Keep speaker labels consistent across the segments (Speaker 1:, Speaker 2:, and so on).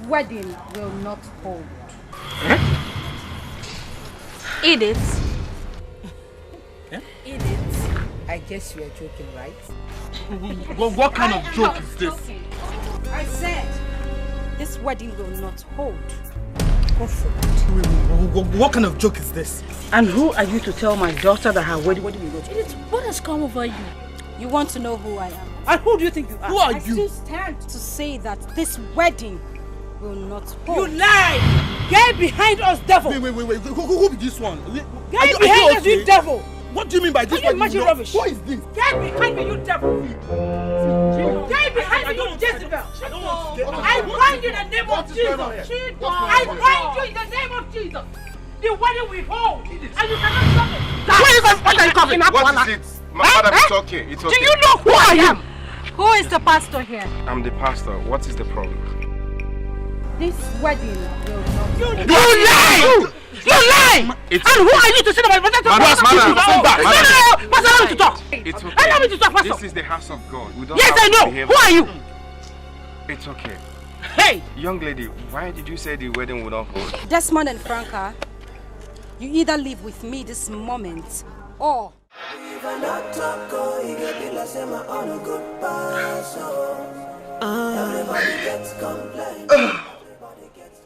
Speaker 1: wedding will not hold.
Speaker 2: Edith.
Speaker 3: Yeah?
Speaker 4: Edith. I guess you are joking, right?
Speaker 3: What kind of joke is this?
Speaker 1: I said, this wedding will not hold.
Speaker 3: What kind of joke is this?
Speaker 5: And who are you to tell my daughter that her wedding will not hold?
Speaker 2: Edith, what has come over you?
Speaker 1: You want to know who I am?
Speaker 5: And who do you think you are?
Speaker 3: Who are
Speaker 1: I
Speaker 3: you?
Speaker 1: still stand to say that this wedding will not hold.
Speaker 5: You lie! Get behind us, devil!
Speaker 3: Wait. Who be this one?
Speaker 5: Get behind us, you devil!
Speaker 3: What do you mean by this?
Speaker 5: Can you imagine rubbish?
Speaker 3: What is this?
Speaker 5: Get behind me, you devil! Get behind me, you Jezebel! I bind you in the name of Jesus! I bind you in the name of Jesus! The wedding we hold! And you cannot stop it! What are you talking about?
Speaker 6: What is it? Madam, it's okay. It's okay.
Speaker 5: Do you know who I am?
Speaker 1: Who is the pastor here?
Speaker 6: I'm the pastor. What is the problem?
Speaker 1: This wedding will not hold.
Speaker 5: You lie! You lie! And who are you to say that my brother
Speaker 6: Madam,
Speaker 5: Pastor, allow me to talk!
Speaker 6: It's okay.
Speaker 5: Allow me to talk, Pastor!
Speaker 6: This is the house of God. We don't
Speaker 5: Yes,
Speaker 6: have
Speaker 5: I
Speaker 6: to
Speaker 5: know!
Speaker 6: behave
Speaker 5: Who are you?
Speaker 6: It's okay.
Speaker 5: Hey!
Speaker 6: Young lady, why did you say the wedding would not hold?
Speaker 1: Desmond and Franca, you either live with me this moment or...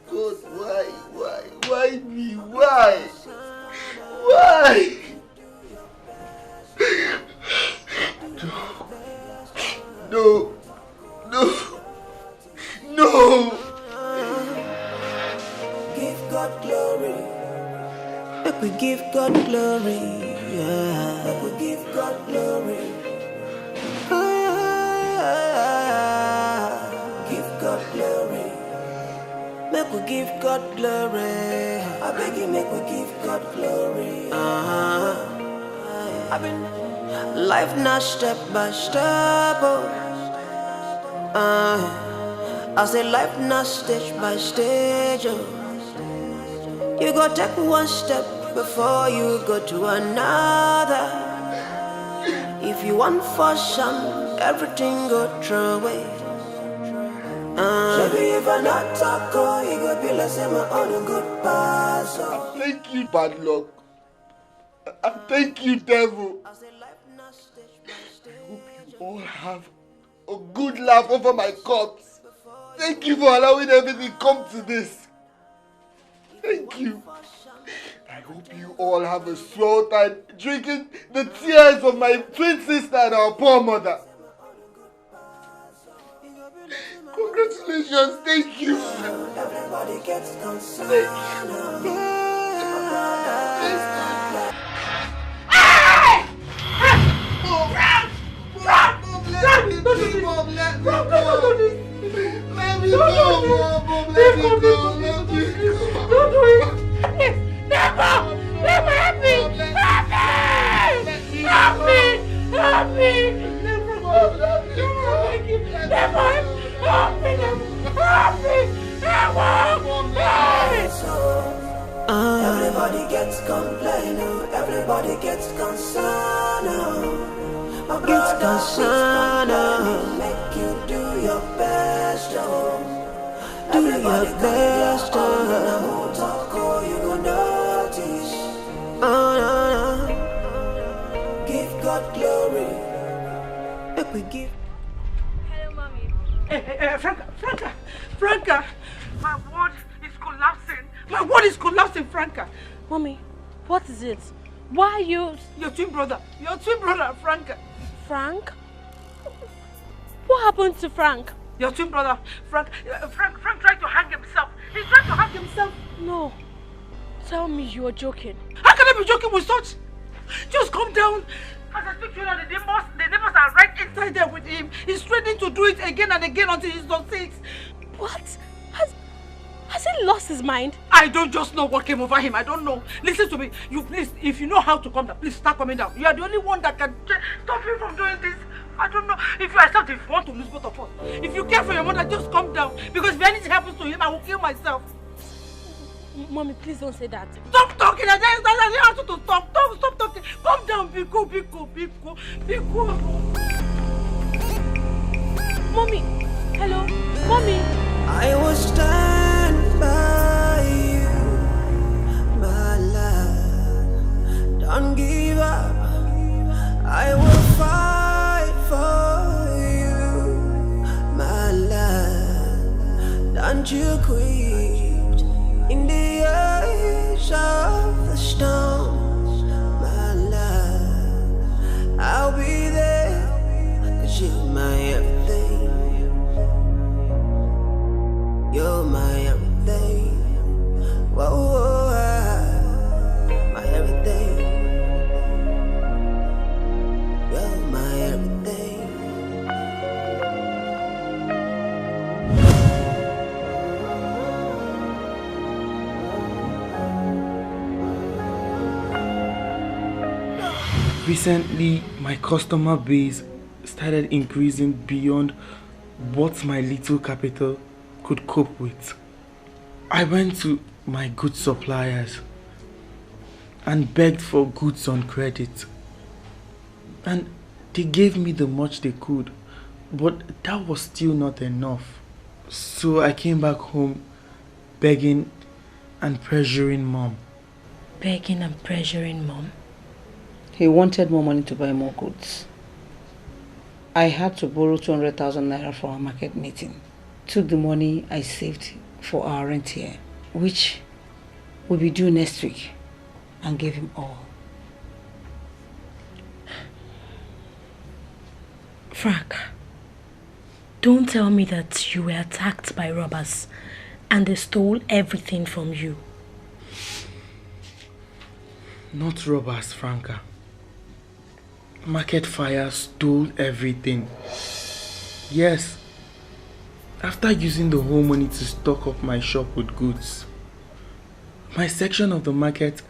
Speaker 7: God, why me? Why? No.
Speaker 8: Give God glory. Make we give God glory. Yeah. Make we give God glory. Give God glory. Make we give God glory. I beg you, make we give God glory. I've been life now step by step. I say life now stage by stage. You go take one step before you go to another. If you want for some, everything go through away. Maybe if I not talk, you go be like say my own good pass.
Speaker 7: Thank you, bad luck. Thank you, devil. I hope you all have a good laugh over my corpse. Thank you for allowing everything come to this. Thank you. I hope you all have a swell time drinking the tears of my twin sister and our poor mother. Congratulations, thank you.
Speaker 8: Everybody gets concerned. Everybody gets complaining, everybody gets concerned. My brother gets concerned. Make you do your best, do your best. Who talk, you gon' notice. Give God glory. Make we give.
Speaker 2: Hello, mommy.
Speaker 5: Hey, Franca! My world is collapsing. My world is collapsing, Franca.
Speaker 2: Mommy, what is it? Why are you...
Speaker 5: Your twin brother, Franca.
Speaker 2: Frank? What happened to Frank?
Speaker 5: Your twin brother, Frank tried to hang himself. He tried to hang himself.
Speaker 2: No. Tell me you are joking.
Speaker 5: How can I be joking with such? Just come down. As I speak to you now, the neighbors are right inside there with him. He's threatening to do it again and again until he succeeds.
Speaker 2: What? Has he lost his mind?
Speaker 5: I don't just know what came over him. I don't know. Listen to me. You please, if you know how to come down, please start coming down. You are the only one that can stop him from doing this. I don't know. If you accept, if you want to lose both of us. If you care for your mother, just come down. Because if anything happens to him, I will kill myself.
Speaker 2: Mommy, please don't say that.
Speaker 5: Stop talking. I asked you to stop. Stop talking. Come down. Be cool.
Speaker 2: Mommy. Hello. Mommy.
Speaker 8: I will stand by you, my love. Don't give up. I will fight for you, my love. Don't you quit in the edge of the storm, my love. I'll be there, 'cause you're my everything. You're my everything. Whoa, whoa, my everything. You're my everything.
Speaker 3: Recently, my customer base started increasing beyond what my little capital could cope with. I went to my goods suppliers and begged for goods on credit. And they gave me the much they could, but that was still not enough. So I came back home begging and pressuring Mom.
Speaker 9: Begging and pressuring Mom?
Speaker 4: He wanted more money to buy more goods. I had to borrow 200,000 naira for our market meeting. Took the money I saved for our rent here, which will be due next week, and gave him all.
Speaker 9: Frank, don't tell me that you were attacked by robbers and they stole everything from you.
Speaker 3: Not robbers, Franca. Market fire stole everything. Yes, after using the whole money to stock up my shop with goods, my section of the market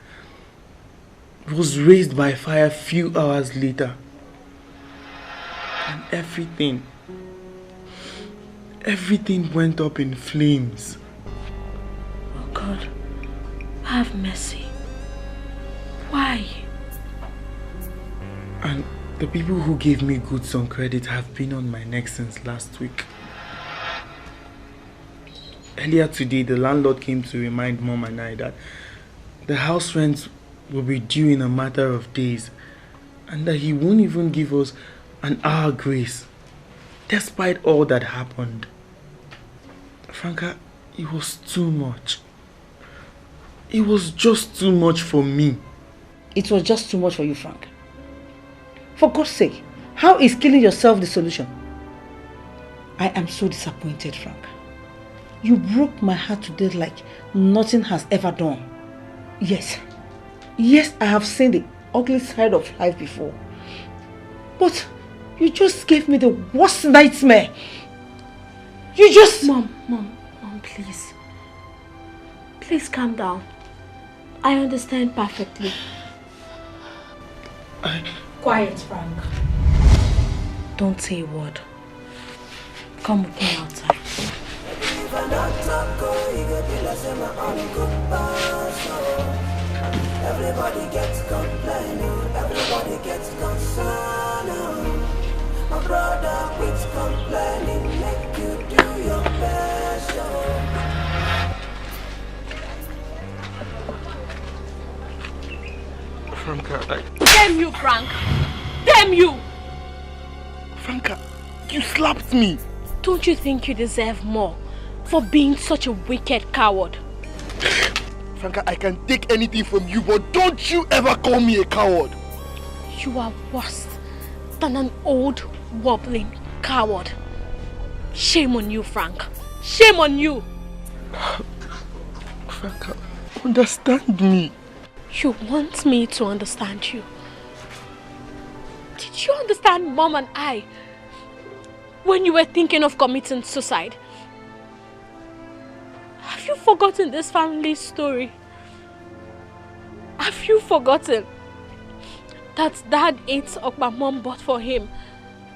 Speaker 3: was raised by fire a few hours later. And everything went up in flames.
Speaker 9: Oh God, have mercy. Why?
Speaker 3: And the people who gave me goods on credit have been on my neck since last week. Earlier today, the landlord came to remind Mom and I that the house rent will be due in a matter of days and that he won't even give us an hour grace, despite all that happened. Franca, it was too much. It was just too much for me.
Speaker 4: It was just too much for you, Frank. For God's sake, how is killing yourself the solution? I am so disappointed, Frank. You broke my heart to death like nothing has ever done. Yes, I have seen the ugly side of life before. But you just gave me the worst nightmare. You just...
Speaker 9: Mom, please. Please calm down. I understand perfectly. Quiet, Frank. Don't say a word. Come with me outside.
Speaker 8: Everybody gets complaining, everybody gets concerned. My brother quits complaining, make you do your best.
Speaker 3: Franca,
Speaker 2: Damn you, Frank! Damn you!
Speaker 3: Franca, you slapped me.
Speaker 9: Don't you think you deserve more for being such a wicked coward?
Speaker 3: Franca, I can take anything from you, but don't you ever call me a coward.
Speaker 9: You are worse than an old, wobbling coward. Shame on you, Frank. Shame on you.
Speaker 3: Franca, understand me.
Speaker 9: You want me to understand you? Did you understand Mom and I when you were thinking of committing suicide? Have you forgotten this family's story? Have you forgotten that Dad ate okpa Mom bought for him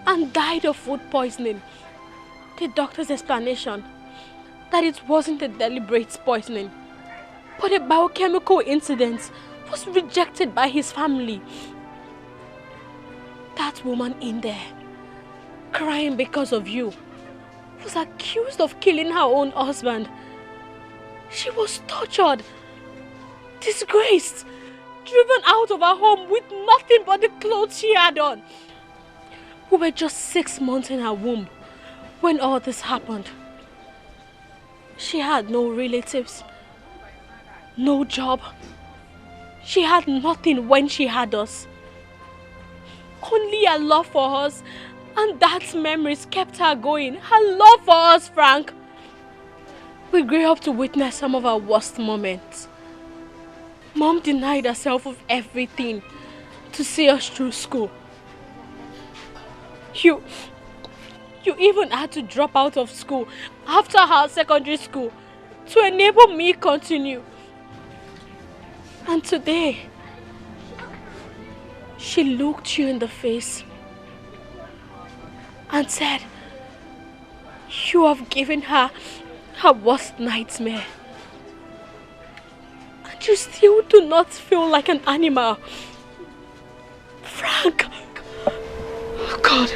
Speaker 9: and died of food poisoning? The doctor's explanation that it wasn't a deliberate poisoning, but a biochemical incident was rejected by his family. That woman in there, crying because of you, was accused of killing her own husband. She was tortured, disgraced, driven out of her home with nothing but the clothes she had on. We were just 6 months in her womb when all this happened. She had no relatives, no job. She had nothing when she had us. Only her love for us, and that memories kept her going. Her love for us, Frank. We grew up to witness some of our worst moments. Mom denied herself of everything to see us through school. You even had to drop out of school after her secondary school to enable me to continue. And today, she looked you in the face and said, you have given her her worst nightmare. And you still do not feel like an animal. Frank! Oh God.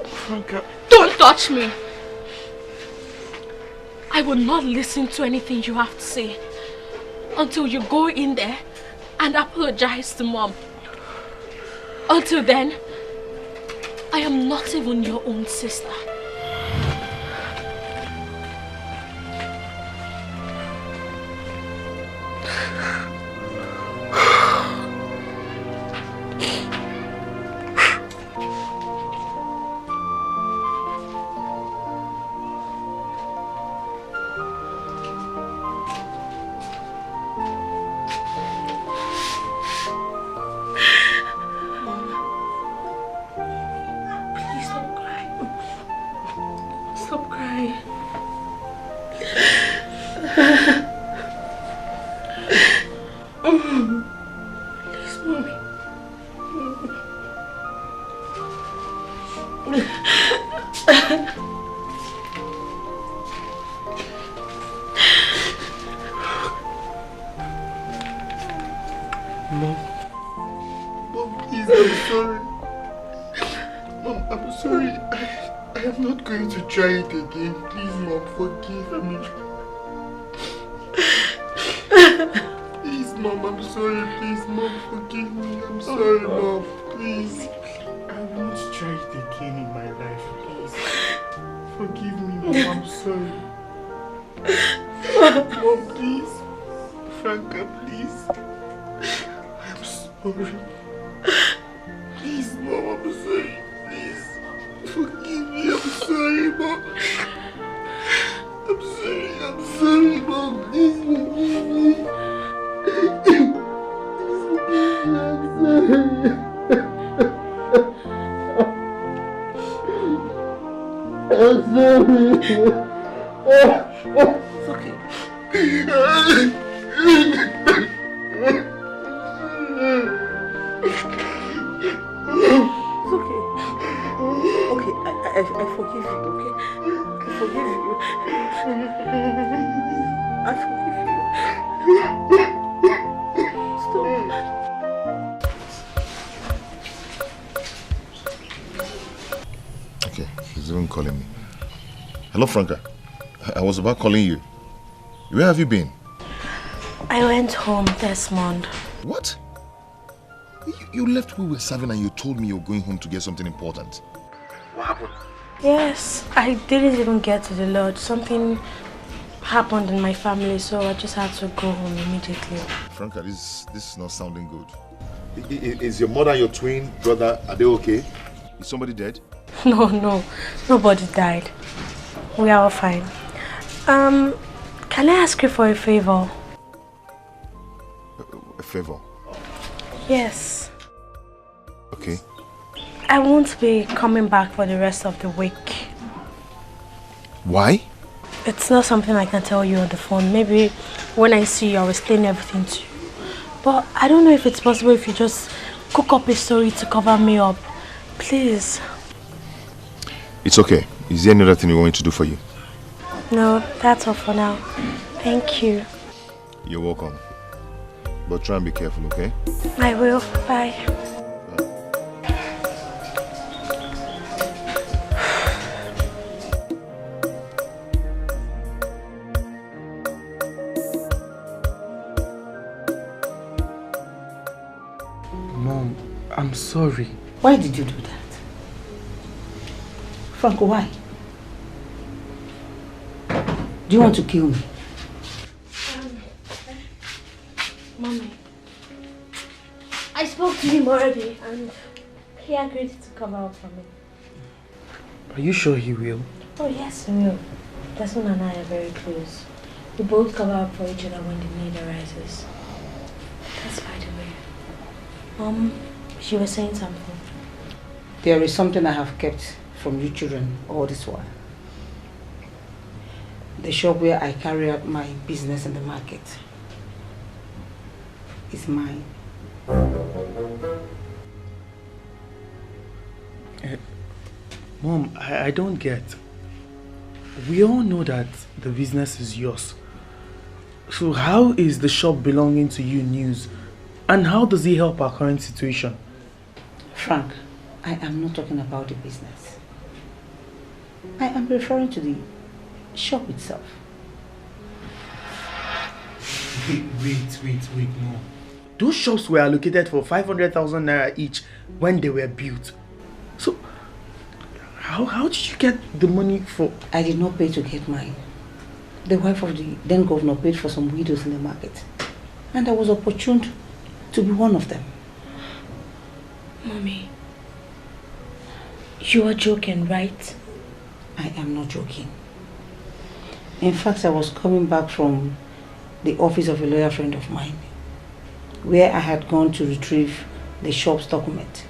Speaker 3: Franca.
Speaker 9: Don't touch me! I will not listen to anything you have to say until you go in there and apologize to Mom. Until then, I am not even your own sister.
Speaker 7: Try it again. Please, Mom, forgive me. Please, Mom, I'm sorry. Please, Mom, forgive me. I'm sorry, Mom. Please. I won't try it again in my life. Please. Forgive me, Mom. I'm sorry. Mom, please. Franca, please. I'm sorry. Please, Mom, I'm sorry. Please. Forgive me, I'm sorry, Mom. I'm sorry, Mom. Please forgive me. I'm sorry.
Speaker 4: It's okay. I forgive you, okay? I forgive you. I forgive you. Stop.
Speaker 10: Okay, he's even calling me. Hello, Franca. I was about calling you. Where have you been?
Speaker 9: I went home this month.
Speaker 10: What? You left where we were serving and you told me you were going home to get something important. What happened?
Speaker 9: Yes, I didn't even get to the lodge. Something happened in my family, so I just had to go home immediately.
Speaker 10: Franca, this is not sounding good. Is your mother and your twin brother, are they okay? Is somebody dead?
Speaker 9: No, nobody died. We are all fine. Can I ask you for a favor?
Speaker 10: A favor?
Speaker 9: Yes.
Speaker 10: Okay.
Speaker 9: I won't be coming back for the rest of the week.
Speaker 10: Why?
Speaker 9: It's not something I can tell you on the phone. Maybe when I see you, I'll explain everything to you. But I don't know if it's possible if you just cook up a story to cover me up. Please.
Speaker 10: It's okay. Is there any other thing you want me to do for you?
Speaker 9: No, that's all for now. Thank you.
Speaker 10: You're welcome. But try and be careful, okay?
Speaker 9: I will. Bye.
Speaker 10: Bye.
Speaker 3: sorry.
Speaker 4: Why did you do that? Franco, why? Do you want to kill me?
Speaker 9: Mommy, I spoke to him already and he agreed to cover up for me.
Speaker 3: Are you sure he will?
Speaker 9: Oh yes, he will. Desmond and I are very close. We both cover up for each other when the need arises. That's by the way. Mom, she was saying something.
Speaker 4: There is something I have kept from you children all this while. The shop where I carry out my business in the market is mine.
Speaker 3: Mom, I don't get. We all know that the business is yours. So how is the shop belonging to you news? And how does it help our current situation?
Speaker 4: Frank, I am not talking about the business. I am referring to the shop itself.
Speaker 3: Wait, no. Those shops were allocated for 500,000 naira each when they were built. So, how did you get the money for?
Speaker 4: I did not pay to get mine. The wife of the then governor paid for some widows in the market. And I was opportune to be one of them.
Speaker 9: Mommy, you are joking, right?
Speaker 4: I am not joking. In fact, I was coming back from the office of a lawyer friend of mine, where I had gone to retrieve the shop's document.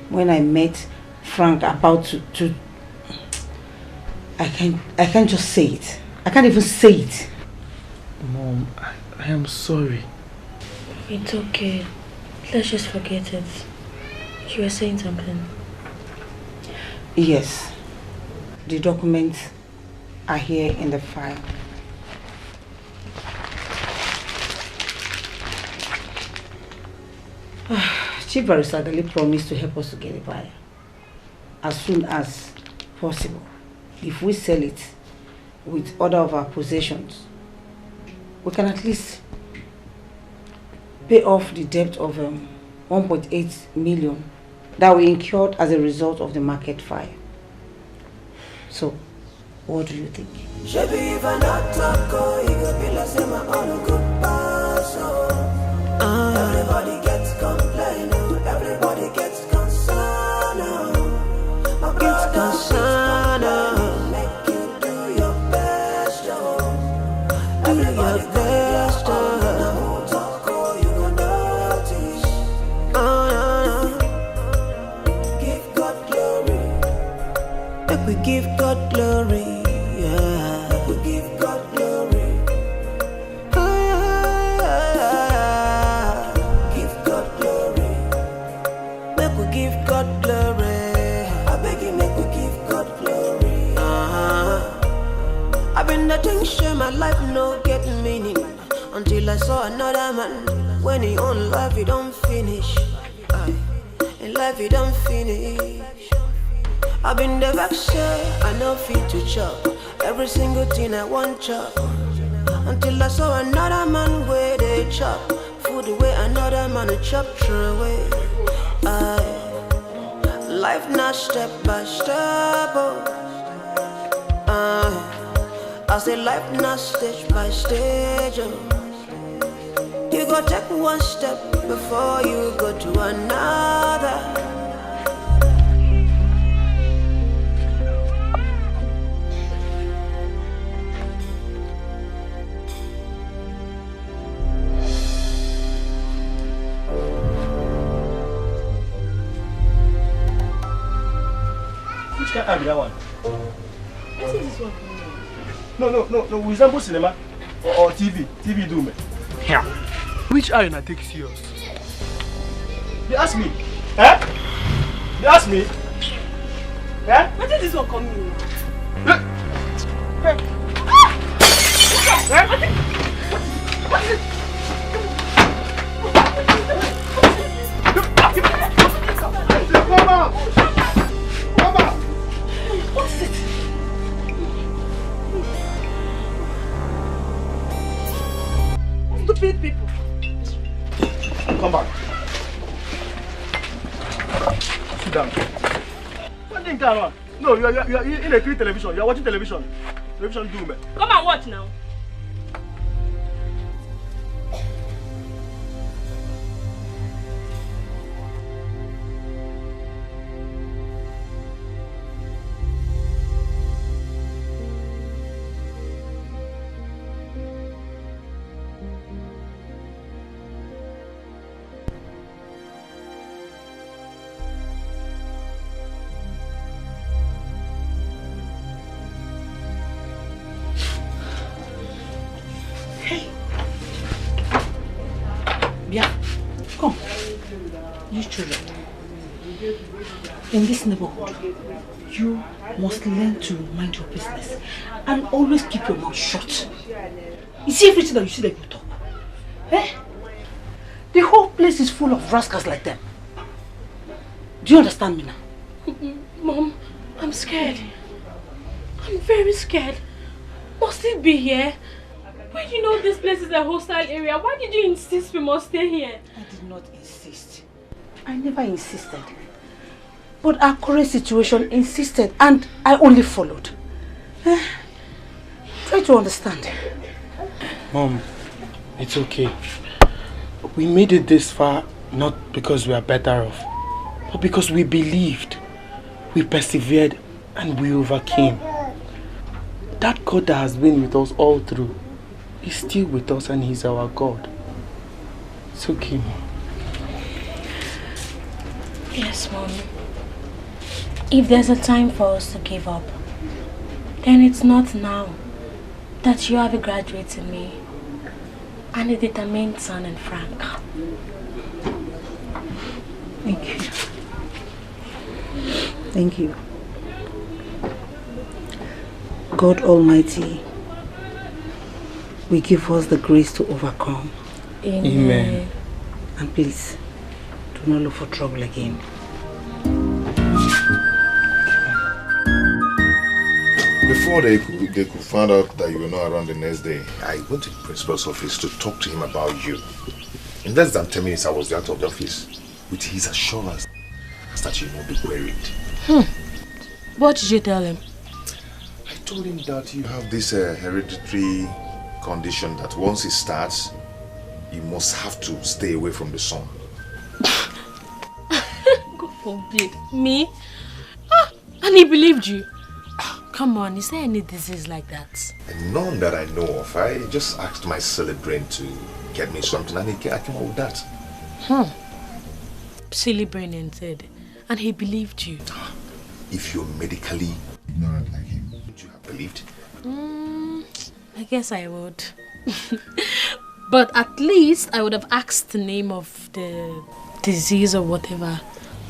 Speaker 4: When I met Frank about to I can't just say it. I can't even say it.
Speaker 3: Mom, I am sorry.
Speaker 9: It's okay. Let's just forget it. You were saying something.
Speaker 4: Yes. The documents are here in the file. Chief Barrister Adele promised to help us to get a buyer as soon as possible. If we sell it with other of our possessions, we can at least pay off the debt of 1.8 million that we incurred as a result of the market fire. So, what do you think?
Speaker 8: Everybody gets complaining, everybody gets concerned. Gets concerned. Make you do your best, do your best. You can notice. Give God glory. If we give God glory, yeah. If we give God glory. Give God glory. I beg you, make we give God glory. I've been the thing, share my life, no get meaning. Until I saw another man. When he own life, he don't finish. In life, he don't finish. I've been the vexer, I know fit to chop. Every single thing I want chop. Until I saw another man where they chop. Food away, another man a chop, throw away. Life not step by step, oh. I say life not stage by stage, oh. You go take one step before you go to another.
Speaker 11: Can't have that one.
Speaker 9: I see this one.
Speaker 11: No. We resemble cinema or TV. TV do me.
Speaker 3: Yeah. Which eye na take serious?
Speaker 11: You ask me. Eh? You ask me. Eh?
Speaker 5: Where did this one come in?
Speaker 11: What is it? Come on!
Speaker 5: What is it? Stupid people.
Speaker 11: Come back. No, you are in a clean television. You are watching television. Television do, man.
Speaker 9: Come and watch now.
Speaker 4: You children, in this neighborhood, you must learn to mind your business and always keep your mouth shut. You see everything that you see that you talk. Eh? The whole place is full of rascals like them. Do you understand me now?
Speaker 9: Mom, I'm scared. I'm very scared. Must it be here? When you know this place is a hostile area, why did you insist we must stay here?
Speaker 4: I did not insist. I never insisted. But our current situation insisted and I only followed. Try to understand.
Speaker 3: Mom, it's okay. We made it this far not because we are better off, but because we believed, we persevered, and we overcame. That God that has been with us all through is still with us and He's our God. It's okay, Mom.
Speaker 9: Yes, Mom. If there's a time for us to give up, then it's not now. That you have a graduate in me and a determined son in Frank.
Speaker 4: Thank you. Thank you. God Almighty will give us the grace to overcome.
Speaker 3: Amen.
Speaker 4: And please, do not look for trouble again.
Speaker 10: Before they could find out that you were not around the next day, I went to the principal's office to talk to him about you. In less than 10 minutes, I was out of the office with his assurance that you won't be worried.
Speaker 9: What did you tell him?
Speaker 10: I told him that you have this hereditary condition that once it starts, you must have to stay away from the sun.
Speaker 9: God forbid. Me? And he believed you? Come on, is there any disease like that?
Speaker 10: None that I know of. I just asked my silly brain to get me something and I came up with that.
Speaker 9: Silly brain instead. And he believed you.
Speaker 10: If you're medically ignorant like him, would you have believed?
Speaker 9: I guess I would. But at least I would have asked the name of the disease or whatever.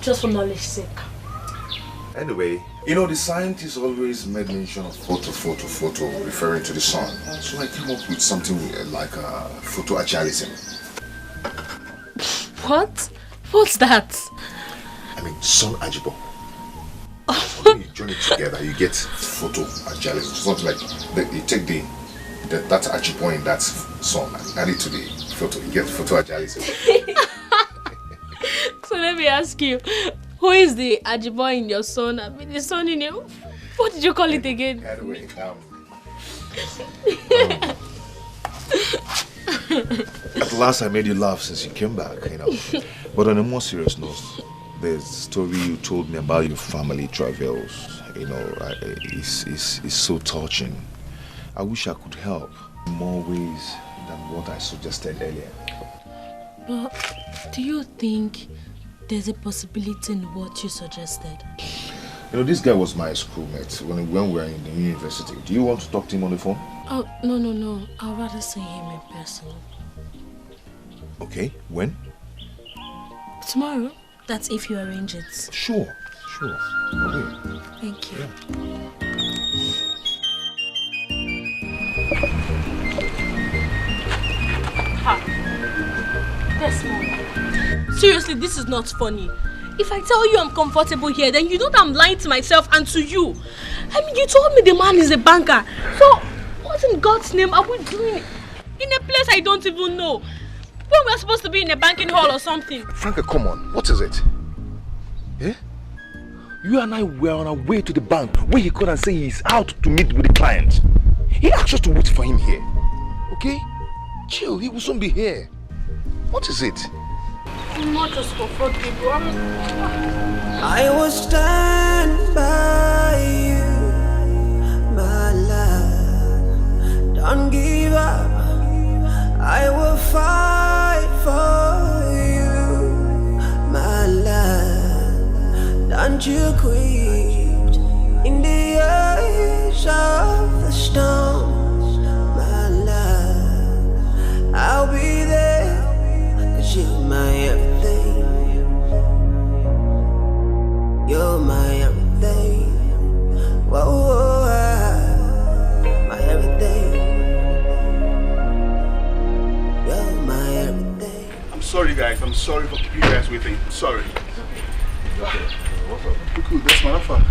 Speaker 9: Just for knowledge's sake.
Speaker 10: Anyway, you know, the scientists always made mention of photo, referring to the sun. So I came up with something like photoagilism.
Speaker 9: What? What's that?
Speaker 10: I mean, sun agibo. When you join it together, you get photoagilism. Something like you take that agibo in that sun and add it to the photo. You get photoagilism.
Speaker 9: So let me ask you, who is the ajiboy in your son? I mean, the son in you. What did you call it again?
Speaker 10: Anyway, at last I made you laugh since you came back, you know. But on a more serious note, the story you told me about your family travels, you know, is so touching. I wish I could help in more ways than what I suggested earlier.
Speaker 9: But do you think there's a possibility in what you suggested?
Speaker 10: You know, this guy was my schoolmate when we were in the university. Do you want to talk to him on the phone?
Speaker 9: Oh, no. I'd rather see him in person.
Speaker 10: Okay, when?
Speaker 9: Tomorrow. That's if you arrange it.
Speaker 10: Sure. Okay.
Speaker 9: Thank you. Desmond. Seriously, this is not funny. If I tell you I'm comfortable here, then you know that I'm lying to myself and to you. I mean, you told me the man is a banker. So, what in God's name are we doing in a place I don't even know? When we're supposed to be in a banking hall or something.
Speaker 10: Franca, come on. What is it? Yeah? You and I were on our way to the bank where he called and said he's out to meet with the client. He asked us to wait for him here. Okay? Chill, he will soon be here. What is it?
Speaker 9: Not just for 4 people.
Speaker 8: I will stand by you, my love. Don't give up. I will fight for you, my love. Don't you quit in the edge of the storm, my love. I'll be there, 'cause you're my everything. You're my everything. Whoa, whoa, my everything. You're my everything.
Speaker 11: I'm sorry, guys. I'm sorry for keeping you guys waiting. I'm sorry. Cool, that's my offer.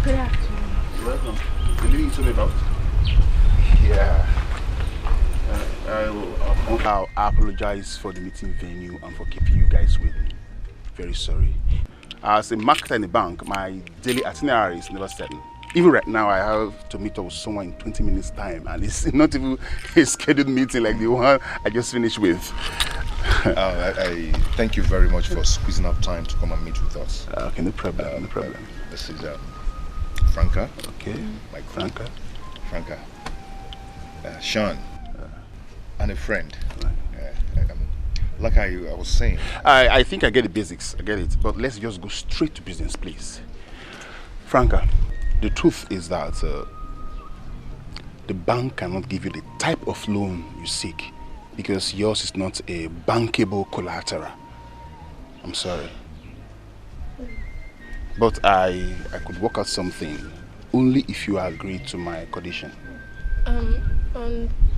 Speaker 9: Good afternoon.
Speaker 11: You're welcome. The lady you told me about?
Speaker 10: Yeah.
Speaker 11: I'll apologize for the meeting venue and for keeping you guys waiting. Very sorry. As a marketer in the bank, my daily itinerary is never certain. Even right now, I have to meet up with someone in 20 minutes time, and it's not even a scheduled meeting like the one I just finished with.
Speaker 10: I thank you very much for squeezing up time to come and meet with us.
Speaker 11: Okay, no problem, no problem.
Speaker 10: This is Franca.
Speaker 11: Okay,
Speaker 10: my
Speaker 11: Franca.
Speaker 10: Franca. Sean. And a friend. Like I was saying.
Speaker 11: I think I get the basics, I get it. But let's just go straight to business, please. Franca, the truth is that the bank cannot give you the type of loan you seek because yours is not a bankable collateral. I'm sorry. But I could work out something only if you agree to my condition.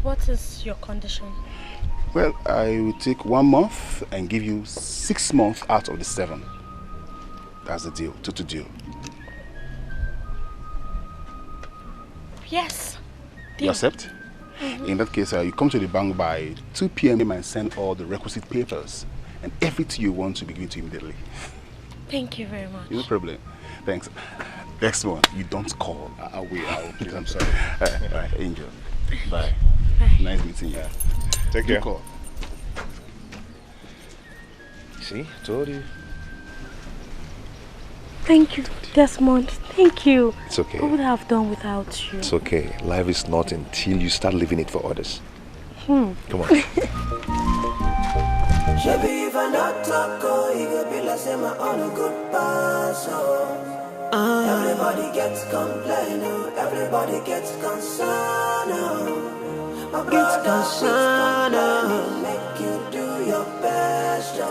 Speaker 9: What is your condition?
Speaker 11: Well, I will take 1 month and give you 6 months out of the 7. That's the deal, total deal.
Speaker 9: Yes.
Speaker 11: You accept? In that case, you come to the bank by 2 p.m. and send all the requisite papers. And everything you want to be given to you immediately.
Speaker 9: Thank you very much.
Speaker 11: No problem. Thanks. Next one, you don't call. I'll wait. Please, I'm sorry. Bye, Angel. Bye.
Speaker 9: Bye.
Speaker 11: Nice meeting you.
Speaker 10: Take care.
Speaker 11: Call.
Speaker 10: See, told you.
Speaker 9: Thank you, Desmond. Thank you.
Speaker 10: It's okay.
Speaker 9: What would I have done without you?
Speaker 10: It's okay. Life is not until you start living it for others.
Speaker 9: Come
Speaker 10: on.
Speaker 8: Shabby, if I not talk, you could be like say my own a good pass. Everybody gets complaining, everybody gets concerned. My brother gets concerned. Make you do your best, do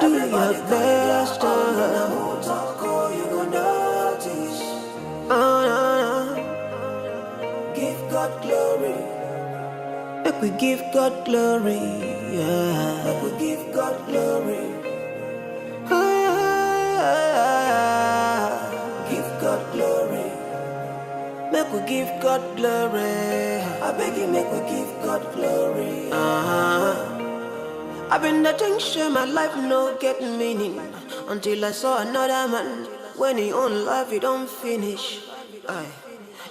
Speaker 8: your best. Who talk, you go notice. Give God glory. Make we give God glory. Yeah. Make we give God glory. Give God glory. Make we give God glory. I beg you, make we give God glory. I've been the tension, my life no get meaning until I saw another man. When he own life, he don't finish.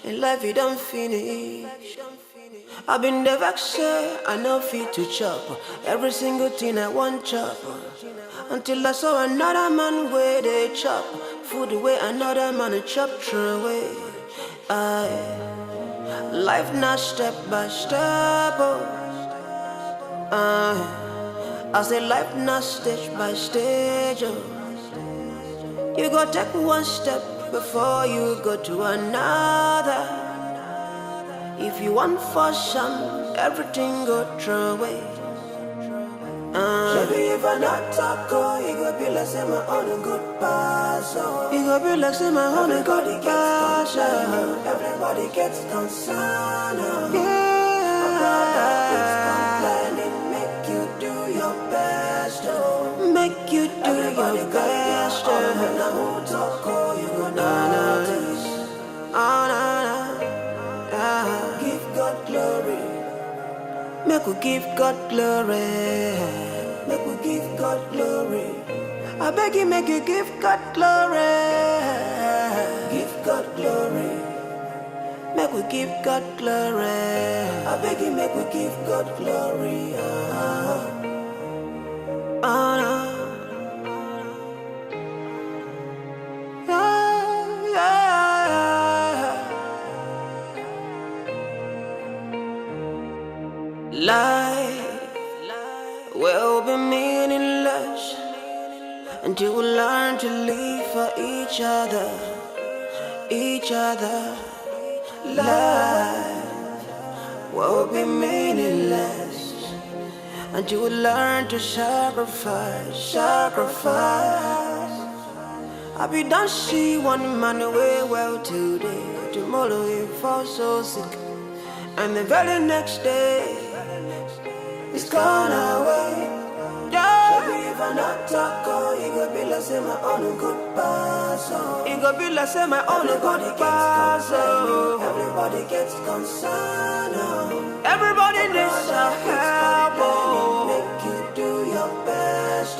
Speaker 8: In life, he don't finish. I've been the vexer, I know fit to chop. Every single thing I want chop. Until I saw another man where they chop. Food away, another man chop throw away. Life not step by step. I say life not stage by stage. You go take 1 step before you go to another. If you want for some, everything go throw away. Maybe if I not talk, you go be like say my own a good pass. You go be like say my own a good pass. Everybody gets concerned. Make you do your best. Make you do your best. Who talk, you go notice. Give God glory. Make we give God glory. Make we give God glory. I beg you, make you give God glory. Give God glory. Make we give God glory. I beg you, make we give God glory. Life will be meaningless until we learn to live for each other. Life will be meaningless until we learn to sacrifice. I be don't see one man away well today, tomorrow he fall so sick, and the very next day it's gone away. Yeah. If I not talk, it go be like say my own good pass. It go be like say my own good pass. Everybody gets concerned. Everybody needs a help. Make you do your best.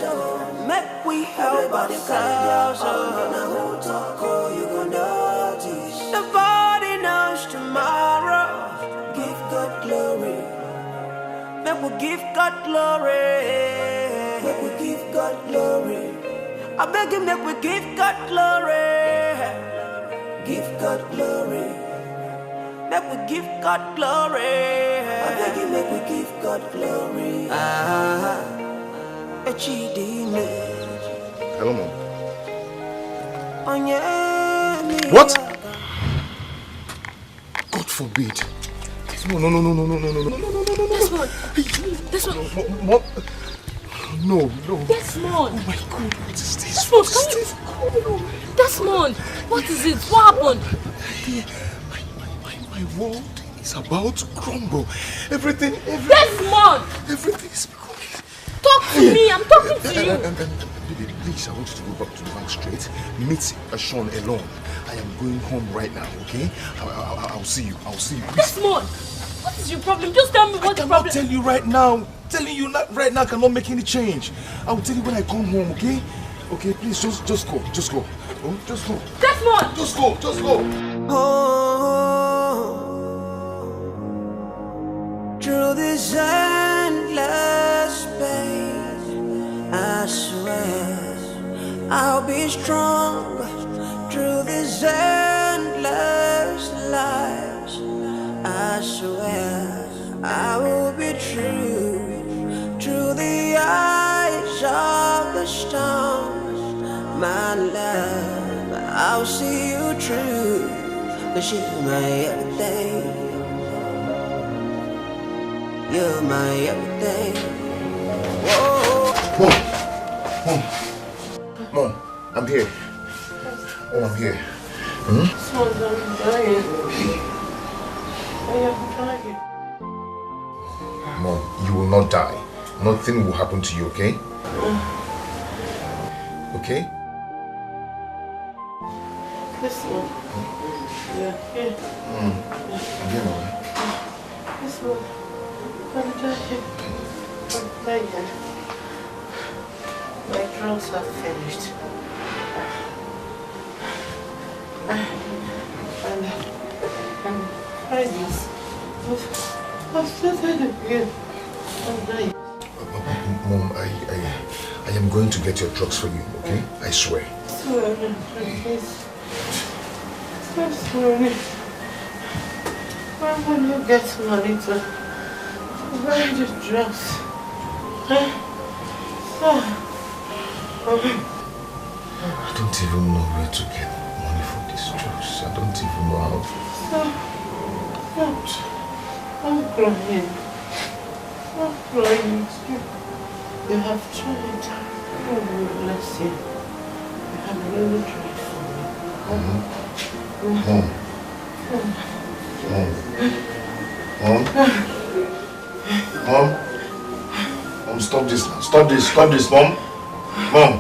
Speaker 8: Make we help ourselves. Now who talk, you gon' notice. Nobody knows tomorrow. Give God glory. Make we give God glory. Make we give God glory. I beg you, make we give God glory. Give God glory. Make we give God glory. I beg you, make we give God glory.
Speaker 10: Hello, Mom.
Speaker 8: Onye
Speaker 10: What? God forbid. No.
Speaker 9: This one.
Speaker 10: Mom. No.
Speaker 9: Desmond.
Speaker 10: Oh my God, what is this?
Speaker 9: Desmond, what is it? What happened?
Speaker 10: My world is about to crumble. Everything.
Speaker 9: Desmond!
Speaker 10: Everything is becoming...
Speaker 9: Talk to me, I'm talking to you.
Speaker 10: Baby, please, I want you to go back to the bank straight. Meet Sean alone. I am going home right now, okay? I'll see you.
Speaker 9: Desmond! What is your problem? Just tell me what's the problem.
Speaker 10: I cannot tell you right now. Telling you right now cannot make any change. I will tell you when I come home, okay? Okay, please, just go. Oh, just go.
Speaker 9: Desmond!
Speaker 10: Just go.
Speaker 8: Through this endless pain, I swear I'll be strong. Through these endless lives, I swear I will be true. Through the eyes of the storm, my love, I'll see you true. 'Cause you're my everything. You're my everything. Whoa.
Speaker 10: Mom, I'm here. Oh, I'm here. Mom, you will not die. Nothing will happen to you, okay? Okay?
Speaker 4: This one. Yeah.
Speaker 10: Yeah, Mom.
Speaker 4: This one. I'm dying. My drugs are finished. And Fridays. I've started again. I'm dying.
Speaker 10: Mom, I am going to get your drugs for you, okay? I swear.
Speaker 4: Please. Just money. Where will you get money to buy the drugs?
Speaker 10: I don't even know where to get money for these drugs. I don't even know how.
Speaker 4: I'm crying. I'm crying. You have tried. Oh, bless you. You have really tried for me.
Speaker 10: Mom, stop this now. Stop this, Mom. Mom.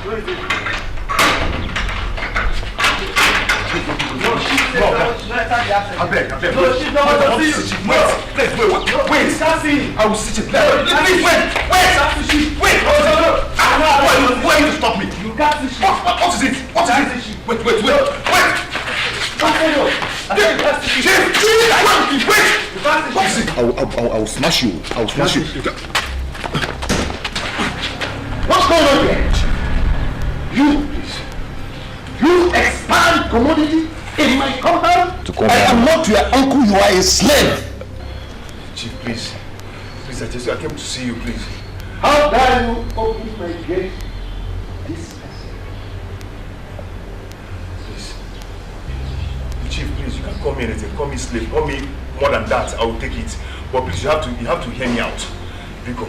Speaker 10: I beg. No, she's not going to see you. Wait. I will see you. Please, wait. Where are you to stop me? You can't see she. What is it? Wait. I will smash you. What's going on here? You expand commodity in my compound? I am not your uncle, you are a slave. Chief, please. Please, I came to see you, please. How dare you open my gate this person? Please. Chief, please, you can call me anything. Call me slave. Call me more than that. I will take it. But please, you have to hear me out. Rico,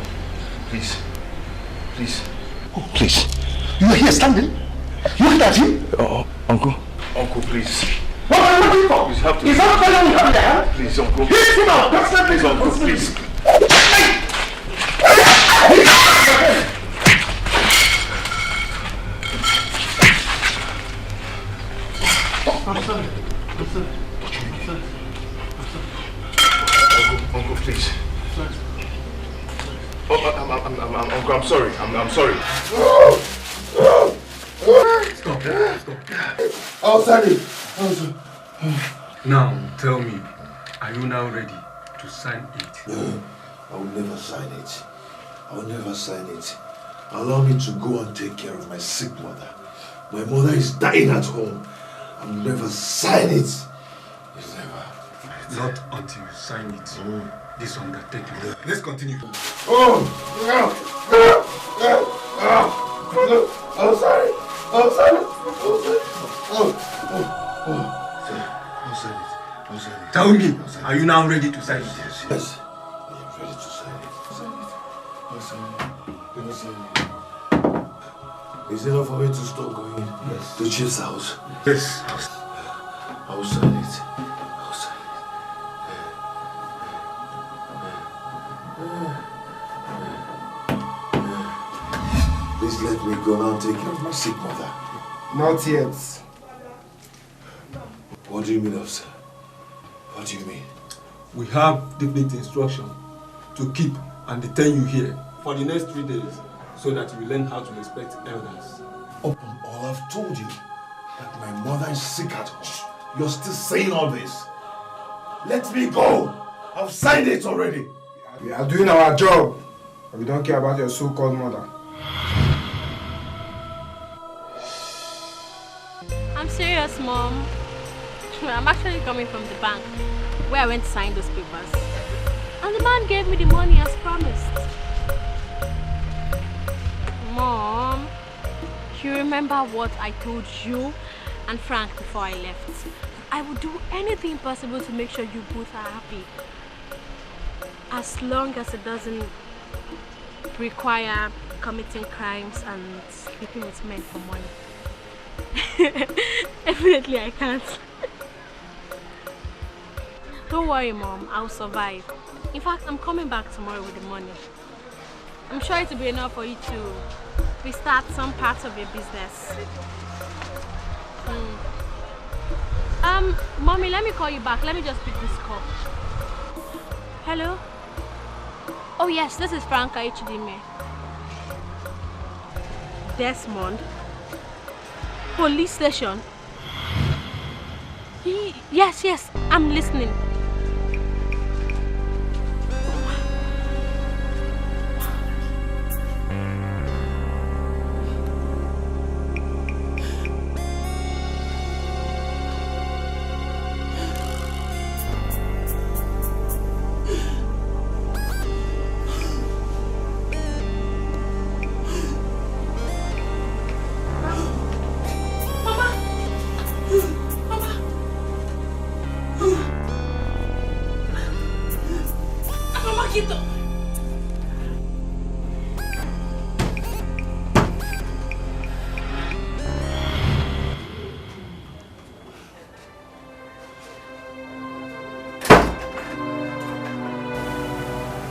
Speaker 10: please. Oh, please. You are here standing? Look at him. Uncle. Uncle, please. What are you looking for? Please, have to. Is that what you have there? Please, Uncle. Hit him out. Please, Uncle, please. I'm sorry. Uncle, please. Uncle, I'm sorry. I'm sorry. Stop. I'll sign it.
Speaker 12: Now, tell me, are you now ready to sign it?
Speaker 10: No, I will never sign it. Allow me to go and take care of my sick mother. My mother is dying at home. I will never sign it. Never.
Speaker 12: Not until you sign it. This undertaking. Let's continue.
Speaker 10: I'm sorry. I'll sign it.
Speaker 12: Tell me, are you now ready to sign it?
Speaker 10: Yes. I am ready to sign it. Is it enough for me to stop going? Yes. To Chief's house?
Speaker 12: Yes.
Speaker 10: I will sign it. Please let me go now and take care of my sick mother.
Speaker 13: Not yet.
Speaker 10: What do you mean, officer? What do you mean?
Speaker 12: We have definite instruction to keep and detain you here for the next 3 days so that you will learn how to respect elders.
Speaker 10: Upon all I've told you that my mother is sick at home. You're still saying all this. Let me go. I've signed it already.
Speaker 13: We are doing our job. But we don't care about your so-called mother.
Speaker 9: I'm serious, Mom. I'm actually coming from the bank where I went to sign those papers. And the man gave me the money as promised. Mom, you remember what I told you and Frank before I left? I would do anything possible to make sure you both are happy. As long as it doesn't require committing crimes and sleeping with men for money. Definitely I can't. Don't worry, Mom, I'll survive. In fact, I'm coming back tomorrow with the money. I'm sure it will be enough for you to restart some parts of your business. Mommy, let me call you back. Let me just pick this call. Hello? Oh yes, this is Franca Odimgbe. Desmond? Police station? Yes, I'm listening.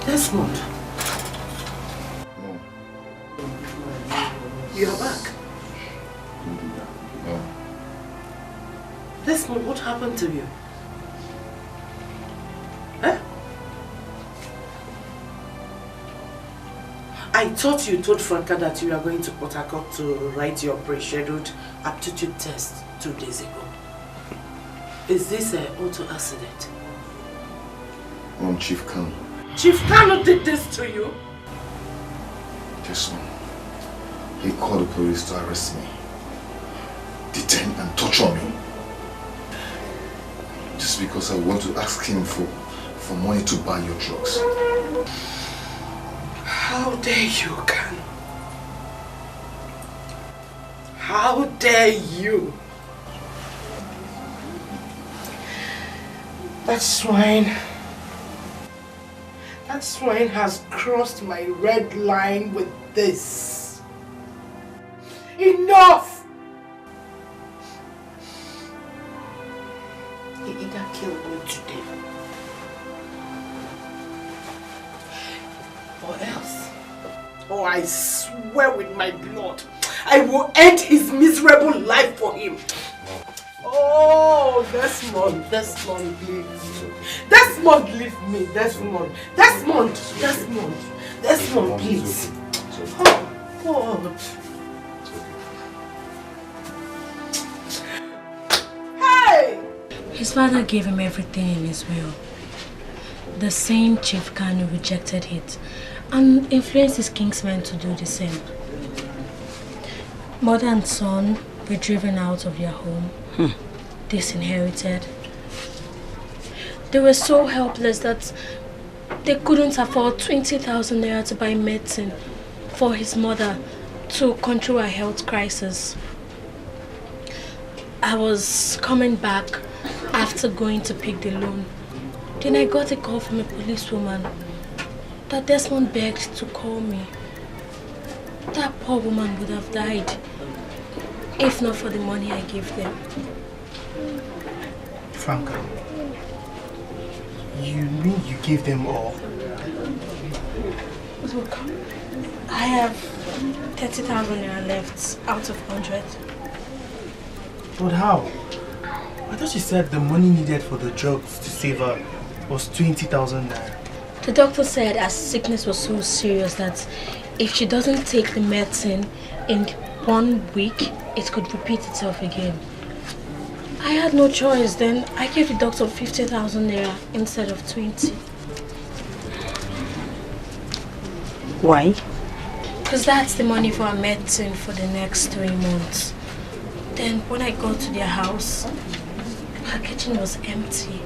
Speaker 10: Desmond. You are back.
Speaker 5: Desmond, what happened to you? Huh? I thought you told Franca that you were going to Port Harcourt to write your pre-scheduled aptitude test 2 days ago. Is this an auto accident?
Speaker 10: Chief Kano.
Speaker 5: Chief Kano did this to you?
Speaker 10: Yes, ma'am. He called the police to arrest me, detain and torture me. Just because I want to ask him for money to buy your drugs.
Speaker 5: How dare you, Kano? How dare you? That swine has crossed my red line with this. Enough! He either killed me today or else, or I swear with my blood, I will end his miserable life for him. Oh, Desmond, please. Desmond, leave me. Desmond, please. Oh, God. Hey!
Speaker 14: His father gave him everything in his will. The same Chief Kano rejected it and influenced his kingsmen to do the same. Mother and son were driven out of their home, disinherited. They were so helpless that they couldn't afford 20,000 naira to buy medicine for his mother to control her health crisis. I was coming back after going to pick the loan. Then I got a call from a policewoman that Desmond begged to call me. That poor woman would have died if not for the money I gave them.
Speaker 3: Franca, you mean you gave them all?
Speaker 14: Look, I have 30,000 naira left out of 100.
Speaker 3: But how? I thought you said the money needed for the drugs to save her was 20,000 naira.
Speaker 14: The doctor said her sickness was so serious that if she doesn't take the medicine in 1 week, it could repeat itself again. I had no choice. Then I gave the doctor 50,000 naira instead of 20.
Speaker 4: Why?
Speaker 14: Because that's the money for her medicine for the next 3 months. Then when I got to their house, her kitchen was empty.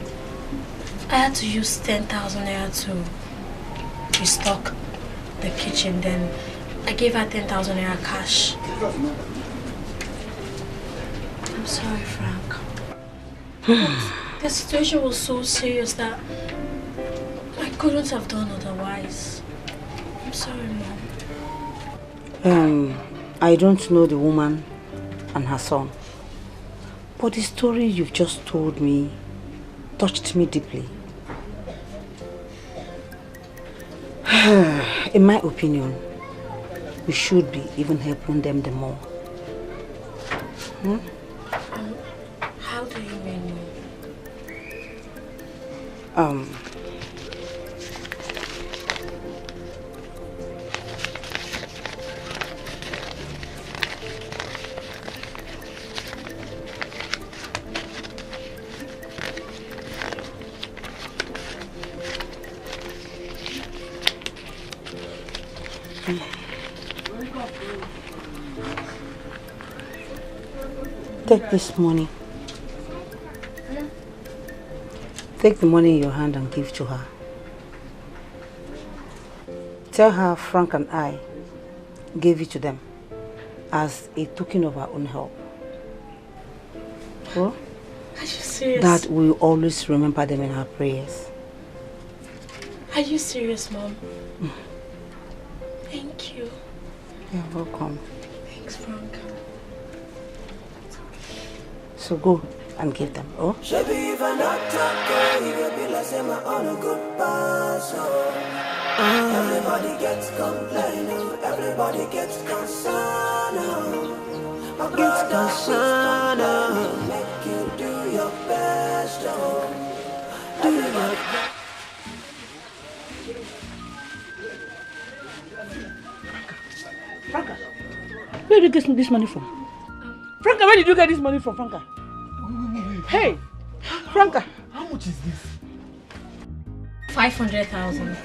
Speaker 14: I had to use 10,000 naira to restock the kitchen. Then I gave her 10,000 naira cash. I'm sorry, Frank. The situation was so serious that I couldn't have done otherwise. I'm sorry, Mom.
Speaker 4: I don't know the woman and her son, but the story you've just told me touched me deeply. In my opinion, we should be even helping them the more.
Speaker 14: How do you mean?
Speaker 4: Take this money. Take the money in your hand and give to her. Tell her Frank and I gave it to them as a token of our own help. Oh?
Speaker 14: Are you serious?
Speaker 4: That we will always remember them in our prayers.
Speaker 14: Are you serious, Mom? Thank you.
Speaker 4: You're welcome.
Speaker 14: Thanks, Frank.
Speaker 4: So go and give them, oh?
Speaker 8: Everybody gets complaining, everybody gets concerned. My brother, make you do your Do your
Speaker 4: Franca, where did you get this money from? Franca, where did you get this money from, Franca? Hey, Franca.
Speaker 3: How much is this?
Speaker 14: 500,000.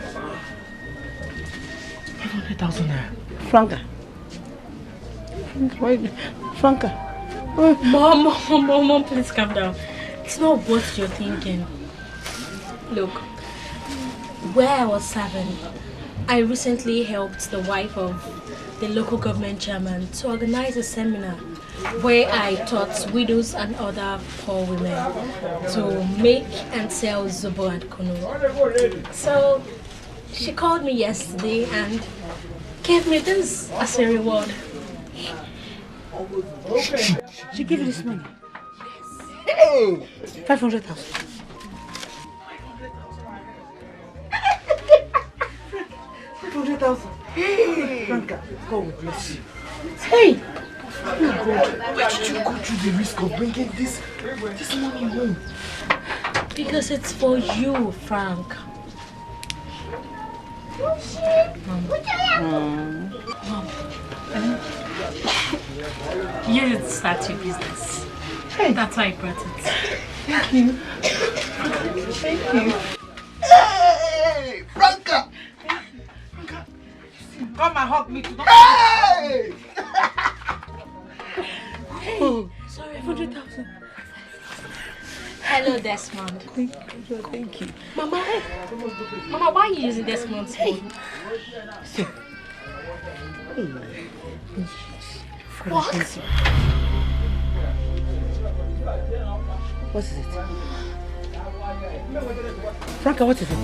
Speaker 3: 500,000 naira.
Speaker 4: Franca. Franca.
Speaker 14: Mom, please calm down. It's not what you're thinking. Look, where I was serving, I recently helped the wife of the local government chairman to organize a seminar where I taught widows and other poor women to make and sell zobo and kunu. So she called me yesterday and gave me this as a reward.
Speaker 4: She gave you this money? Yes. 500,000. 500,000. Hey, Franca, God will bless you. Hey! Oh God, why did you go through the risk of bringing this money home?
Speaker 14: Because it's for you, Frank. Mom. You didn't start your business. Hey. That's why I brought it.
Speaker 4: Thank you. Thank you.
Speaker 7: Hey, Franca!
Speaker 5: Come and hug me too.
Speaker 7: Hey!
Speaker 14: Hey, sorry, 500,000. Hello, Desmond.
Speaker 4: Thank you.
Speaker 14: Mama, hey. Mama, why are you using Desmond's phone?
Speaker 4: So,
Speaker 14: What?
Speaker 4: What is it? Franca, what is it?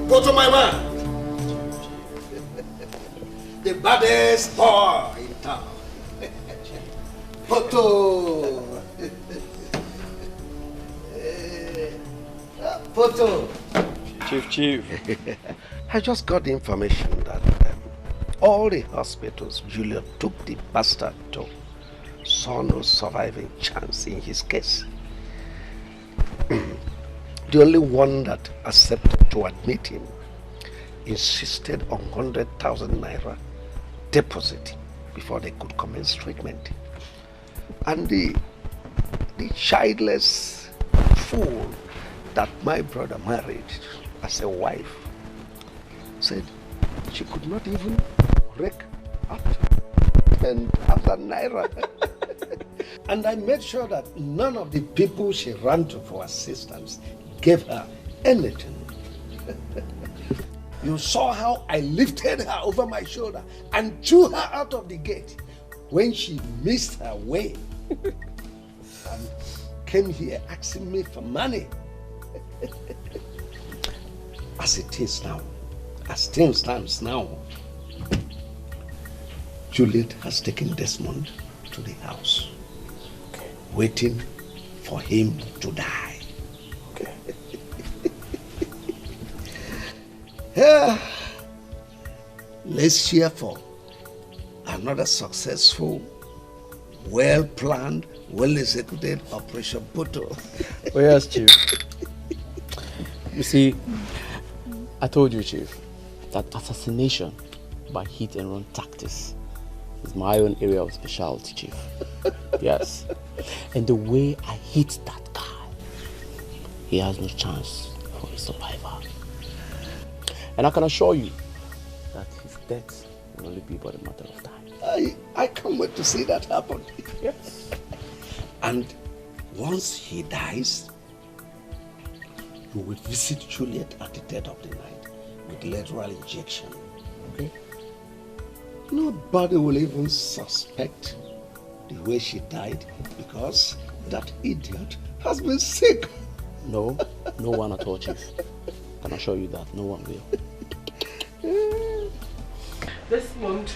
Speaker 15: Poto, my man. The baddest boy in town. Poto. Poto.
Speaker 6: Chief.
Speaker 15: I just got the information that all the hospitals Julia took the bastard to saw no surviving chance in his case. The only one that accepted to admit him insisted on 100,000 naira deposit before they could commence treatment. And the childless fool that my brother married as a wife said she could not even rake up 10,000 naira. And I made sure that none of the people she ran to for assistance gave her anything. You saw how I lifted her over my shoulder and threw her out of the gate when she missed her way and came here asking me for money. As it is now, as things stands now, Juliet has taken Desmond to the house, waiting for him to die. Yeah. Let's cheer for another successful, well-planned, well-executed Operation Poto.
Speaker 16: Oh yes, Chief. You see, I told you, Chief, that assassination by hit and run tactics is my own area of specialty, Chief. Yes. And the way I hit that guy, he has no chance for his survival. And I can assure you that his death will only be but a matter of time.
Speaker 15: I can't wait to see that happen.
Speaker 16: Yes.
Speaker 15: And once he dies, you will visit Juliet at the dead of the night with lateral injection. Okay? Nobody will even suspect the way she died because that idiot has been sick.
Speaker 16: No one at all, Chief. I can assure you that no one will.
Speaker 5: Desmond,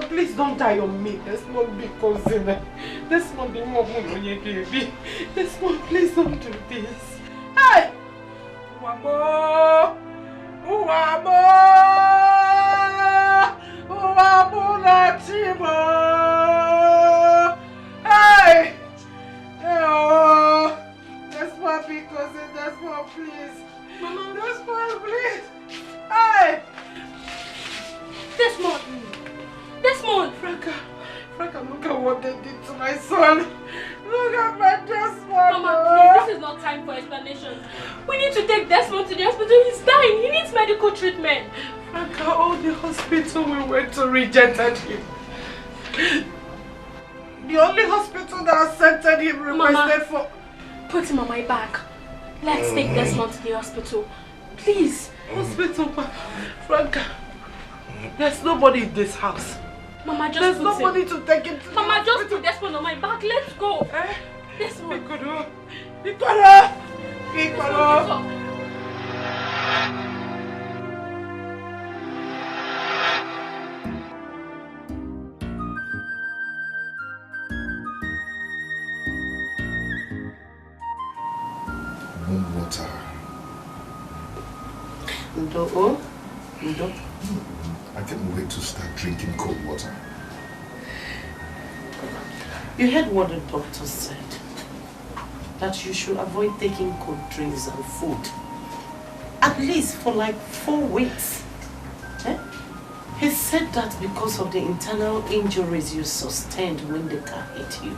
Speaker 5: please don't die on me. Desmond, because Desmond, Desmond, please don't do this. Hey! Uwamo! Uwamo! Uwamo Natimo! Mama, because of Desmond, please. Mama, Desmond, please. Hey!
Speaker 9: Desmond! Desmond!
Speaker 5: Franca, look at what they did to my son. Look at my Desmond.
Speaker 9: Mama, please, this is not time for explanation. We need to take Desmond to the hospital. He's dying. He needs medical treatment.
Speaker 5: Franca, all the hospital we went to rejected him. The only hospital that accepted him requested for...
Speaker 9: Put him on my back. Let's take Desmond to the hospital. Please.
Speaker 5: Hospital, Franca. There's nobody in this house.
Speaker 9: Mama, just
Speaker 5: There's
Speaker 9: put
Speaker 5: nobody
Speaker 9: him.
Speaker 5: to take him to
Speaker 9: Mama, just put Desmond on my back. Let's go. Desmond.
Speaker 5: Piccolo!
Speaker 10: Warm water.
Speaker 5: Ndo.
Speaker 10: I can't wait to start drinking cold water.
Speaker 5: You heard what the doctor said. That you should avoid taking cold drinks and food. At least for like 4 weeks. He said that because of the internal injuries you sustained when the car hit you.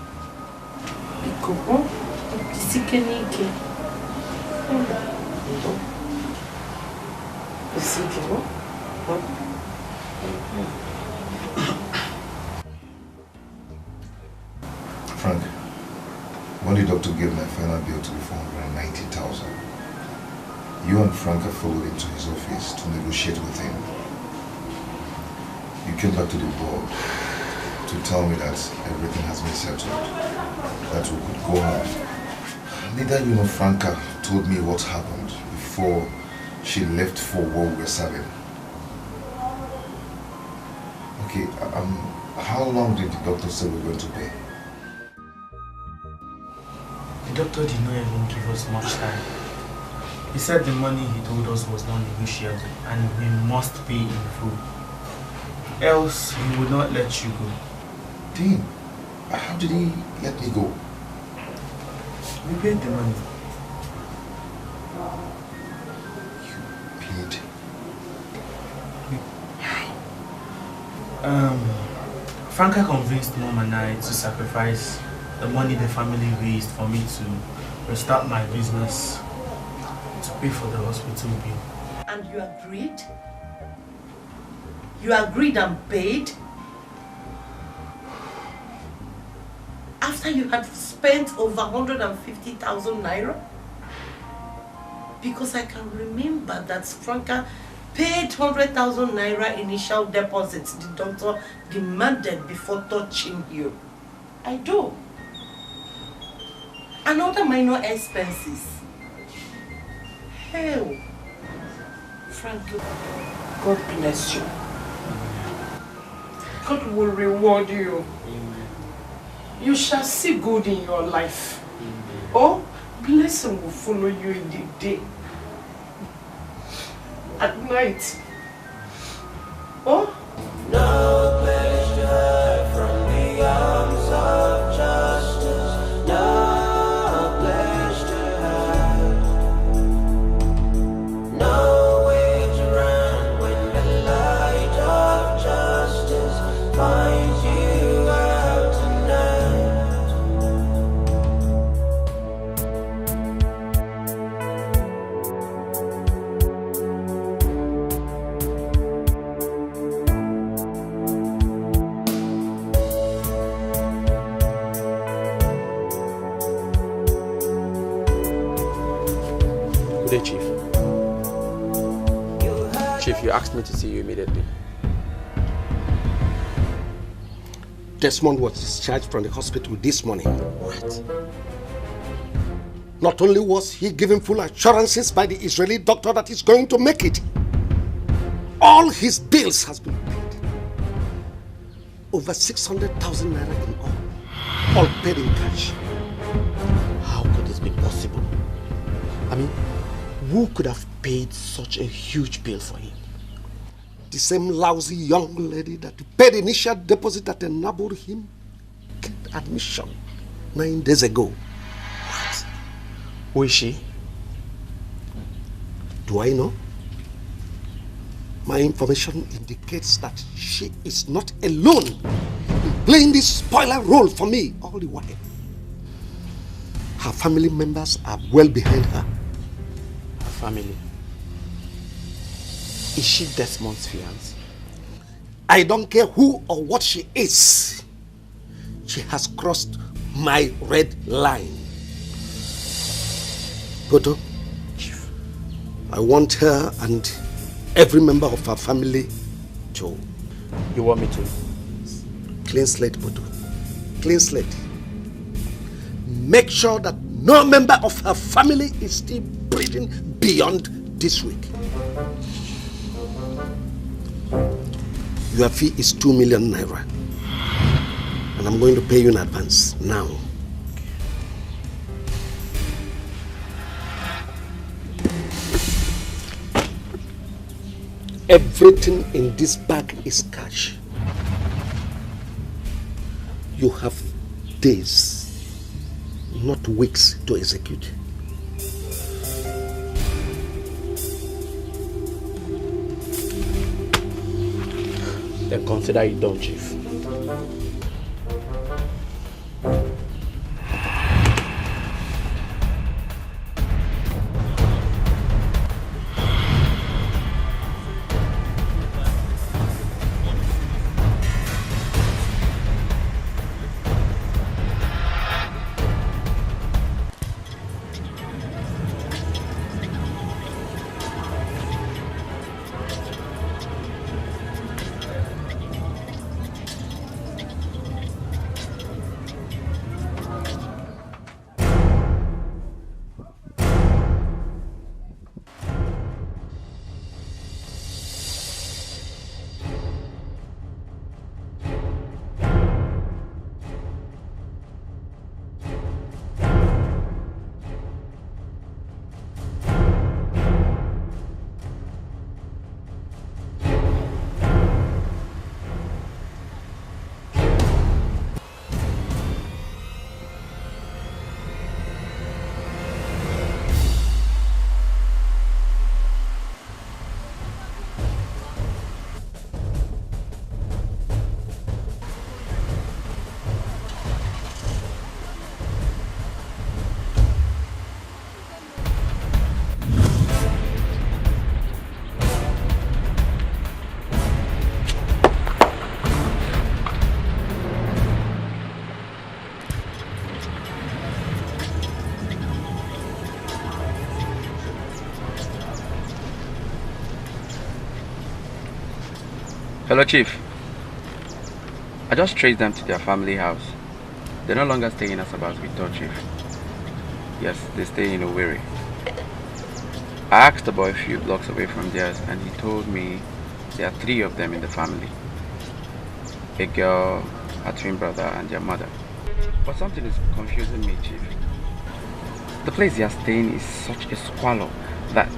Speaker 10: Frank, when the doctor gave my final bill to be 490,000, you and Frank followed him to his office to negotiate with him. You came back to the board to tell me that everything has been settled, that we could go home. Neither you nor Franca told me what happened before she left for what we were serving. Okay, how long did the doctor say we were going to pay?
Speaker 3: The doctor did not even give us much time. He said the money he told us was non-negotiable and we must pay in full. Else, he would not let you go.
Speaker 10: Dean, how did he let me go?
Speaker 3: We paid the money.
Speaker 10: You paid?
Speaker 3: Franca convinced Mom and I to sacrifice the money the family raised for me to restart my business, to pay for the hospital bill.
Speaker 5: And you agreed? You agreed and paid? After you had spent over 150,000 naira? Because I can remember that Franca paid 100,000 naira initial deposit the doctor demanded before touching you. I do. And other minor expenses. Hell, Franca, God bless you. God will reward you. You shall see good in your life. Oh, blessing will follow you in the day. At night. Oh?
Speaker 8: No place to hide from the arms of justice. No place to hide. No way to run when the light of justice finds you out tonight.
Speaker 16: Good day, Chief. Chief, you asked me to see you immediately.
Speaker 15: Desmond was discharged from the hospital this morning.
Speaker 16: What?
Speaker 15: Not only was he given full assurances by the Israeli doctor that he's going to make it, all his bills has been paid. Over 600,000 naira in all paid in cash.
Speaker 16: How could this be possible? I mean, who could have paid such a huge bill for him?
Speaker 15: The same lousy young lady that paid initial deposit that enabled him get admission 9 days ago.
Speaker 16: What? Who is she?
Speaker 15: Do I know? My information indicates that she is not alone in playing this spoiler role for me all the while. Her family members are well behind her.
Speaker 16: Her family? Is she Desmond's fiancée?
Speaker 15: I don't care who or what she is. She has crossed my red line. Goto, I want her and every member of her family to...
Speaker 16: You want me to?
Speaker 15: Clean slate, Goto. Clean slate. Make sure that no member of her family is still breathing beyond this week. Your fee is 2 million naira. And I'm going to pay you in advance now. Everything in this bag is cash. You have days, not weeks, to execute.
Speaker 16: Then consider it done, Chief.
Speaker 17: Hello, Chief. I just traced them to their family house. They're no longer staying as about we thought, Chief. Yes, they stay in Owerri. I asked the boy a few blocks away from theirs and he told me there are 3 of them in the family. A girl, a twin brother and their mother. But something is confusing me, Chief. The place they are staying is such a squalor that...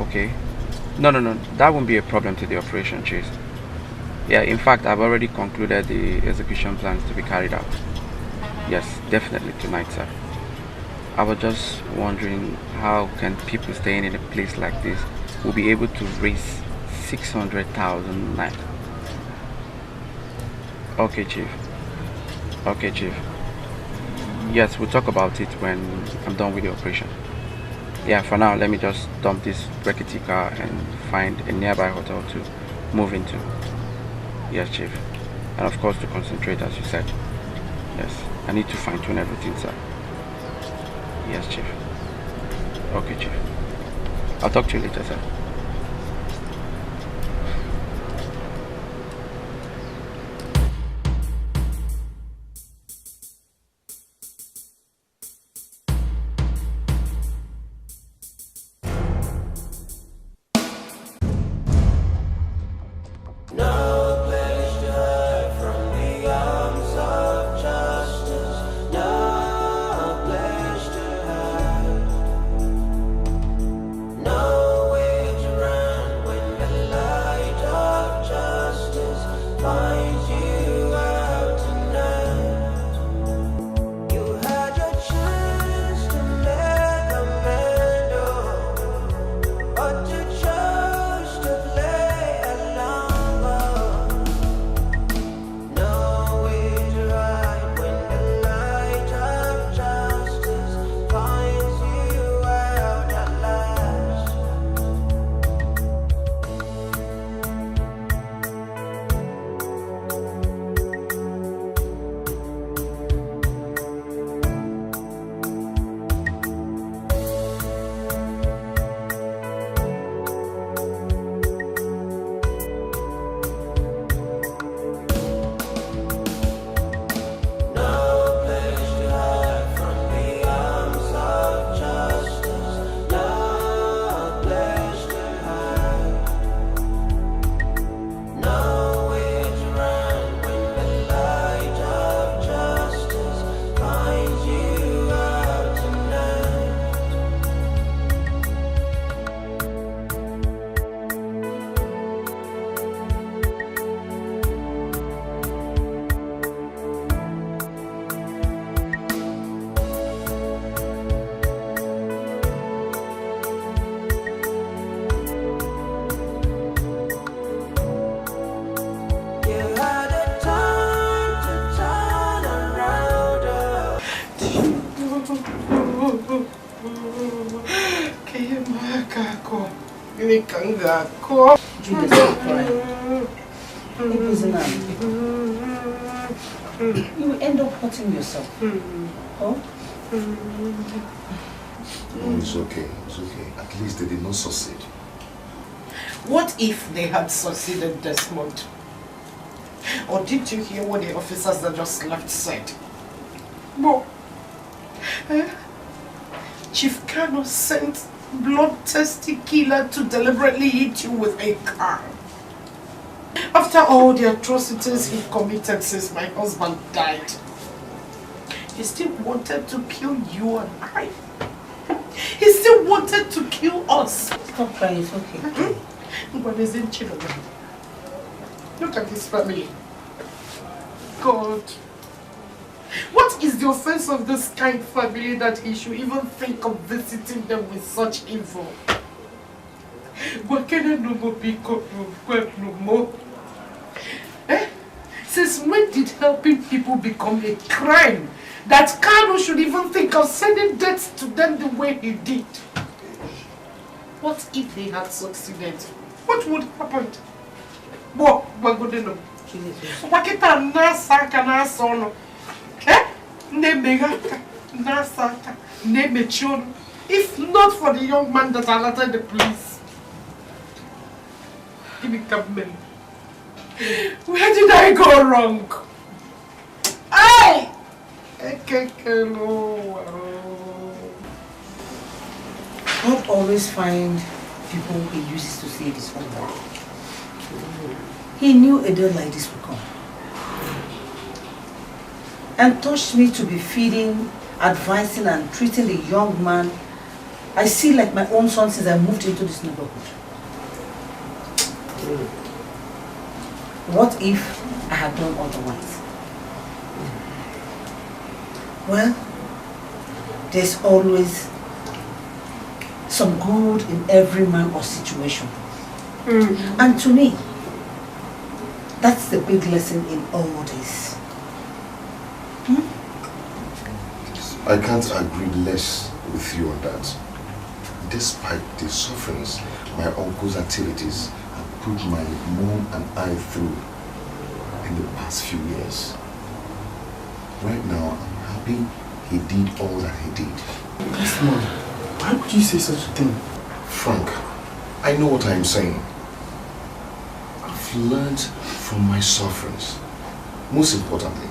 Speaker 17: Okay. No, that won't be a problem to the operation, Chief. Yeah, in fact, I've already concluded the execution plans to be carried out. Yes, definitely tonight, sir. I was just wondering how can people staying in a place like this will be able to raise 600,000 naira. Okay, Chief. Okay, Chief. Yes, we'll talk about it when I'm done with the operation. Yeah, for now, let me just dump this rickety car and find a nearby hotel to move into. Yes, Chief. And of course to concentrate, as you said. Yes, I need to fine-tune everything, sir. Yes, Chief. Okay, Chief. I'll talk to you later, sir.
Speaker 8: No way
Speaker 4: Julius, stop crying. You will end up hurting yourself. Oh?
Speaker 10: No, it's okay. It's okay. At least they did not succeed.
Speaker 5: What if they had succeeded, Desmond? Or did you hear what the officers that just left said? No. Chief Kano sent bloodthirsty killer to deliberately hit you with a car. After all the atrocities he committed since my husband died, he still wanted to kill you and I. He still wanted to kill us.
Speaker 4: Stop crying, it's okay.
Speaker 5: But isn't children? Look at this family. God. What is the offense of this kind family that he should even think of visiting them with such evil? Since when did helping people become a crime? That Kano should even think of sending death to them the way he did. What if they had succeeded? What would happen? What would they know? If not for the young man that alerted the police. Give me Campbell. Where did I go wrong? Hey!
Speaker 4: God always finds people he uses to save his own life. He knew a day like this would come. And touched me to be feeding, advising and treating the young man I see like my own son since I moved into this neighborhood. What if I had done otherwise? Well, there's always some good in every man or situation. And to me, that's the big lesson in all this.
Speaker 10: I can't agree less with you on that. Despite the sufferings my uncle's activities have put my mom and I through in the past few years, right now I'm happy he did all that he did.
Speaker 3: Desmond, why would you say such a thing?
Speaker 10: Frank, I know what I'm saying. I've learned from my sufferings. Most importantly,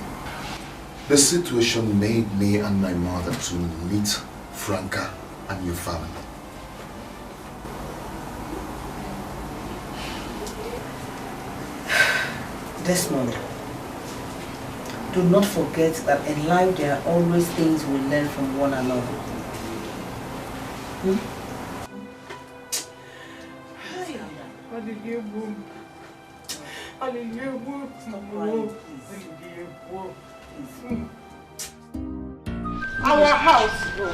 Speaker 10: the situation made me and my mother to meet Franca and your family.
Speaker 4: Desmond, do not forget that in life there are always things we learn from one another.
Speaker 5: Our house, bro.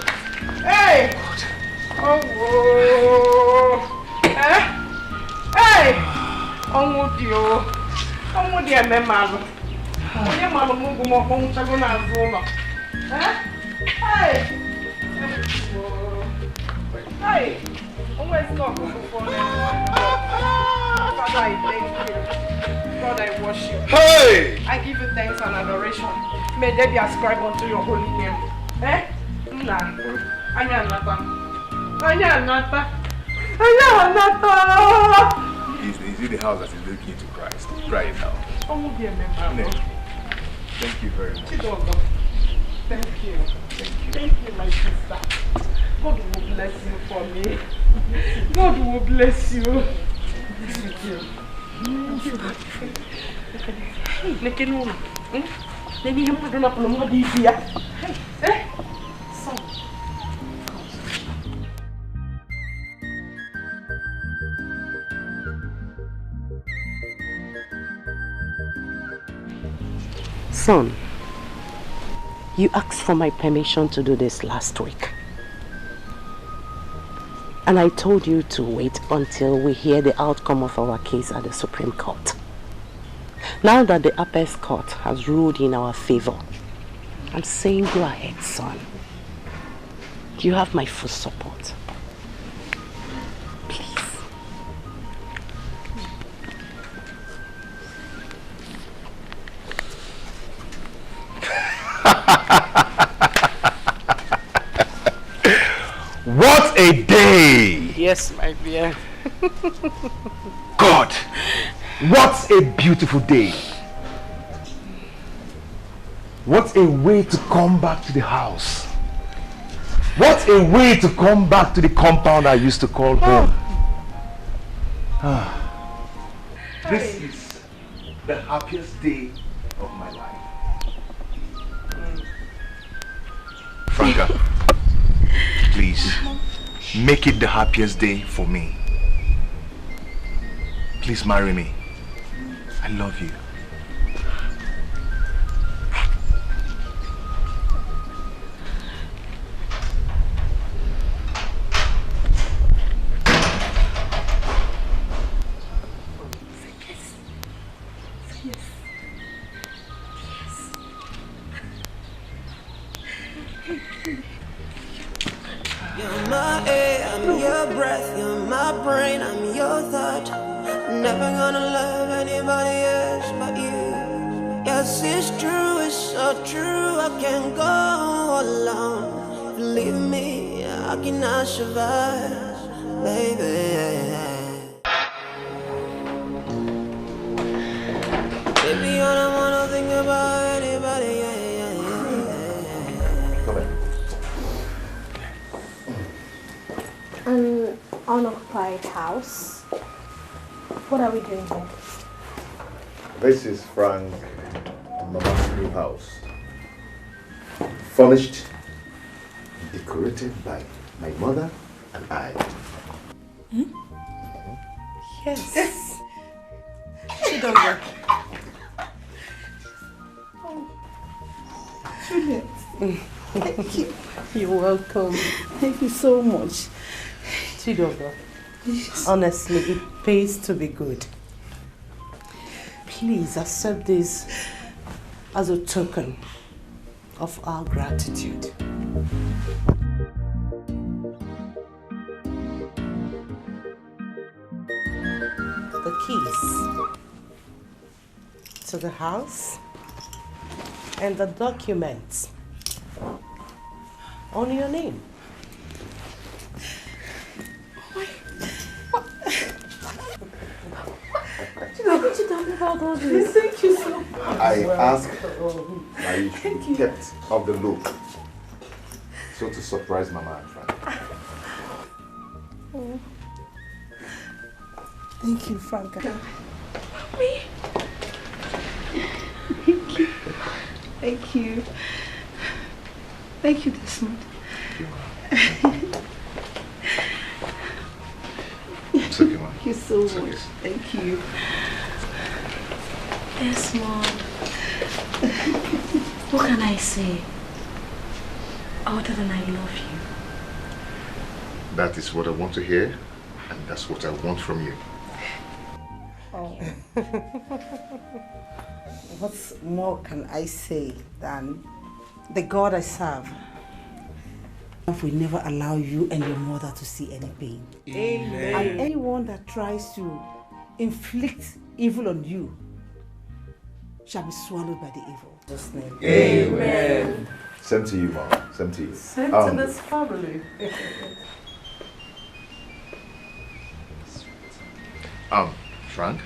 Speaker 5: Hey! Oh, hey! Oh, dear. Oh, dear, my mother. Oh, your mother moved more home to go now. Hey! Hey! Oh, it's not before now. Father, I thank you. God, I worship.
Speaker 10: Hey!
Speaker 5: I give you thanks and adoration. May they be ascribed unto your holy name. Eh? Nah. Anya nata. Anya nata. Anya nata.
Speaker 10: Is it the house that is looking into Christ? Cry it out.
Speaker 5: Oh, dear member.
Speaker 10: Thank you very much.
Speaker 5: Thank you. Thank you, my sister. God will bless you for me. God will bless you. Thank you. Thank you. Maybe you might not know what this here. Eh? Son.
Speaker 18: Son, you asked for my permission to do this last week. And I told you to wait until we hear the outcome of our case at the Supreme Court. Now that the Apex Court has ruled in our favor, I'm saying go ahead, son. You have my full support.
Speaker 10: What a day!
Speaker 16: Yes, my dear.
Speaker 10: God, what a beautiful day. What a way to come back to the house. What a way to come back to the compound I used to call home. This is the happiest day of my life. Franca, please, make it the happiest day for me. Please marry me. I love you.
Speaker 8: You're my air, I'm your breath, you're my brain, I'm your thought. Never gonna love anybody else but you. Yes, it's true, it's so true, I can't go alone. Believe me, I cannot survive, baby. Baby, I don't wanna think about anybody,
Speaker 14: An unoccupied house. What are we doing here?
Speaker 10: This is Frank and Mama's new house. Furnished, decorated by my mother and I.
Speaker 4: Yes.
Speaker 1: Chidongo.
Speaker 4: Juliet. Thank you. You're welcome. Thank you so much. Chidongo. Yes. Honestly, it pays to be good. Please accept this as a token of our gratitude. The keys to the house and the documents on your name.
Speaker 14: Why did you tell me about all this?
Speaker 4: Thank you so much.
Speaker 10: I asked that you should be kept off the loop. So to surprise Mama and Frank.
Speaker 4: Oh. Thank you, Franca.
Speaker 14: Me?
Speaker 4: Thank you. Thank you. Thank you, Desmond.
Speaker 10: It's okay, Mom.
Speaker 4: Thank you so much. Thank you.
Speaker 14: Desmond. What can I say? Other than I love you.
Speaker 10: That is what I want to hear, and that's what I want from you.
Speaker 4: Oh. What more can I say than the God I serve will never allow you and your mother to see any pain.
Speaker 3: Amen.
Speaker 4: And anyone that tries to inflict evil on you shall be swallowed by the evil. In Jesus' name.
Speaker 10: Amen. Same to you, Mom. Same to you.
Speaker 4: Same to this family.
Speaker 10: Frank,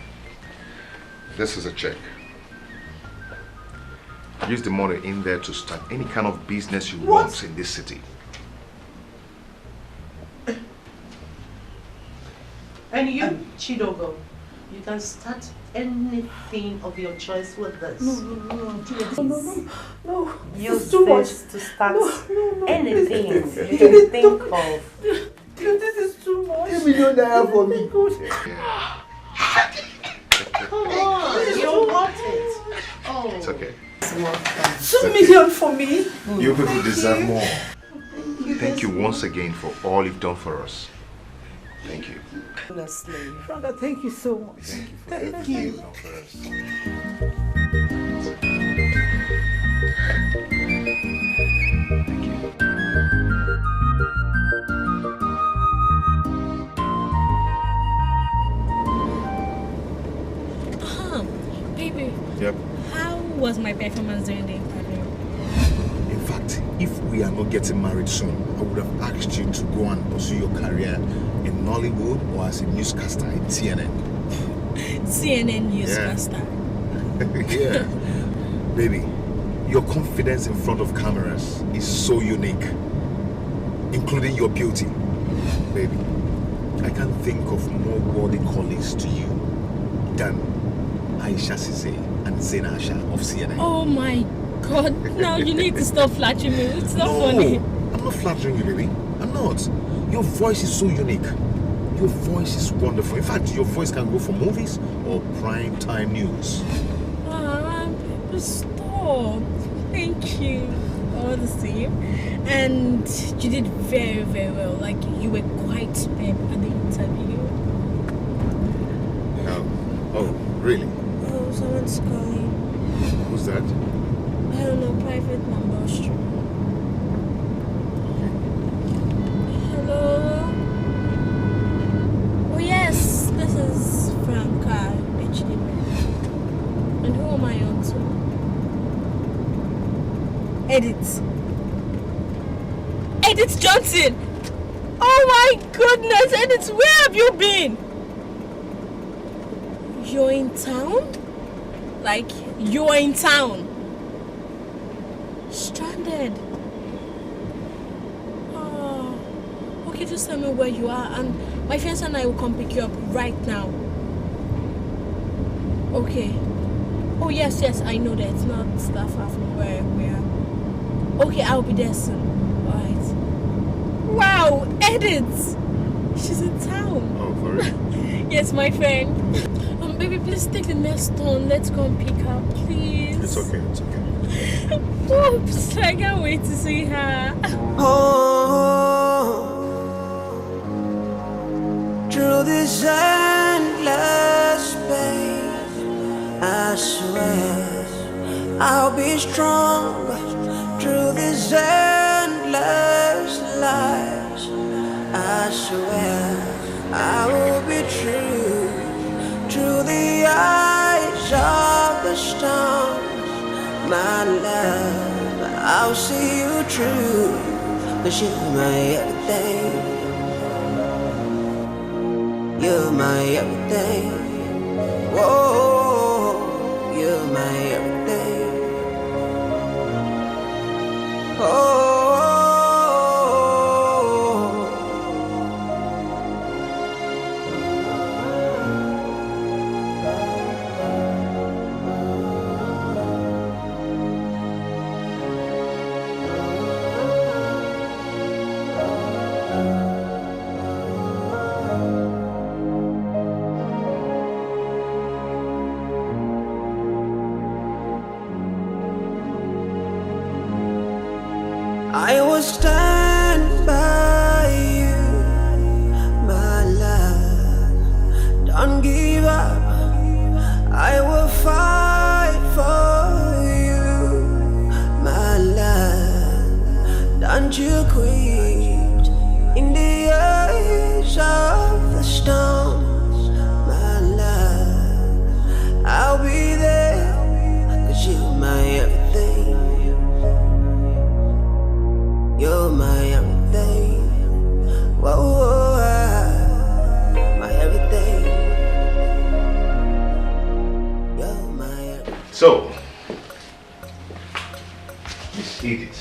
Speaker 10: this is a check. Use the money in there to start any kind of business you want in this city.
Speaker 4: And you, Chidogo, you can start anything of your choice with this. No.
Speaker 18: Use
Speaker 4: too
Speaker 18: this
Speaker 4: much
Speaker 18: to start
Speaker 4: anything
Speaker 18: you can think of.
Speaker 4: This is too much.
Speaker 7: $1 million for me.
Speaker 4: Come on, you want it. Oh.
Speaker 10: It's okay.
Speaker 4: 2 million for me.
Speaker 10: You people deserve more. Thank you once again for all you've done for us. Thank you.
Speaker 4: Honestly, Franca, thank you so much.
Speaker 10: Thank you for everything you've done for us.
Speaker 9: Baby.
Speaker 10: Yep.
Speaker 9: How was my performance during the interview?
Speaker 10: In fact, if we are not getting married soon, I would have asked you to go and pursue your career in Nollywood or as a newscaster in CNN.
Speaker 14: CNN newscaster.
Speaker 10: Yeah. Baby, your confidence in front of cameras is so unique, including your beauty. Baby, I can't think of more worthy colleagues to you than Aisha Sise and Zena Asha of CNN.
Speaker 14: Oh my God, now you need to stop flattering me. It's not funny.
Speaker 10: I'm not flattering you, baby. I'm not. Your voice is so unique. Your voice is wonderful. In fact, your voice can go for movies or prime time news.
Speaker 14: Stop. Thank you. All the same. And you did very, very well. Like, you were quite superb at the interview.
Speaker 10: Oh, really?
Speaker 14: Oh, someone's calling.
Speaker 10: Who's that?
Speaker 14: I don't know, private number. Hello? Oh yes, this is Franca Odimgbe. And who am I on to? Edith Johnson! Oh my goodness, Edith, where have you been? You're in town? Like, you're in town? Stranded? Oh, okay, just tell me where you are and my friends and I will come pick you up right now. Okay. Oh yes, I know that it's not that far from where we are. Okay, I'll be there soon. Alright. Wow, Edith! She's in town.
Speaker 10: Oh, for real?
Speaker 14: Yes, my friend. Baby, please take the next turn. Let's go and pick her, please.
Speaker 10: It's okay, it's okay.
Speaker 14: Oops, I can't wait to see her.
Speaker 8: Oh, through this endless space, I swear I'll be strong. Through this endless life, I swear I will be true. Through the eyes of the storm, my love, I'll see you true. 'Cause you're my everything. You're my everything. Whoa, you're my everything. Oh. I will stand by you, my love. Don't give up. I will fight for you, my love. Don't you quit in the eyes of the storms, my love. I'll be there, 'cause you're my everything. You're my everything. Whoa, my everything. You're my everything.
Speaker 10: So, Miss Edith,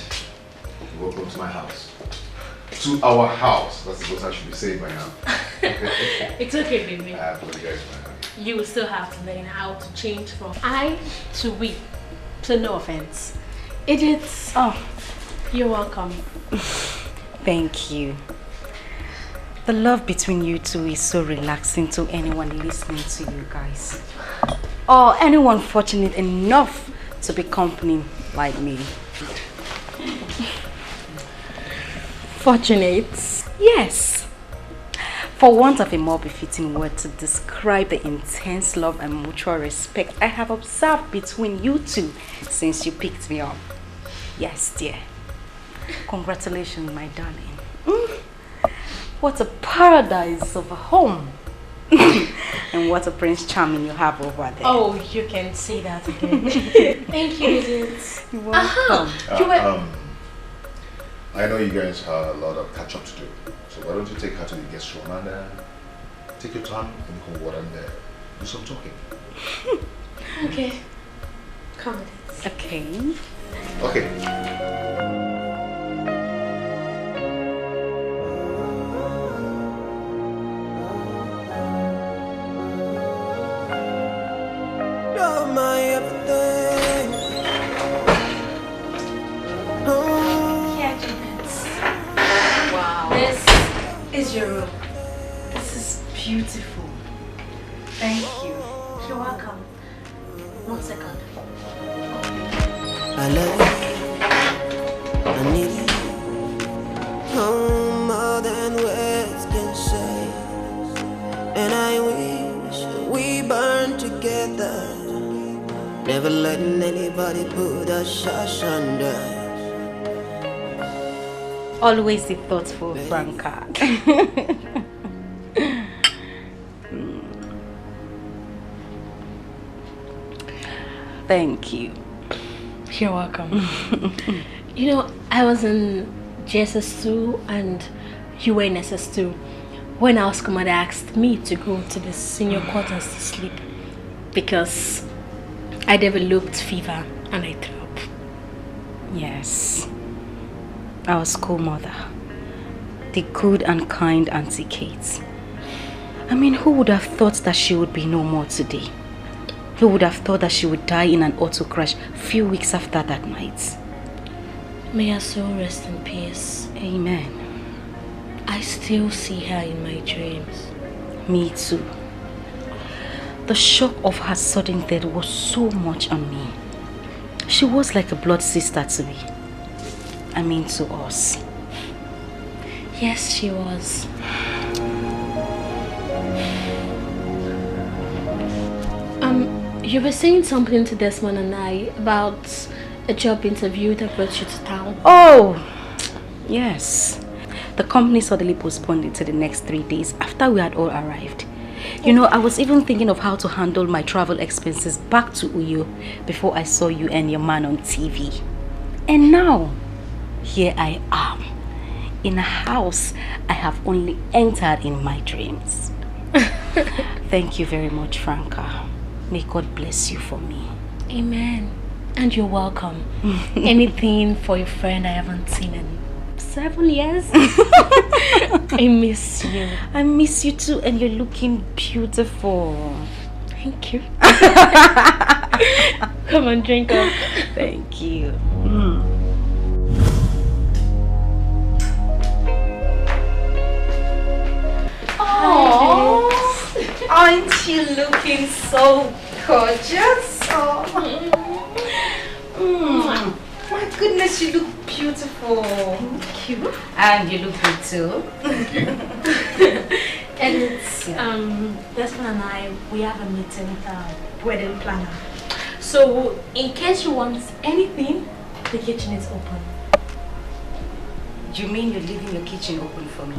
Speaker 10: welcome to my house. To our house. That's what I should be saying by now.
Speaker 14: It's okay, baby.
Speaker 10: I apologize, man.
Speaker 14: You will still have to learn how to change from I to we. So no offense. Edith. Oh, you're welcome.
Speaker 1: Thank you. The love between you two is so relaxing to anyone listening to you guys. Or anyone fortunate enough to be company like me.
Speaker 14: Fortunate?
Speaker 1: Yes. For want of a more befitting word to describe the intense love and mutual respect I have observed between you two since you picked me up. Yes, dear. Congratulations, my darling. What a paradise of a home. And what a Prince Charming you have over there.
Speaker 14: Oh, you can say that again. Thank you, Edith.
Speaker 1: You're welcome.
Speaker 10: I know you guys have a lot of catch up to do. So why don't you take her to the guest room and take your time in the whole water and do some talking.
Speaker 14: Okay. Come.
Speaker 1: Okay.
Speaker 10: Okay.
Speaker 8: You're my everything.
Speaker 1: Wow.
Speaker 14: This is your room.
Speaker 1: This is beautiful. Thank you.
Speaker 14: You're welcome. 1 second.
Speaker 8: I love you. I need you. Oh, more than words can say. And I wish we burn together. Never letting anybody put us under.
Speaker 1: Always the thoughtful Franca. Thank you.
Speaker 14: You're welcome. You know, I was in JSS2 and you were in SS2 when our school mother asked me to go to the senior quarters to sleep because I developed fever and I threw up.
Speaker 1: Yes. Our school mother. The good and kind Auntie Kate. I mean, who would have thought that she would be no more today? Who would have thought that she would die in an auto crash a few weeks after that night?
Speaker 14: May her soul rest in peace.
Speaker 1: Amen.
Speaker 14: I still see her in my dreams.
Speaker 1: Me too. The shock of her sudden death was so much on me. She was like a blood sister to me. I mean to us.
Speaker 14: Yes, she was. You were saying something to Desmond and I about a job interview that brought you to town.
Speaker 1: Oh, yes. The company suddenly postponed it to the next 3 days after we had all arrived. You know, I was even thinking of how to handle my travel expenses back to Uyo before I saw you and your man on TV. And now, here I am, in a house I have only entered in my dreams. Thank you very much, Franca. May God bless you for me.
Speaker 14: Amen. And you're welcome. Anything for your friend I haven't seen in 7 years. I miss you.
Speaker 1: I miss you too, and you're looking beautiful.
Speaker 14: Thank you. Come on, drink up.
Speaker 1: Thank you. Oh, aren't you looking so gorgeous? Oh. My goodness, you look beautiful.
Speaker 14: Thank you.
Speaker 1: And you look good too.
Speaker 14: And it's Desmond and I, we have a meeting with our wedding planner. So in case you want anything, the kitchen is open.
Speaker 1: Do you mean you're leaving your kitchen open for me?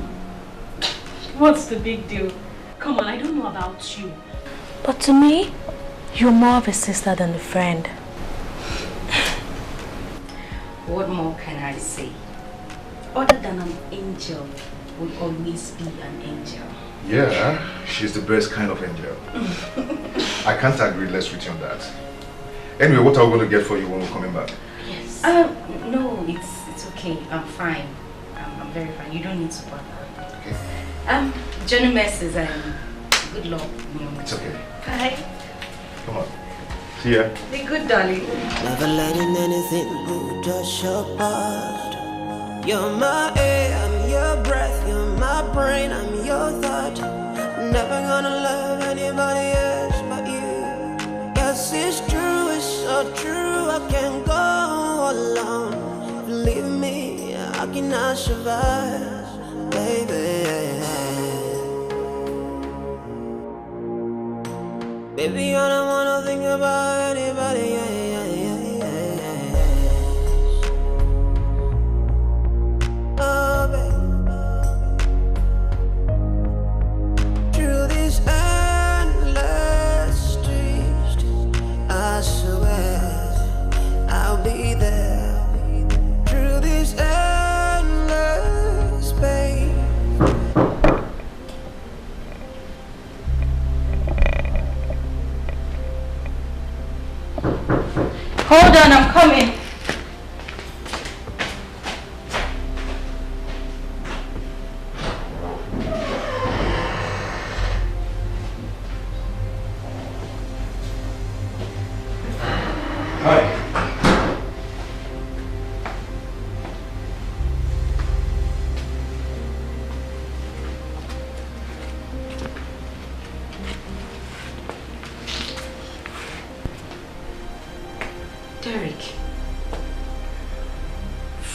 Speaker 14: What's the big deal? Come on, I don't know about you. But to me, you're more of a sister than a friend.
Speaker 1: What more can I say? Other than an angel will always be an angel.
Speaker 10: Yeah, she's the best kind of angel. I can't agree less with you on that. Anyway, what are we going to get for you when we're coming back?
Speaker 1: Yes. No, it's okay. I'm fine. I'm very fine. You don't need to bother.
Speaker 10: Okay.
Speaker 1: Johnny messes good luck.
Speaker 10: It's okay.
Speaker 1: Bye.
Speaker 10: Come on. See ya.
Speaker 1: Be good, darling.
Speaker 8: Never letting anything put us apart. You're my air, I'm your breath. You're my brain, I'm your thought. Never gonna love anybody else but you. Yes, it's true, it's so true. I can't go alone. Believe me, I cannot survive, baby. Baby, I don't wanna think about anybody else. Oh, baby. Through these endless streets, I swear I'll be there. Through these endless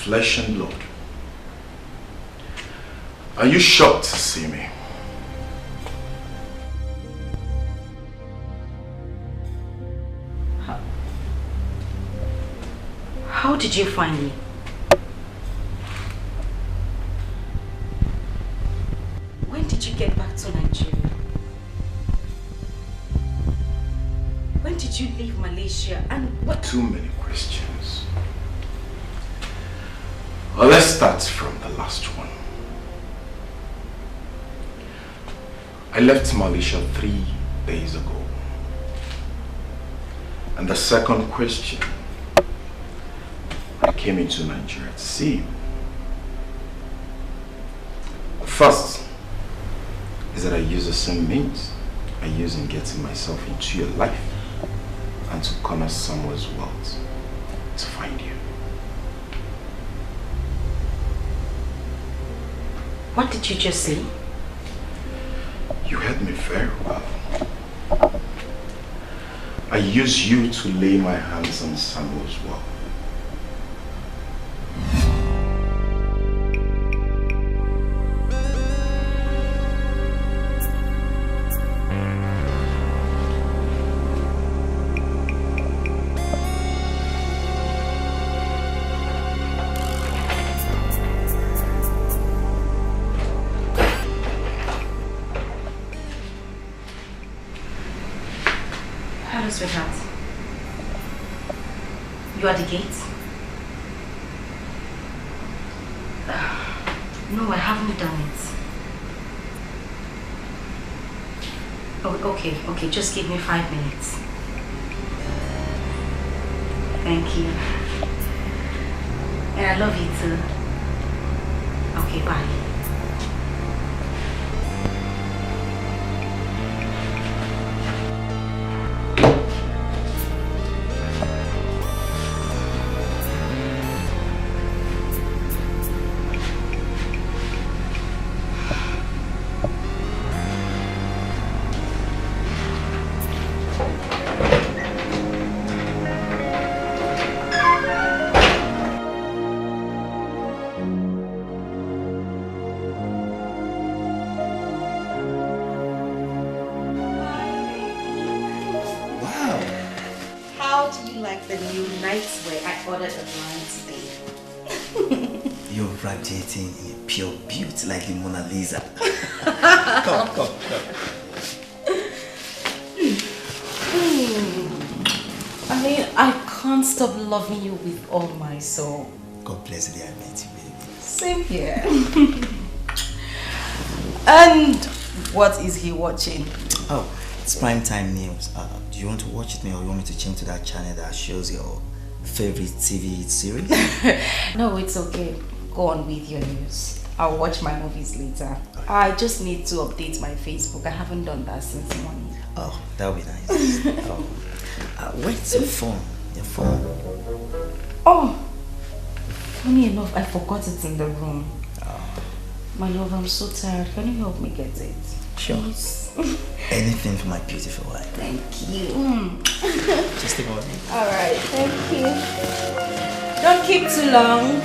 Speaker 10: flesh and blood. Are you shocked to see me?
Speaker 1: How did you find me? When did you get back to Nigeria? When did you leave Malaysia and what?
Speaker 10: Too many questions. Well, let's start from the last one. I left Malaysia 3 days ago. And the second question, I came into Nigeria to see you. First is that I use the same means I use in getting myself into your life and to corner someone's wealth to find you.
Speaker 1: What did you just say?
Speaker 10: You heard me very well. I use you to lay my hands on Samuel's wealth.
Speaker 1: Hello, sweetheart. You are at the gate? No, I haven't done it. Oh, okay, just give me 5 minutes. Thank you. And I love you too. Okay, bye.
Speaker 19: Radiating in a pure beauty like the Mona Lisa. Come.
Speaker 1: I mean, I can't stop loving you with all my soul.
Speaker 19: God bless the day I met you, baby.
Speaker 1: Same here. And what is he watching?
Speaker 19: Oh, it's primetime news. Do you want to watch it, or you want me to change to that channel that shows your favorite TV series?
Speaker 1: No, it's okay. Go on with your news. I'll watch my movies later. I just need to update my Facebook. I haven't done that since morning.
Speaker 19: Oh, that would be nice. Where's your phone? Your phone?
Speaker 1: Oh, funny enough, I forgot it in the room. Oh. My love, I'm so tired. Can you help me get it?
Speaker 19: Sure. Please? Anything for my beautiful wife.
Speaker 1: Thank you.
Speaker 19: Just take one.
Speaker 1: Alright, thank you. Don't keep too long.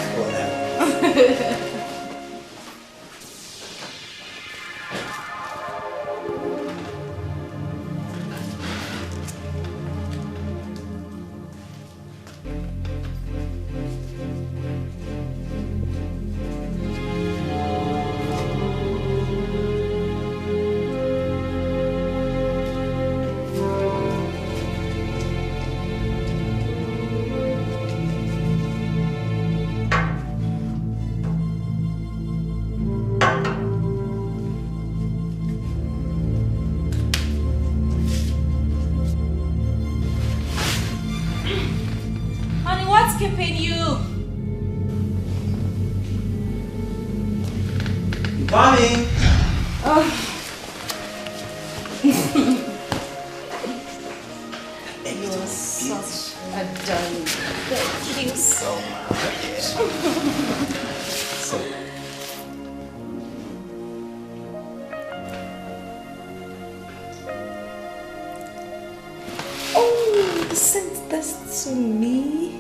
Speaker 2: keeping you?
Speaker 19: Mommy!
Speaker 2: Oh.
Speaker 1: You're such a darling. Thank you so much. Oh, you sent this to me?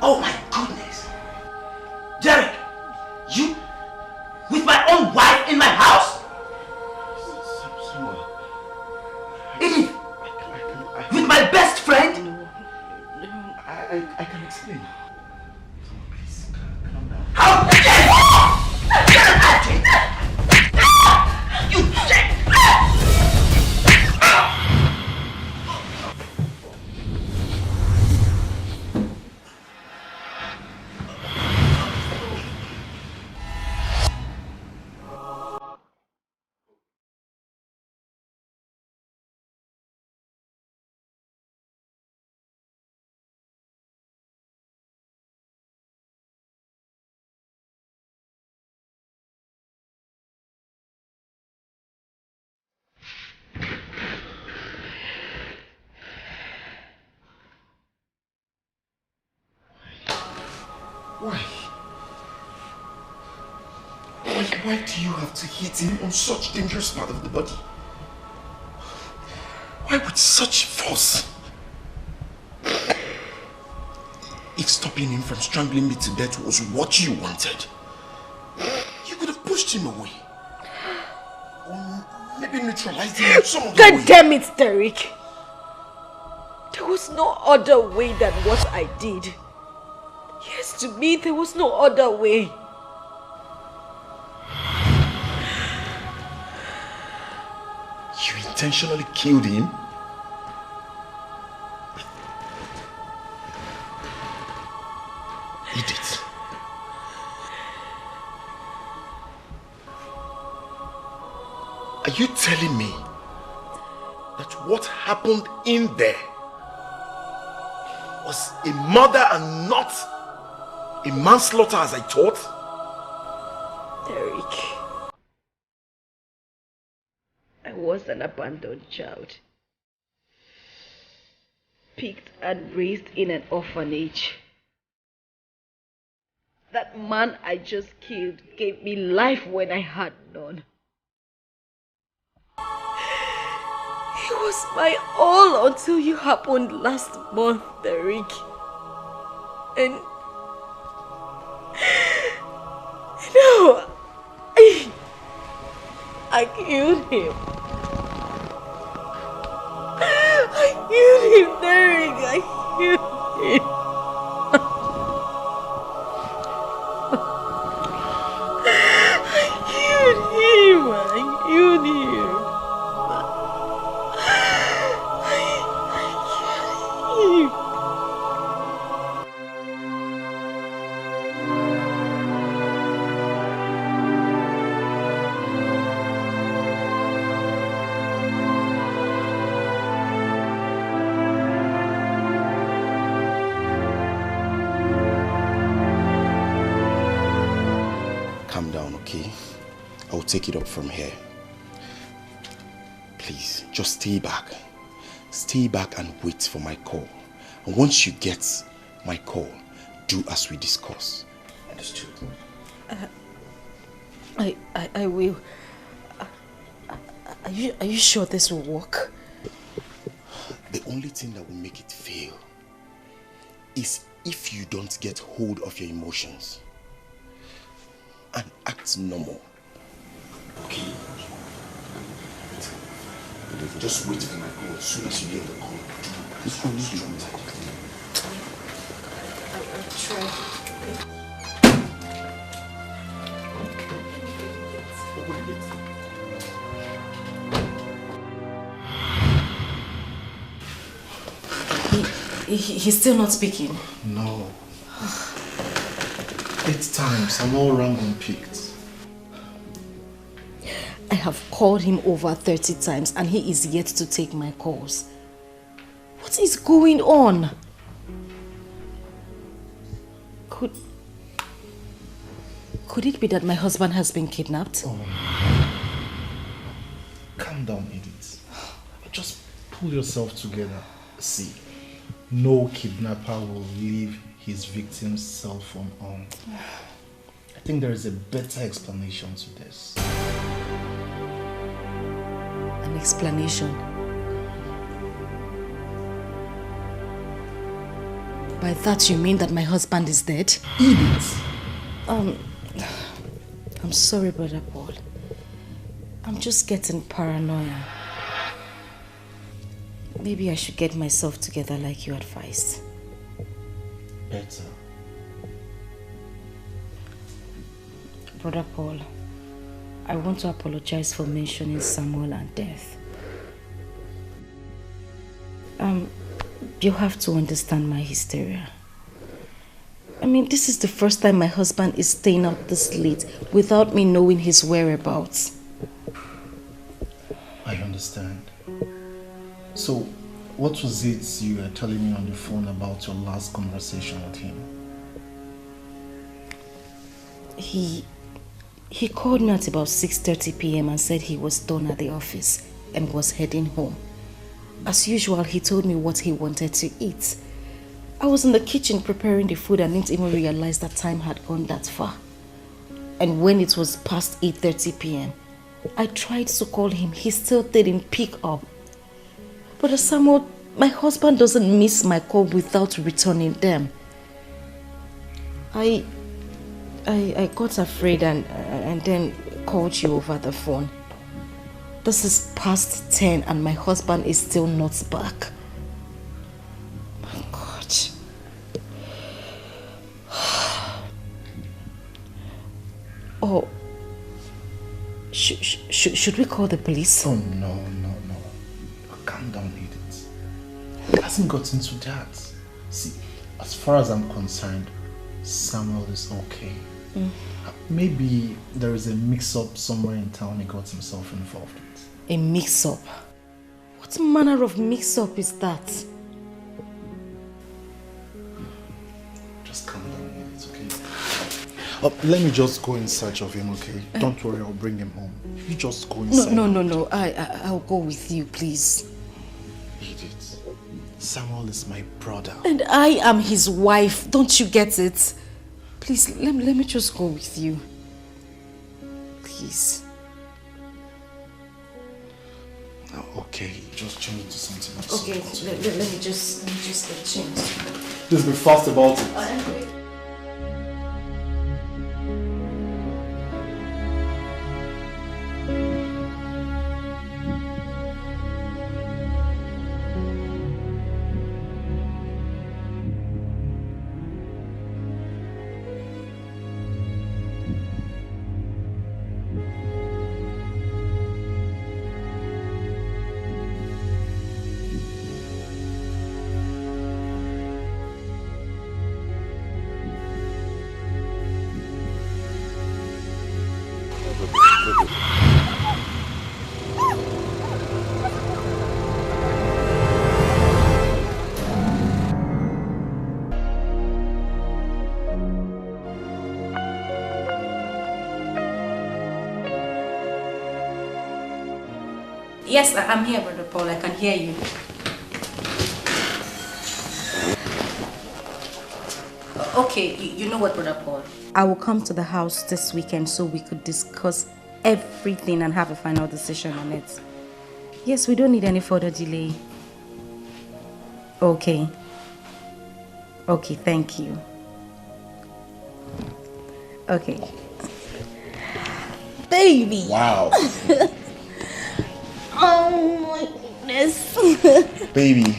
Speaker 15: Oh my goodness! Derek! You? With my own wife in my house? Edith! With my best friend?
Speaker 10: I can explain. Please, calm down.
Speaker 15: How dare you! You dare!
Speaker 10: Why do you have to hit him on such dangerous part of the body? Why with such force? If stopping him from strangling me to death was what you wanted, you could have pushed him away. Or maybe neutralized him in some other way.
Speaker 2: God damn it, Derek! There was no other way than what I did. Yes, to me, there was no other way.
Speaker 10: You intentionally killed him? Edith. Are you telling me that what happened in there was a murder and not a manslaughter as I thought?
Speaker 2: Derek, I was an abandoned child, picked and raised in an orphanage. That man I just killed gave me life when I had none. He was my all until you happened last month, Derek. And no, I killed him. I killed him, Derek. I killed him. I killed him.
Speaker 10: Calm down, okay? I will take it up from here. Please, just stay back. Stay back and wait for my call. And once you get my call, do as we discuss. Understood?
Speaker 2: I will. Are you sure this will work?
Speaker 10: The only thing that will make it fail is if you don't get hold of your emotions and act normal. Okay? Just wait for my call. As soon as you hear the call, it's only you.
Speaker 2: I'll try. He's still not speaking?
Speaker 10: No. 8 times, I'm all wrong and picked.
Speaker 2: I have called him over 30 times and he is yet to take my calls. What is going on? Could it be that my husband has been kidnapped?
Speaker 10: Oh. Calm down, Edith. Just pull yourself together. See, no kidnapper will leave his victim's cell phone on. I think there is a better explanation to this.
Speaker 2: An explanation? By that you mean that my husband is dead?
Speaker 10: Edith!
Speaker 2: I'm sorry, Brother Paul. I'm just getting paranoia. Maybe I should get myself together like you advised.
Speaker 10: Better.
Speaker 2: Brother Paul, I want to apologize for mentioning Samuel and death. You have to understand my hysteria. I mean, this is the first time my husband is staying out this late without me knowing his whereabouts.
Speaker 10: I understand. So, what was it you were telling me on the phone about your last conversation with him?
Speaker 2: He called me at about 6:30 p.m. and said he was done at the office and was heading home. As usual, he told me what he wanted to eat. I was in the kitchen preparing the food and didn't even realize that time had gone that far. And when it was past 8:30 p.m., I tried to call him. He still didn't pick up. But Samuel, my husband doesn't miss my call without returning them. I got afraid and then called you over the phone. This is past 10 and my husband is still not back. My God. Oh, should we call the police?
Speaker 10: Oh, no. Calm down, Edith. It hasn't gotten to that. See, as far as I'm concerned, Samuel is okay. Maybe there is a mix-up somewhere in town he got himself involved with.
Speaker 2: A mix-up? What manner of mix-up is that?
Speaker 10: Just calm down, Edith, okay? Let me just go in search of him, okay? Don't worry, I'll bring him home. You just go inside.
Speaker 2: No. I'll go with you, please.
Speaker 10: Edith, Samuel is my brother.
Speaker 2: And I am his wife. Don't you get it? Please, let me just go with you. Please.
Speaker 10: Okay, just change into something else.
Speaker 2: Okay, let me just get changed.
Speaker 10: Please be fast about it.
Speaker 1: Yes, I'm here, Brother Paul. I can hear you. Okay, you know what, Brother Paul? I will come to the house this weekend so we could discuss everything and have a final decision on it. Yes, we don't need any further delay. Okay. Okay, thank you. Okay. Baby!
Speaker 10: Wow.
Speaker 1: Oh my goodness.
Speaker 10: Baby,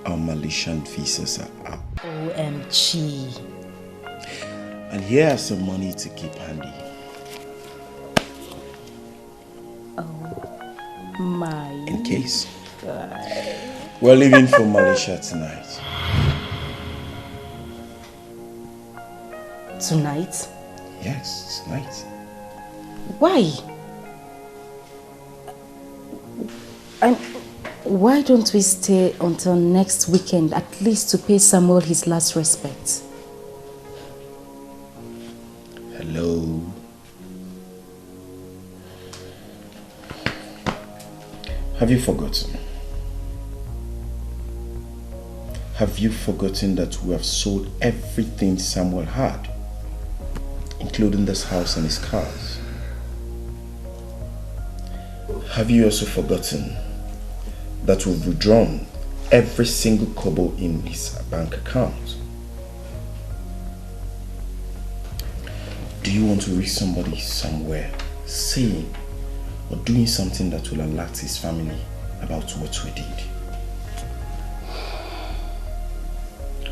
Speaker 10: our Malaysian visas are up.
Speaker 1: OMG.
Speaker 10: And here are some money to keep handy.
Speaker 1: Oh my
Speaker 10: In case.
Speaker 1: God.
Speaker 10: We're leaving for Malaysia tonight.
Speaker 1: Tonight?
Speaker 10: Yes, tonight.
Speaker 1: Why? And why don't we stay until next weekend, at least to pay Samuel his last respect?
Speaker 10: Hello. Have you forgotten? Have you forgotten that we have sold everything Samuel had, including this house and his cars? Have you also forgotten that we've withdrawn every single kobo in his bank account? Do you want to reach somebody somewhere saying or doing something that will alert his family about what we did?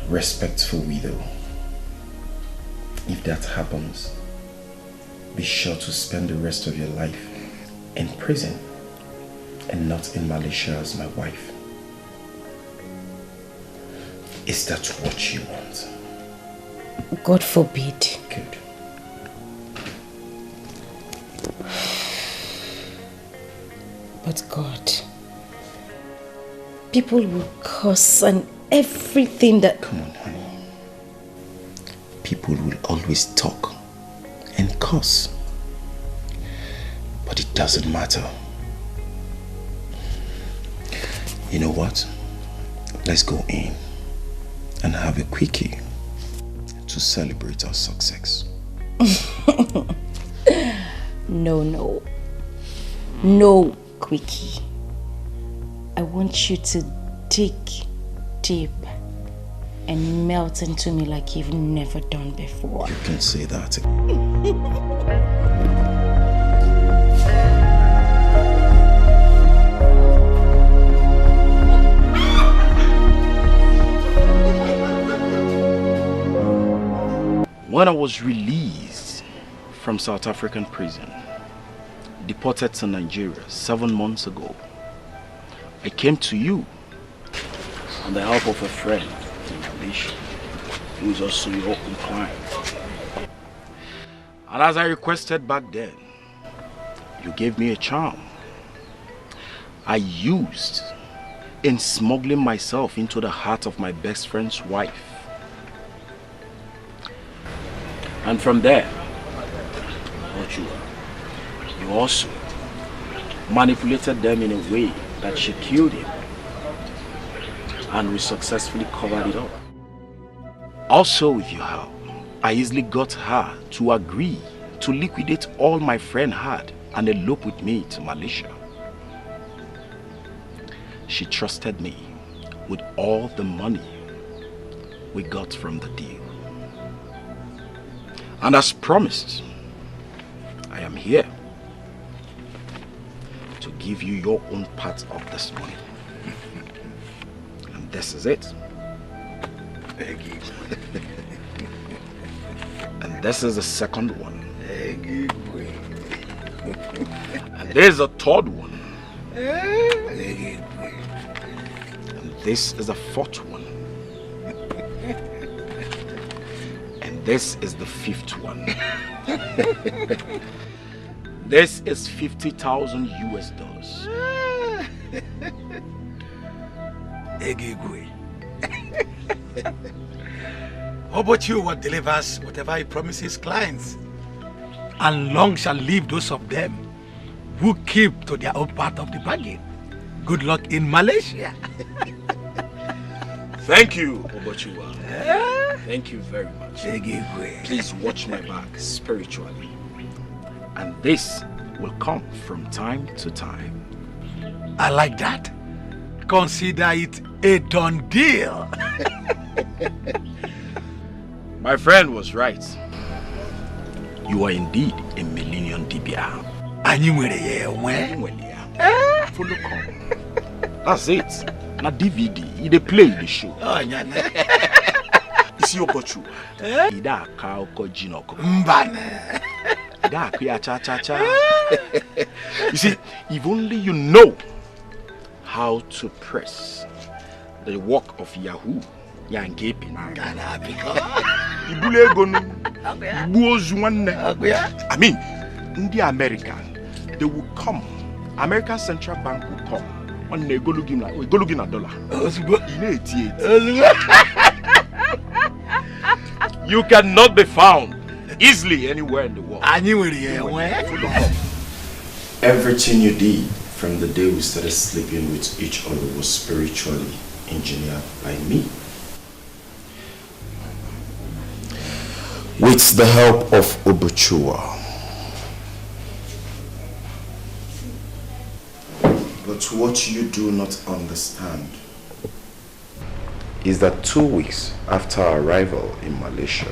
Speaker 10: Respectful widow, if that happens, be sure to spend the rest of your life in prison and not in Malaysia as my wife. Is that what you want?
Speaker 1: God forbid.
Speaker 10: Good.
Speaker 1: But God, people will curse and everything that...
Speaker 10: Come on, honey. People will always talk and curse. But it doesn't matter. You know what? Let's go in and have a quickie to celebrate our success.
Speaker 1: No. No quickie. I want you to dig deep and melt into me like you've never done before.
Speaker 10: You can say that. When I was released from South African prison, deported to Nigeria 7 months ago, I came to you on the help of a friend in Malaysia who is also your own client. And as I requested back then, you gave me a charm I used in smuggling myself into the heart of my best friend's wife. And from there, you also manipulated them in a way that she killed him, and we successfully covered it up. Also with your help, I easily got her to agree to liquidate all my friend had and elope with me to Malaysia. She trusted me with all the money we got from the deal. And as promised, I am here to give you your own part of this money. And this is it. Thank you. And this is the second one. Thank you. And there's the third one. Thank you. And this is the fourth one. And this is the fifth one. This is $50,000 US.
Speaker 20: How about you what delivers whatever he promises clients? And long shall live those of them who keep to their own part of the bargain. Good luck in Malaysia.
Speaker 10: Thank you, Obochua. Thank you very much.
Speaker 20: Egegwe.
Speaker 10: Please watch my back spiritually. And this will come from time to time.
Speaker 20: I like that. Consider it a done deal.
Speaker 10: My friend was right. You are indeed a millennium dibia. Follow come. That's it. Na DVD, they play the show. You see Obochu? Ida ka oko jinoko.
Speaker 20: Mbane.
Speaker 10: Ida kuya cha cha cha. You see, if only you know how to press the work of Yahoo, Yangapin. I mean, in the American, they will come. American Central Bank will come. When they go looking like, we go looking at dollar. You cannot be found easily anywhere in the world. Everything you did from the day we started sleeping with each other was spiritually engineered by me. With the help of Obuchua. But what you do not understand is that 2 weeks after our arrival in Malaysia,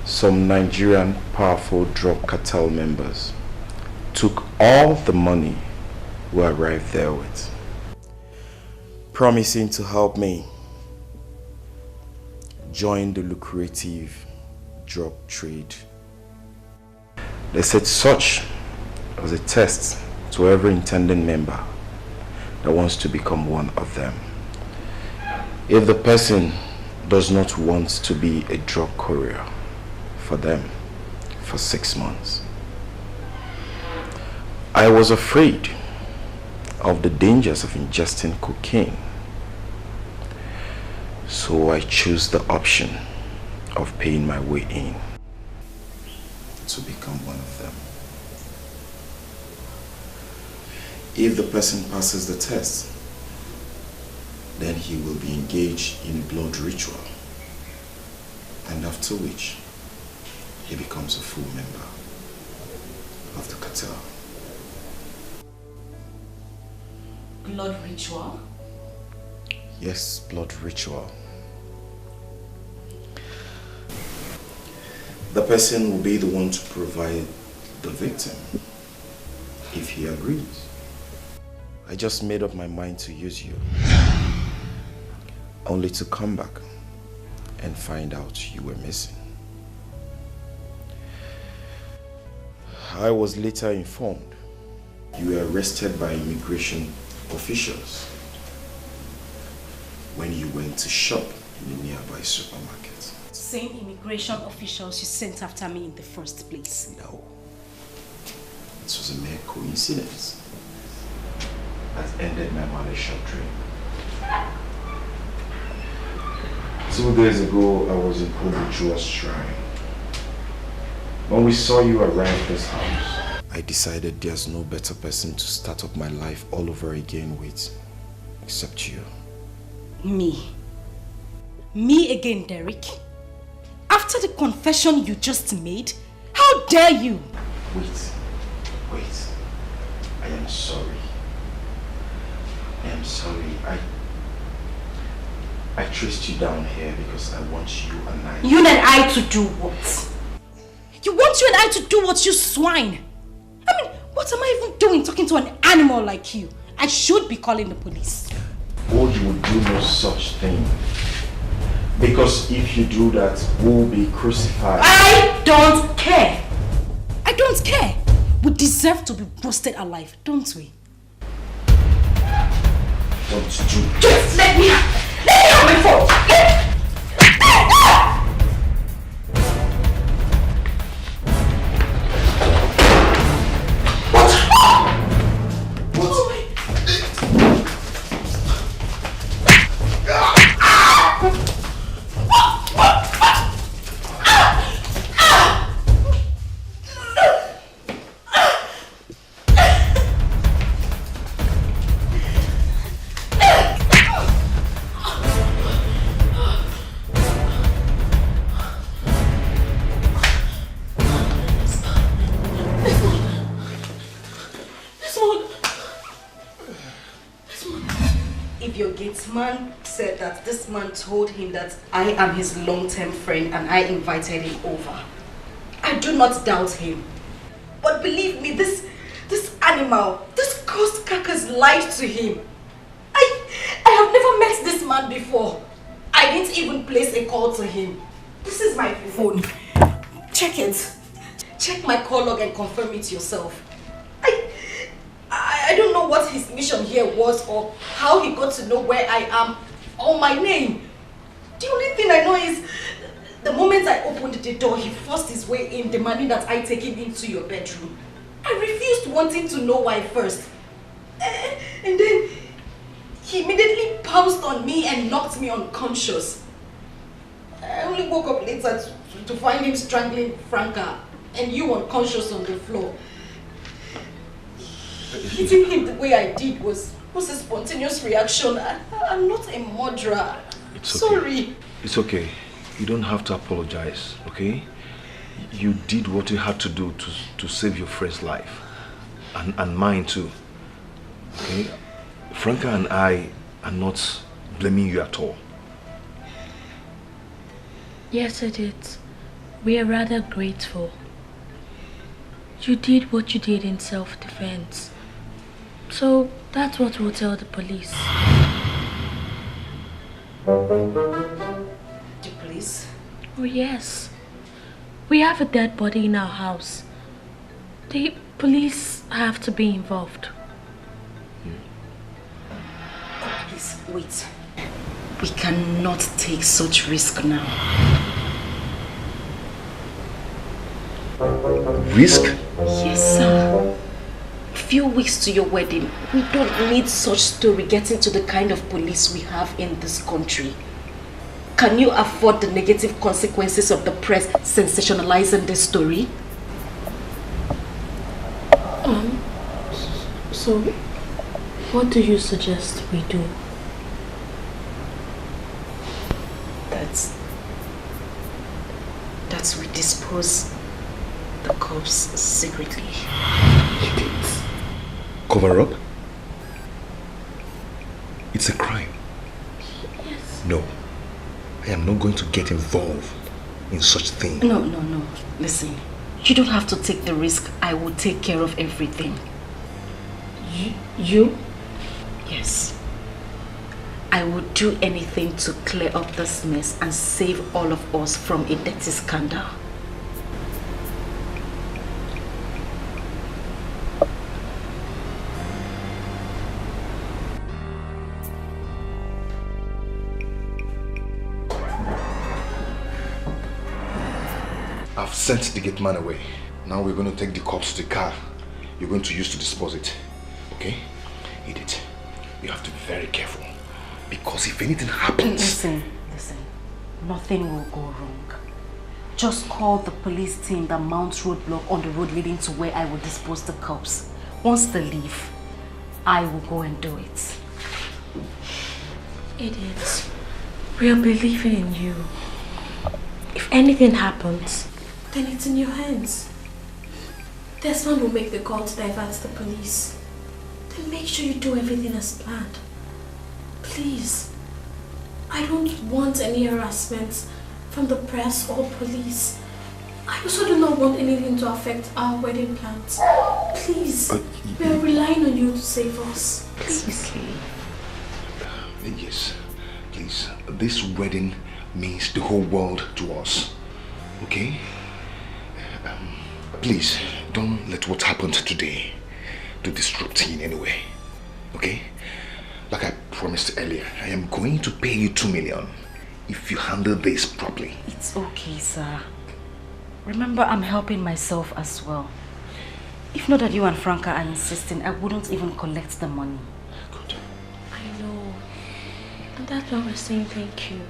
Speaker 10: some Nigerian powerful drug cartel members took all the money we arrived there with, promising to help me join the lucrative drug trade. They said such was a test to every intending member that wants to become one of them. If the person does not want to be a drug courier for them for 6 months. I was afraid of the dangers of ingesting cocaine, so I chose the option of paying my way in to become one of them. If the person passes the test, then he will be engaged in blood ritual, and after which he becomes a full member of the cartel.
Speaker 2: Blood ritual?
Speaker 10: Yes, blood ritual. The person will be the one to provide the victim if he agrees. I just made up my mind to use you, only to come back and find out you were missing. I was later informed you were arrested by immigration officials when you went to shop in a nearby supermarket.
Speaker 2: Same immigration officials you sent after me in the first place.
Speaker 10: No. It was a mere coincidence that ended my Malaysia dream. 2 days ago, I was in Obuchua's shrine. When we saw you arrive this house, I decided there's no better person to start up my life all over again with, except you.
Speaker 2: Me? Me again, Derek? After the confession you just made? How dare you?
Speaker 10: Wait. I am sorry. I traced you down here because I want you and I...
Speaker 2: You and I to do what? You want you and I to do what, you swine? I mean, what am I even doing talking to an animal like you? I should be calling the police.
Speaker 10: Oh, you would do no such thing. Because if you do that, we'll be crucified.
Speaker 2: I don't care. I don't care. We deserve to be roasted alive, don't we?
Speaker 10: Don't you...
Speaker 2: Just let me have my phone.
Speaker 1: believe your gate man said that this man told him that I am his long-term friend and I invited him over. I do not doubt him. But believe me, this animal, this ghost carcass lied to him. I have never met this man before. I didn't even place a call to him. This is my phone. Check it. Check my call log and confirm it yourself. I don't know what his mission here was or how he got to know where I am or my name. The only thing I know is the moment I opened the door, he forced his way in, demanding that I take him into your bedroom. I refused, wanting to know why first. And then he immediately pounced on me and knocked me unconscious. I only woke up later to find him strangling Franca and you unconscious on the floor. Hitting him the way I did was a spontaneous reaction. I'm not a murderer.
Speaker 10: It's okay.
Speaker 1: Sorry.
Speaker 10: It's okay. You don't have to apologize, okay? You did what you had to do to save your friend's life. And mine too. Okay? Franca and I are not blaming you at all.
Speaker 14: Yes, I did. We are rather grateful. You did what you did in self-defense. So that's what we'll tell the police.
Speaker 1: The police?
Speaker 14: Oh yes. We have a dead body in our house. The police have to be involved.
Speaker 1: Oh, please, wait. We cannot take such risk now.
Speaker 10: Risk?
Speaker 1: Yes, sir. Few weeks to your wedding. We don't need such story getting to the kind of police we have in this country. Can you afford the negative consequences of the press sensationalizing this story?
Speaker 14: So what do you suggest we do?
Speaker 1: That's we dispose the corpse secretly.
Speaker 10: Cover up? It's a crime.
Speaker 14: Yes.
Speaker 10: No. I am not going to get involved in such thing.
Speaker 1: No. Listen, you don't have to take the risk. I will take care of everything.
Speaker 14: You?
Speaker 1: Yes. I would do anything to clear up this mess and save all of us from a dirty scandal.
Speaker 10: I've sent the gate man away. Now we're going to take the corpse to the car you're going to use to dispose it. Okay? Edith, you have to be very careful. Because if anything happens...
Speaker 1: Listen. Nothing will go wrong. Just call the police team that mounts roadblock on the road leading to where I will dispose the corpse. Once they leave, I will go and do it.
Speaker 14: Idiots. We are believing in you. If anything happens, then it's in your hands. Desmond will make the call to divert the police. Then make sure you do everything as planned. Please. I don't want any harassment from the press or police. I also do not want anything to affect our wedding plans. Please. We are relying on you to save us. Please.
Speaker 10: Yes, please. This wedding means the whole world to us. Okay? Please, don't let what happened today to disrupt you in any way. Okay? Like I promised earlier, I am going to pay you 2 million if you handle this properly.
Speaker 1: It's okay, sir. Remember, I'm helping myself as well. If not that you and Franca are insisting, I wouldn't even collect the money.
Speaker 10: Good.
Speaker 14: I know. And that's why we're saying thank you.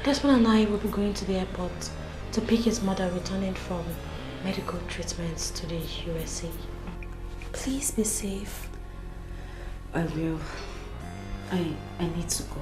Speaker 14: Desmond and I will be going to the airport to pick his mother returning from medical treatments to the USA. Please be safe.
Speaker 1: I will. I need to go.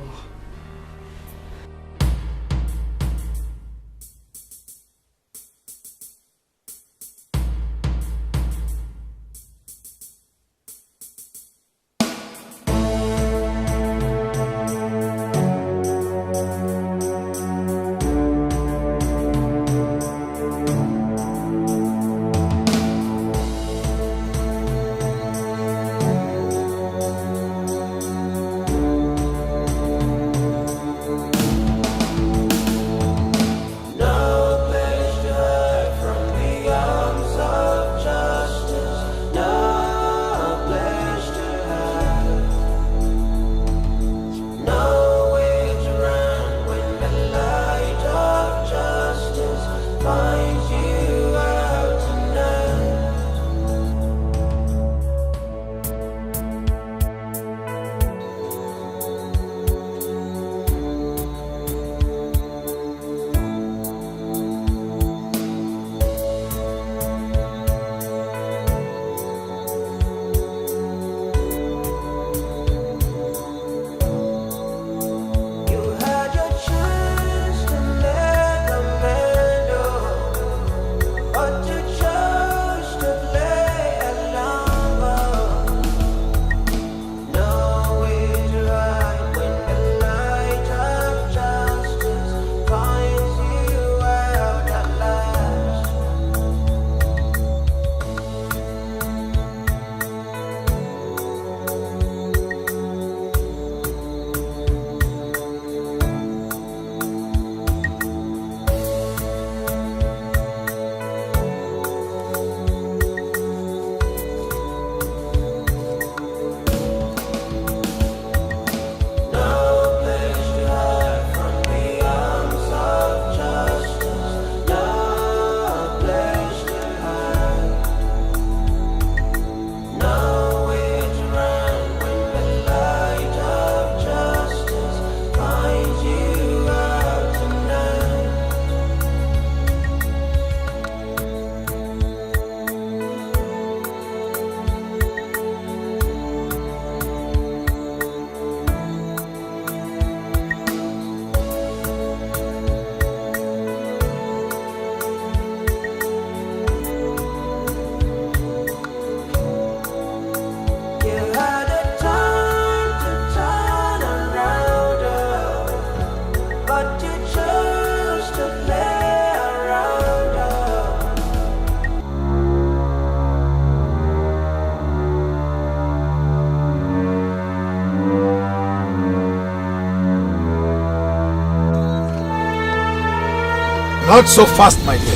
Speaker 20: Not so fast, my dear.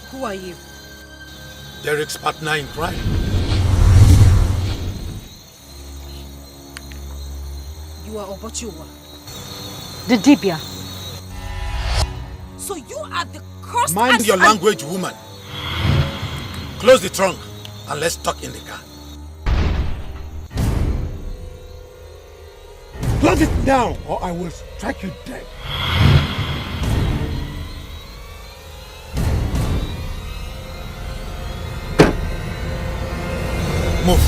Speaker 5: Who are you?
Speaker 20: Derek's partner in crime.
Speaker 5: You are Obochiwa.
Speaker 4: The Dibia.
Speaker 5: So you are the cursed.
Speaker 20: Mind your language, woman. Close the trunk and let's talk in the car. Close it down or I will strike you dead. Move.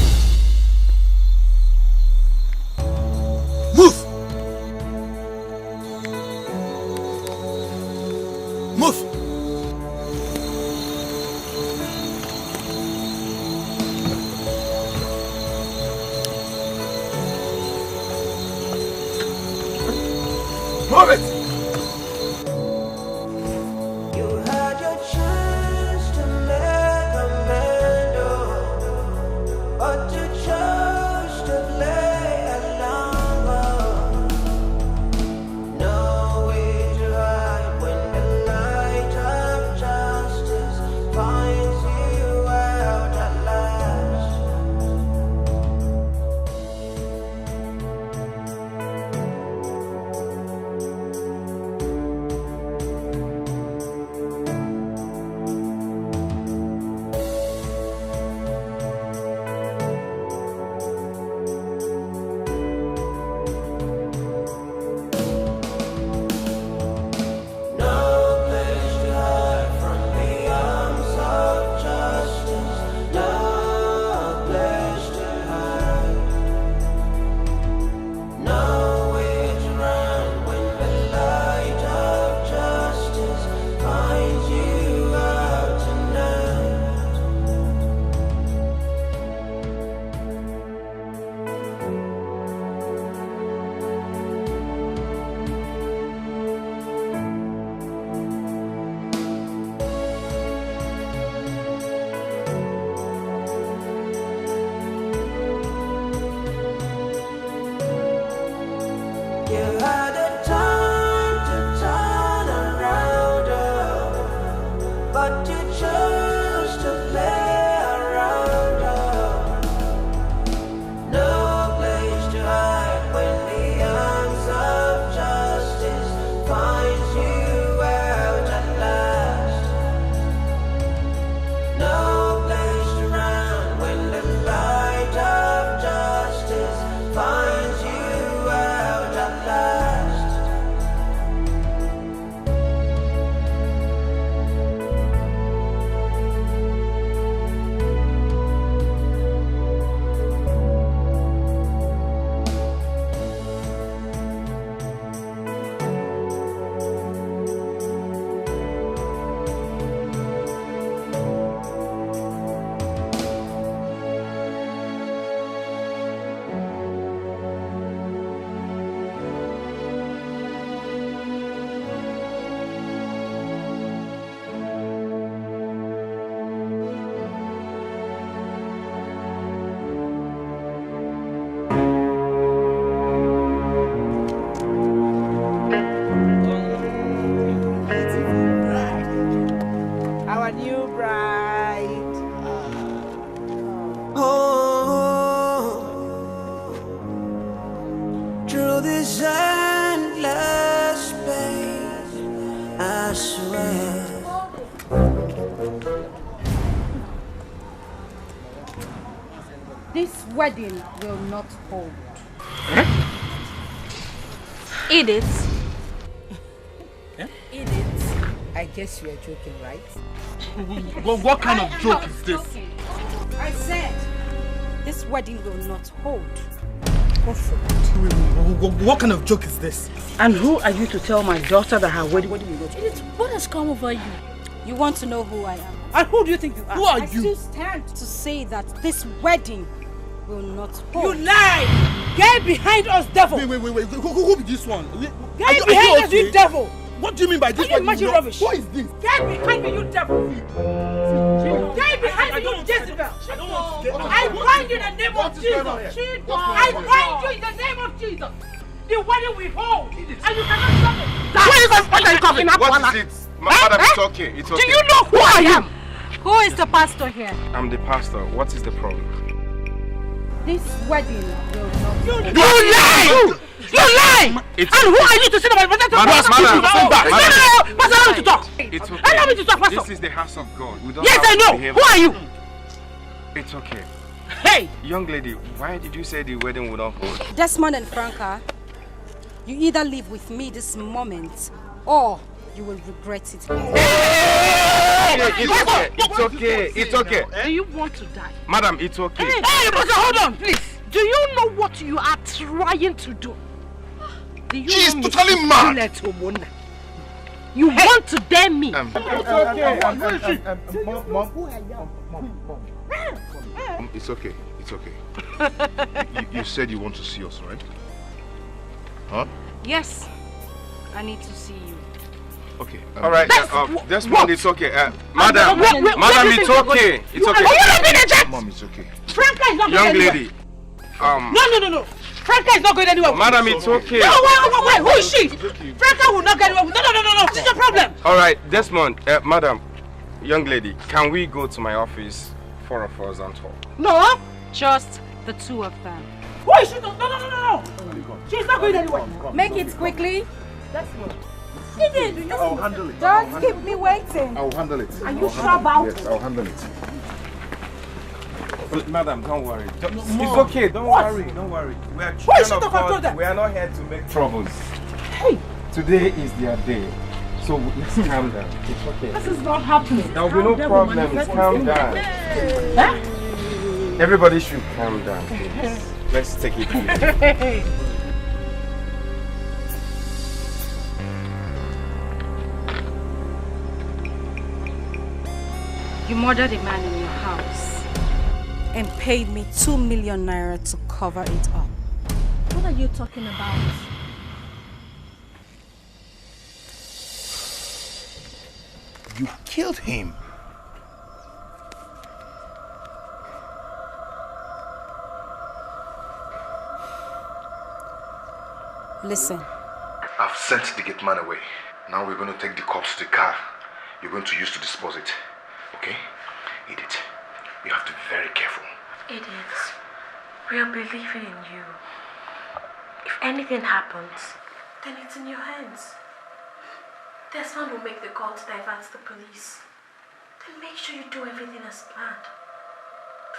Speaker 20: Move. Move. Move it.
Speaker 5: Wedding will not hold.
Speaker 9: Eat it.
Speaker 5: Eat it. I guess you are joking, right?
Speaker 3: What kind of joke is this?
Speaker 5: I said this wedding will not hold.
Speaker 3: What kind of joke is this?
Speaker 4: And who are you to tell my daughter that her wedding will not hold?
Speaker 9: Edith, what has come over you?
Speaker 5: You want to know who I am?
Speaker 4: And who do you think you are?
Speaker 3: Who are
Speaker 5: I
Speaker 3: you?
Speaker 5: still stand to say that this wedding will not hold.
Speaker 4: You lie! Get behind us, devil!
Speaker 3: Wait. Who be this one?
Speaker 4: Get behind us, you devil!
Speaker 5: What do you mean by this? Can you imagine rubbish?
Speaker 7: What is this?
Speaker 5: Get behind me, you devil! Get behind me, you Jezebel! I bind you in the name of Jesus! I bind you in the name of Jesus! The wedding we hold, and you cannot stop it! What are you talking about?
Speaker 6: What is it? Madam, it's okay. It's okay.
Speaker 5: Do you know who I am? Who is the pastor here?
Speaker 6: I'm the pastor. What is the problem?
Speaker 5: This wedding will not... You lie! You lie!
Speaker 6: It's
Speaker 5: and who are you to say about it?
Speaker 6: Madam,
Speaker 5: Pastor, allow me to talk.
Speaker 6: It's okay.
Speaker 5: Allow me to talk, Pastor.
Speaker 6: This is the house of God. We don't
Speaker 5: Yes, I know. Who are you?
Speaker 6: It's okay.
Speaker 5: Hey!
Speaker 6: Young lady, why did you say the wedding would not hold?
Speaker 1: Desmond and Franca, you either live with me this moment or you will regret it.
Speaker 6: It's okay. It's okay.
Speaker 5: Do you want to die?
Speaker 6: Madam, it's okay.
Speaker 5: Hey, brother, hold on, please. Do you know what you are trying to do?
Speaker 10: She is totally mad.
Speaker 5: You want to dare me?
Speaker 10: Mom, it's okay. It's okay. You said you want to see us, right? Huh?
Speaker 1: Yes, I need to see you.
Speaker 10: Okay.
Speaker 6: All right. Desmond, it's okay. Madam, it's okay. It's okay.
Speaker 10: Mom, it's okay.
Speaker 5: Franca is not going
Speaker 6: Young
Speaker 5: anywhere.
Speaker 6: lady.
Speaker 5: No. Franca is not going anywhere.
Speaker 6: Madam, it's okay.
Speaker 5: No, wait. Who is she? Franca will not get anywhere. No. This is your problem.
Speaker 6: All right, Desmond, madam, young lady, can we go to my office, 4 of us, and talk?
Speaker 5: No.
Speaker 1: Just the two of them.
Speaker 5: Who is she? No. She's not going anywhere.
Speaker 1: Make it quickly.
Speaker 5: Desmond.
Speaker 10: I'll handle it.
Speaker 1: Don't keep me waiting.
Speaker 10: I'll handle it.
Speaker 5: Are you sure about it?
Speaker 10: Yes, I'll handle it.
Speaker 6: Madam, don't worry. It's okay. Don't worry. We are children of God. We are not here to make troubles.
Speaker 5: Hey.
Speaker 6: Today is their day. So let's calm down. It's okay.
Speaker 5: This is not happening.
Speaker 6: There will be no problems. Calm down.
Speaker 5: Huh?
Speaker 6: Everybody should calm down, please. Let's take it easy.
Speaker 1: You murdered a man in your house and paid me 2 million naira to cover it up.
Speaker 14: What are you talking about?
Speaker 10: You killed him.
Speaker 1: Listen.
Speaker 10: I've sent the gate man away. Now we're going to take the corpse to the car you're going to use to dispose it. Okay? Edith, you have to be very careful.
Speaker 14: Edith, we are believing in you. If anything happens, then it's in your hands. Desmond will make the call to divert the police. Then make sure you do everything as planned.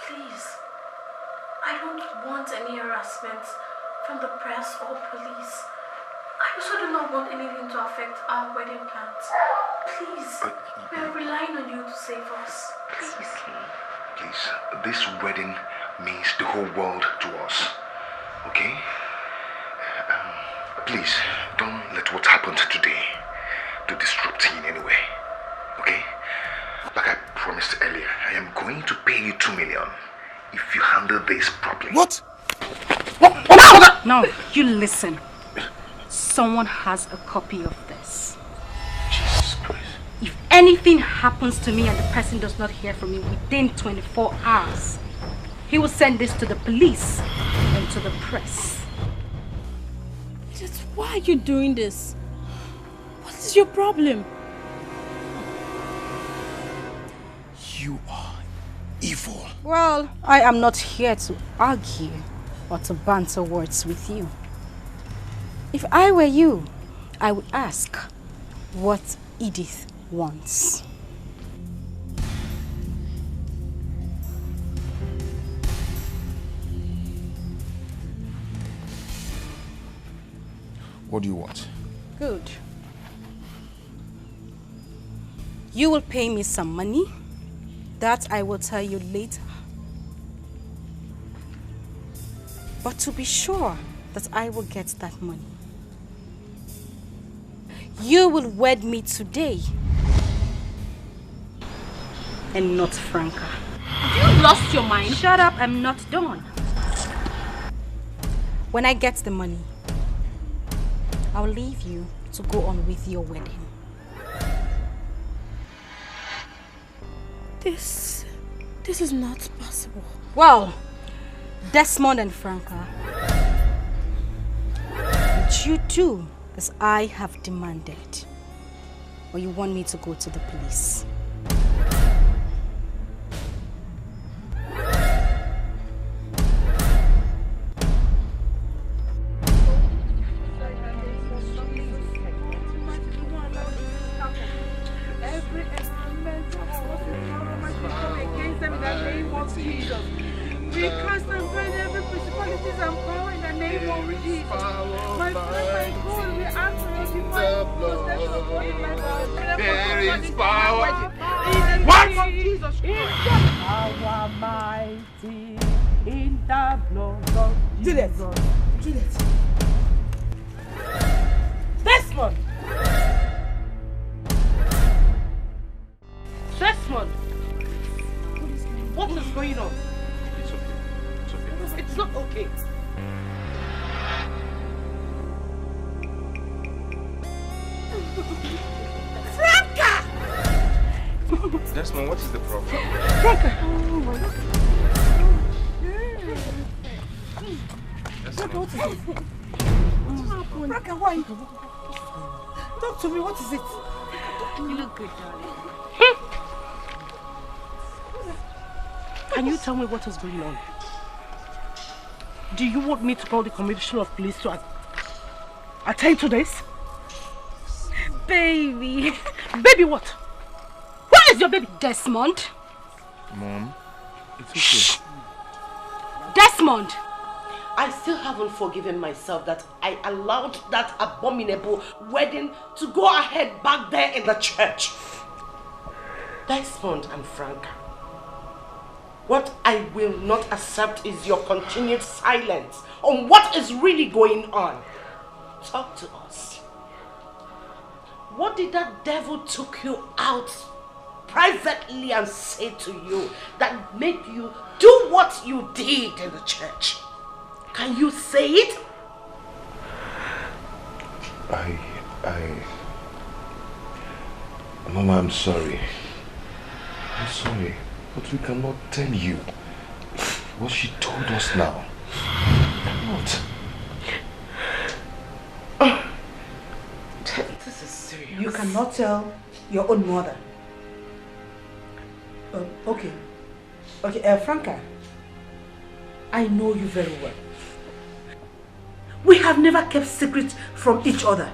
Speaker 14: Please. I don't want any harassment from the press or police. I also do not want anything to affect our wedding plans. Please, we are relying on you to save us.
Speaker 10: Please, this wedding means the whole world to us. Okay? Please, don't let what happened today to disrupt you in any way. Okay? Like I promised earlier, I am going to pay you 2 million if you handle this properly.
Speaker 5: What?
Speaker 1: No, you listen. Someone has a copy of this.
Speaker 10: Jesus Christ.
Speaker 1: If anything happens to me and the person does not hear from me within 24 hours, he will send this to the police and to the press.
Speaker 14: Just why are you doing this? What is your problem?
Speaker 20: You are evil.
Speaker 1: Well, I am not here to argue or to banter words with you. If I were you, I would ask what Edith wants.
Speaker 10: What do you want?
Speaker 1: Good. You will pay me some money. That I will tell you later. But to be sure that I will get that money, you will wed me today and not Franca.
Speaker 14: Have you lost your mind?
Speaker 1: Shut up, I'm not done. When I get the money, I'll leave you to go on with your wedding.
Speaker 14: This is not possible.
Speaker 1: Well, Desmond and Franca, you do as I have demanded. Or you want me to go to the police?
Speaker 6: Desmond, what is the problem?
Speaker 4: Franca!
Speaker 6: Oh my God.
Speaker 4: Franca, what is it? Franca, why? Talk to me, what is it?
Speaker 1: You look good, darling.
Speaker 5: Can you tell me what is going on? Do you want me to call the commissioner of police to attend to this?
Speaker 1: Baby.
Speaker 5: Baby what? Where is your baby?
Speaker 1: Desmond.
Speaker 10: Mom, it's okay.
Speaker 1: Desmond!
Speaker 18: I still haven't forgiven myself that I allowed that abominable wedding to go ahead back there in the church. Desmond and Franca, what I will not accept is your continued silence on what is really going on. Talk to us. What did that devil took you out privately and say to you that made you do what you did in the church? Can you say it?
Speaker 10: Mama, I'm sorry. I'm sorry, but we cannot tell you what she told us now. Cannot.
Speaker 18: This is serious.
Speaker 4: You cannot tell your own mother. Okay, Franca, I know you very well. We have never kept secrets from each other.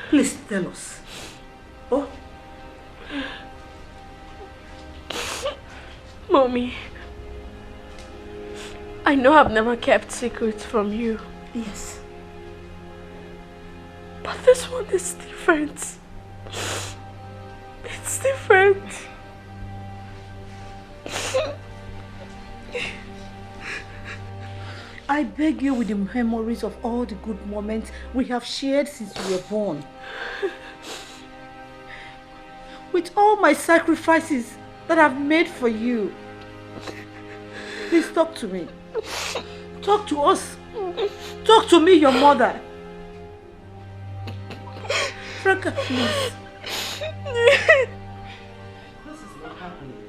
Speaker 4: Please tell us. Oh?
Speaker 9: Mommy, I know I've never kept secrets from you.
Speaker 4: Yes.
Speaker 9: But this one is different. It's different.
Speaker 4: I beg you with the memories of all the good moments we have shared since we were born. With all my sacrifices that I've made for you. Please talk to me. Talk to us. Talk to me, your mother. Franca, please.
Speaker 18: This is not happening.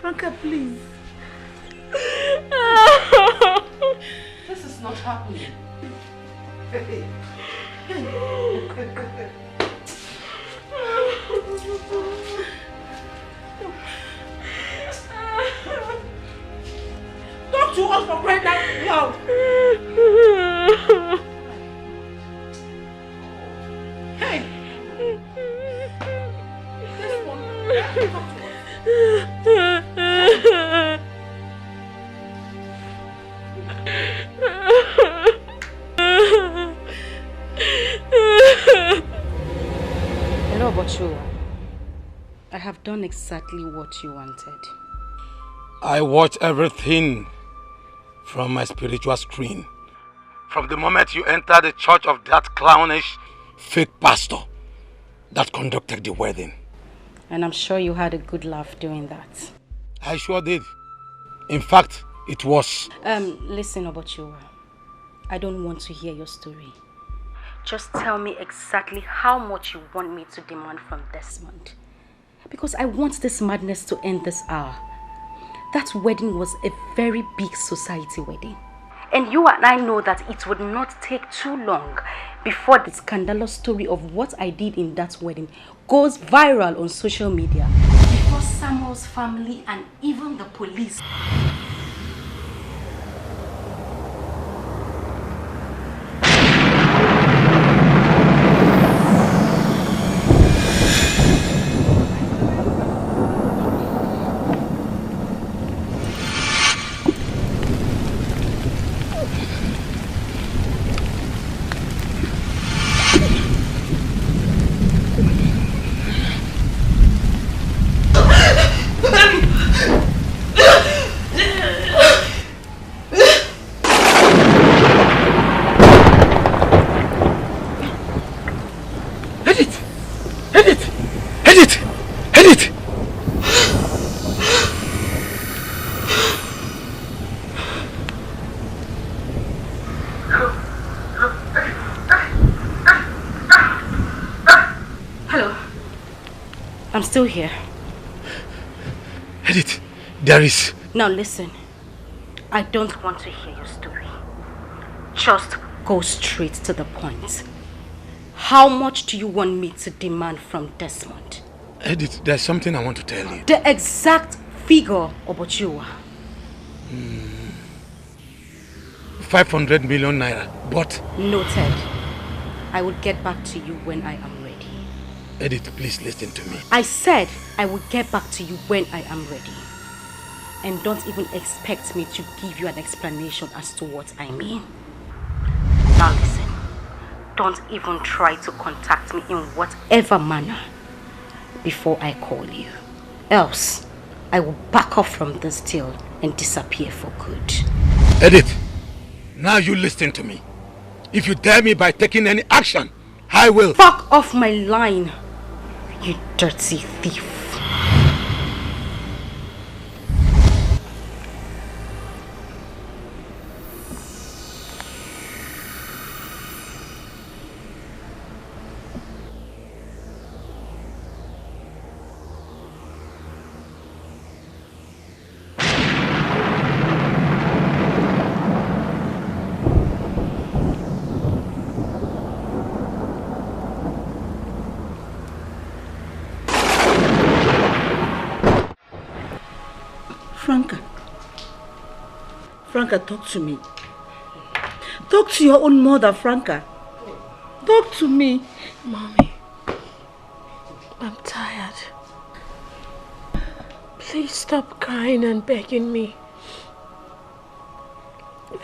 Speaker 4: Franca, please.
Speaker 18: This is not happening.
Speaker 4: Talk to us for crying out loud. Hey! This one, talk to us.
Speaker 1: Hello, Bochua. I have done exactly what you wanted.
Speaker 20: I watch everything from my spiritual screen. From the moment you enter the church of that clownish fake pastor that conducted the wedding.
Speaker 1: And I'm sure you had a good laugh doing that.
Speaker 20: I sure did. In fact, it was.
Speaker 1: Listen, Obochua. I don't want to hear your story. Just tell me exactly how much you want me to demand from Desmond. Because I want this madness to end this hour. That wedding was a very big society wedding. And you and I know that it would not take too long before the scandalous story of what I did in that wedding goes viral on social media. Before Samuel's family and even the police. I'm still here.
Speaker 20: Edith, there is...
Speaker 1: Now listen, I don't want to hear your story. Just go straight to the point. How much do you want me to demand from Desmond?
Speaker 20: Edith, there's something I want to tell you.
Speaker 1: The exact figure, Obochiwa.
Speaker 20: 500 million naira, but...
Speaker 1: Noted. I will get back to you when I am ready.
Speaker 20: Edith, please listen to me.
Speaker 1: I said I will get back to you when I am ready. And don't even expect me to give you an explanation as to what I mean. Now listen, don't even try to contact me in whatever manner before I call you. Else, I will back off from this deal and disappear for good.
Speaker 20: Edith, now you listen to me. If you dare me by taking any action, I will...
Speaker 1: Fuck off my line, you dirty thief.
Speaker 4: Franca, talk to me. Talk to your own mother, Franca. Talk to me.
Speaker 9: Mommy, I'm tired. Please stop crying and begging me.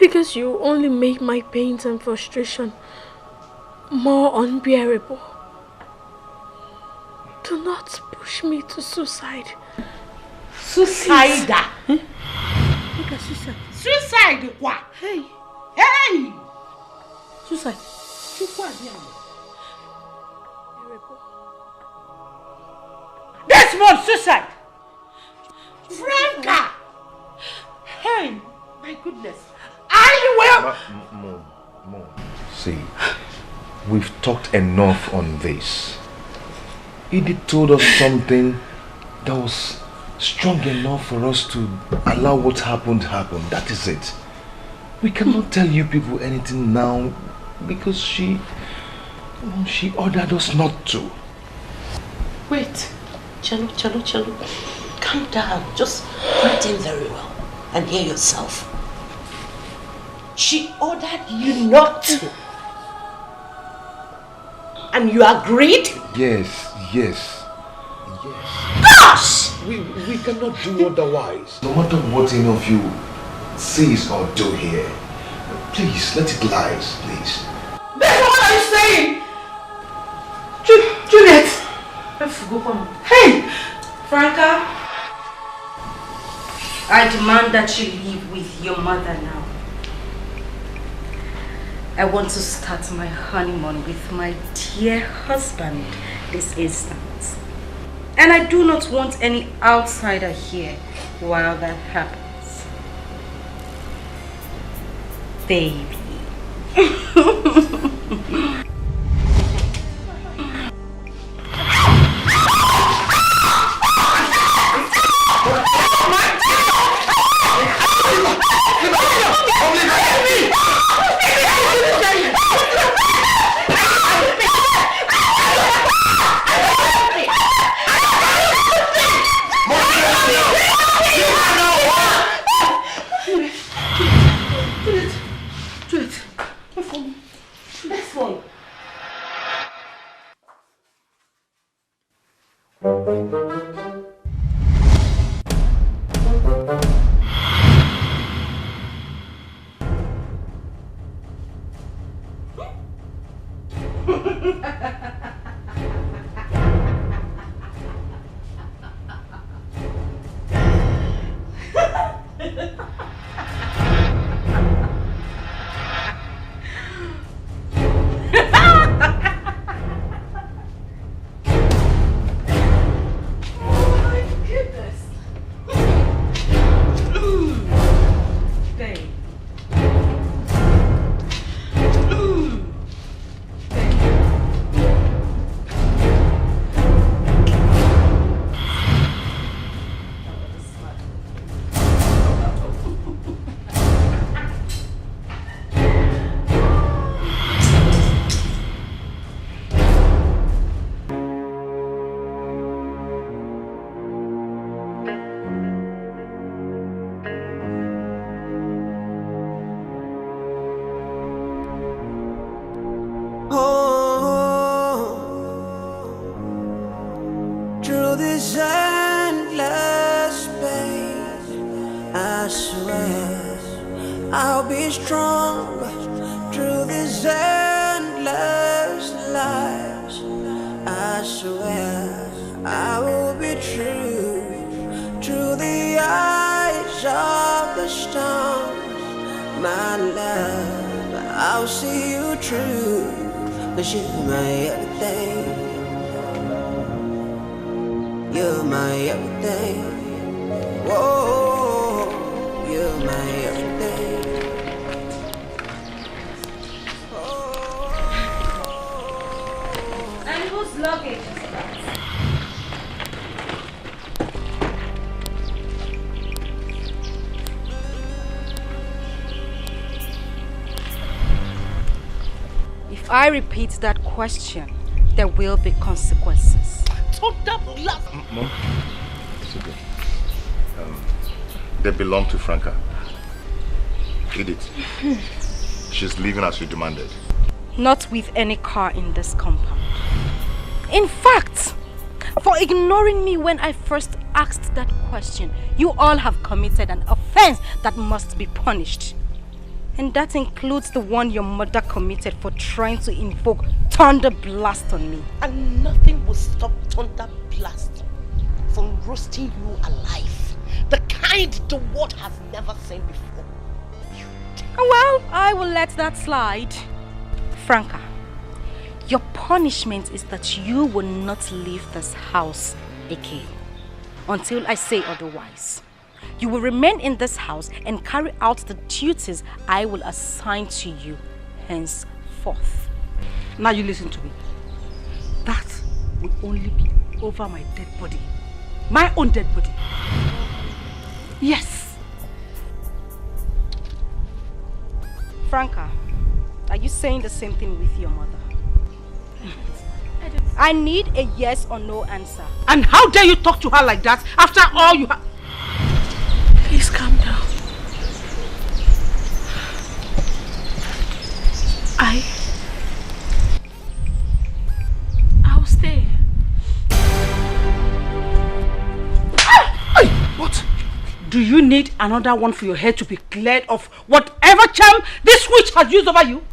Speaker 9: Because you only make my pains and frustration more unbearable. Do not push me to suicide.
Speaker 5: Suicide? Look at suicide. Suicide? What?
Speaker 4: Hey.
Speaker 5: Hey!
Speaker 4: Suicide.
Speaker 5: Desmond, suicide! Franca! Hey, my goodness. I will...
Speaker 10: Mom. See, we've talked enough on this. Edith told us something that was strong enough for us to allow what happened happen. That is it. We cannot tell you people anything now because she ordered us not to.
Speaker 18: Wait, Chalo, calm down. Just breathe in very well and hear yourself. She ordered you not to. And you agreed?
Speaker 10: Yes.
Speaker 18: Gosh!
Speaker 10: We cannot do otherwise. No matter what any of you says or do here, please let it lie, please.
Speaker 5: That's what I'm saying! Juliet! Hey!
Speaker 1: Franca, I demand that you leave with your mother now. I want to start my honeymoon with my dear husband this instant. And I do not want any outsider here while that happens. Baby.
Speaker 8: I'll be strong through this endless life. I swear I will be true to the eyes of the storm. My love, I'll see you true, 'cause you're my everything. You're my everything. Whoa, you're my everything.
Speaker 1: And whose luggage is that? If I repeat that question, there will be consequences.
Speaker 10: Mom, it's okay. They belong to Franca. Edith. She's leaving as you demanded.
Speaker 1: Not with any car in this compound. In fact, for ignoring me when I first asked that question, you all have committed an offense that must be punished. And that includes the one your mother committed for trying to invoke Thunder Blast on me.
Speaker 18: And nothing will stop Thunder Blast from roasting you alive. The kind the world has never seen before.
Speaker 1: Well, I will let that slide. Franca, your punishment is that you will not leave this house again until I say otherwise. You will remain in this house and carry out the duties I will assign to you henceforth.
Speaker 5: Now you listen to me. That will only be over my dead body. My own dead body. Yes.
Speaker 1: Franca, are you saying the same thing with your mother? I need a yes or no answer.
Speaker 5: And how dare you talk to her like that after all you have...
Speaker 9: Please calm down. I'll stay.
Speaker 5: What? Do you need another one for your head to be cleared of whatever charm this witch has used over you?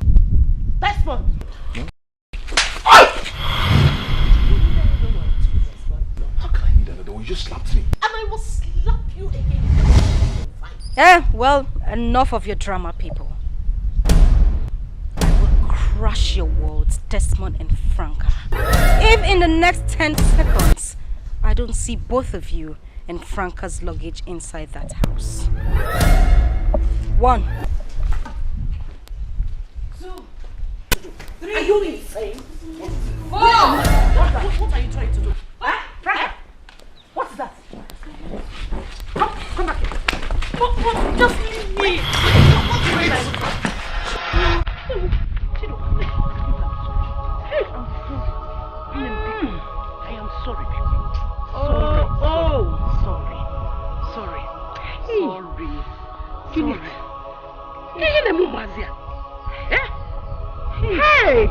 Speaker 5: That's one.
Speaker 10: How can I need another one? You just slapped me.
Speaker 18: And I will slap you again.
Speaker 1: Well, enough of your drama, people. I will crush your worlds, Desmond and Franca. If in the next 10 seconds, I don't see both of you and Franca's luggage inside that house. 1,
Speaker 5: 2, 3. Are you insane? 4.
Speaker 18: What are you trying to do?
Speaker 5: Franca, what's that? Come back here. What? Just leave me.
Speaker 18: I am sorry, baby. Sorry.
Speaker 5: Hey!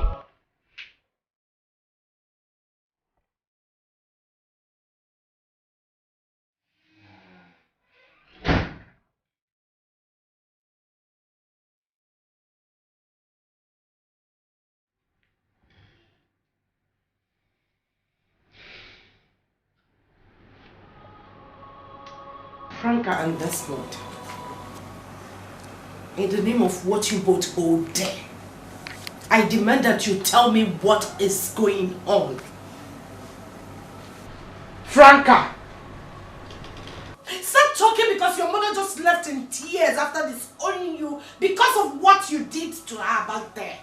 Speaker 18: Franca and Desmond, in the name of what you both hold dear, I demand that you tell me what is going on.
Speaker 5: Franca!
Speaker 18: Stop talking because your mother just left in tears after disowning you because of what you did to her back there.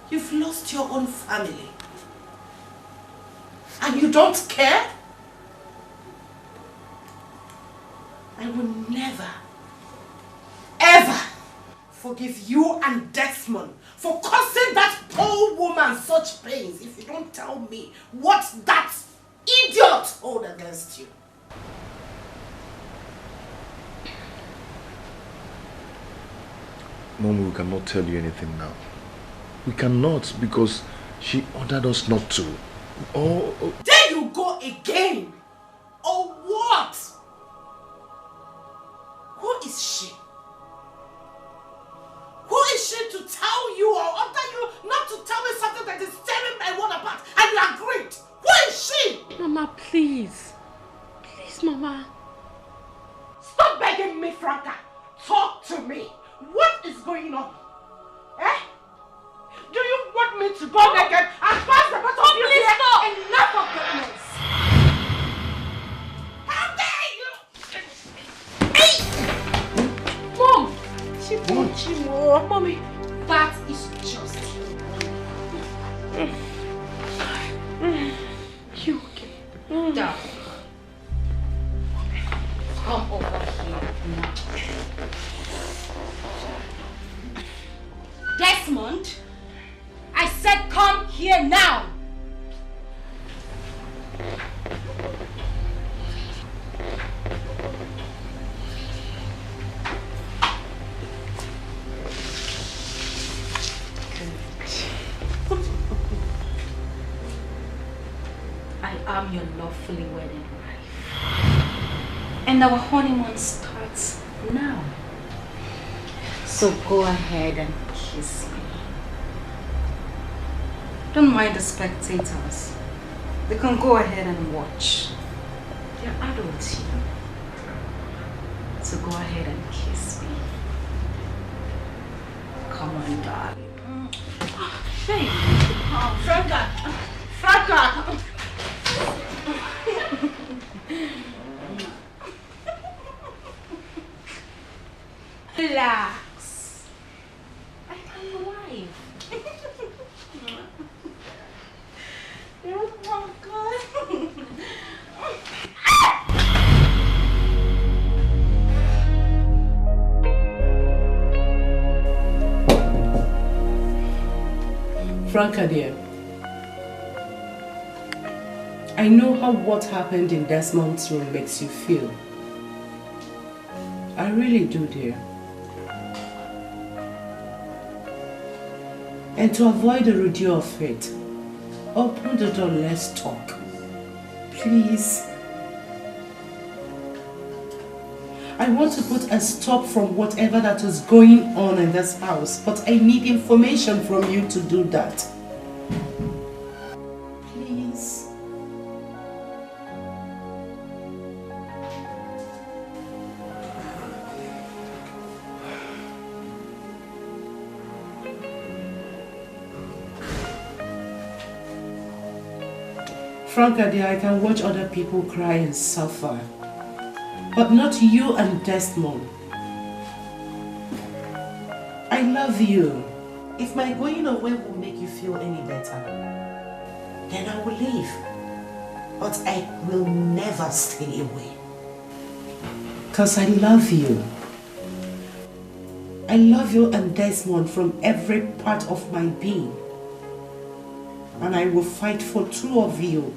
Speaker 18: You've lost your own family. And you don't care? I will never, ever forgive you and Desmond for causing that poor woman such pains if you don't tell me what that idiot hold against you.
Speaker 10: Mom, we cannot tell you anything now. We cannot because she ordered us not to.
Speaker 18: There you go again! Or what? Who is she?
Speaker 9: Mama, please. Please, Mama.
Speaker 5: Stop begging me, Franca. Talk to me. What is going on? Eh? Do you want me to go naked and pass the bottle of you here? Stop. Enough of goodness. How dare you? Hey!
Speaker 9: Mom! She punched you. Mommy.
Speaker 5: That is just
Speaker 9: You okay?
Speaker 5: Down. Come over here now. Desmond, I said come here now.
Speaker 1: I am your lawfully wedded wife. And our honeymoon starts now. So go ahead and kiss me. Don't mind the spectators. They can go ahead and watch. They're adults here. So go ahead and kiss me. Come on, darling.
Speaker 5: Hey, Franca. Franca. Relax. I am your wife. You're welcome.
Speaker 4: Franca dear, I know how what happened in Desmond's room makes you feel. I really do, dear. And to avoid the rodeo of it, open the door, let's talk. Please. I want to put a stop from whatever that is going on in this house, but I need information from you to do that. Please. Franca dear, I can watch other people cry and suffer, but not you and Desmond. I love you. If my going away will make you feel any better, then I will leave. But I will never stay away. Because I love you. I love you and Desmond from every part of my being. And I will fight for two of you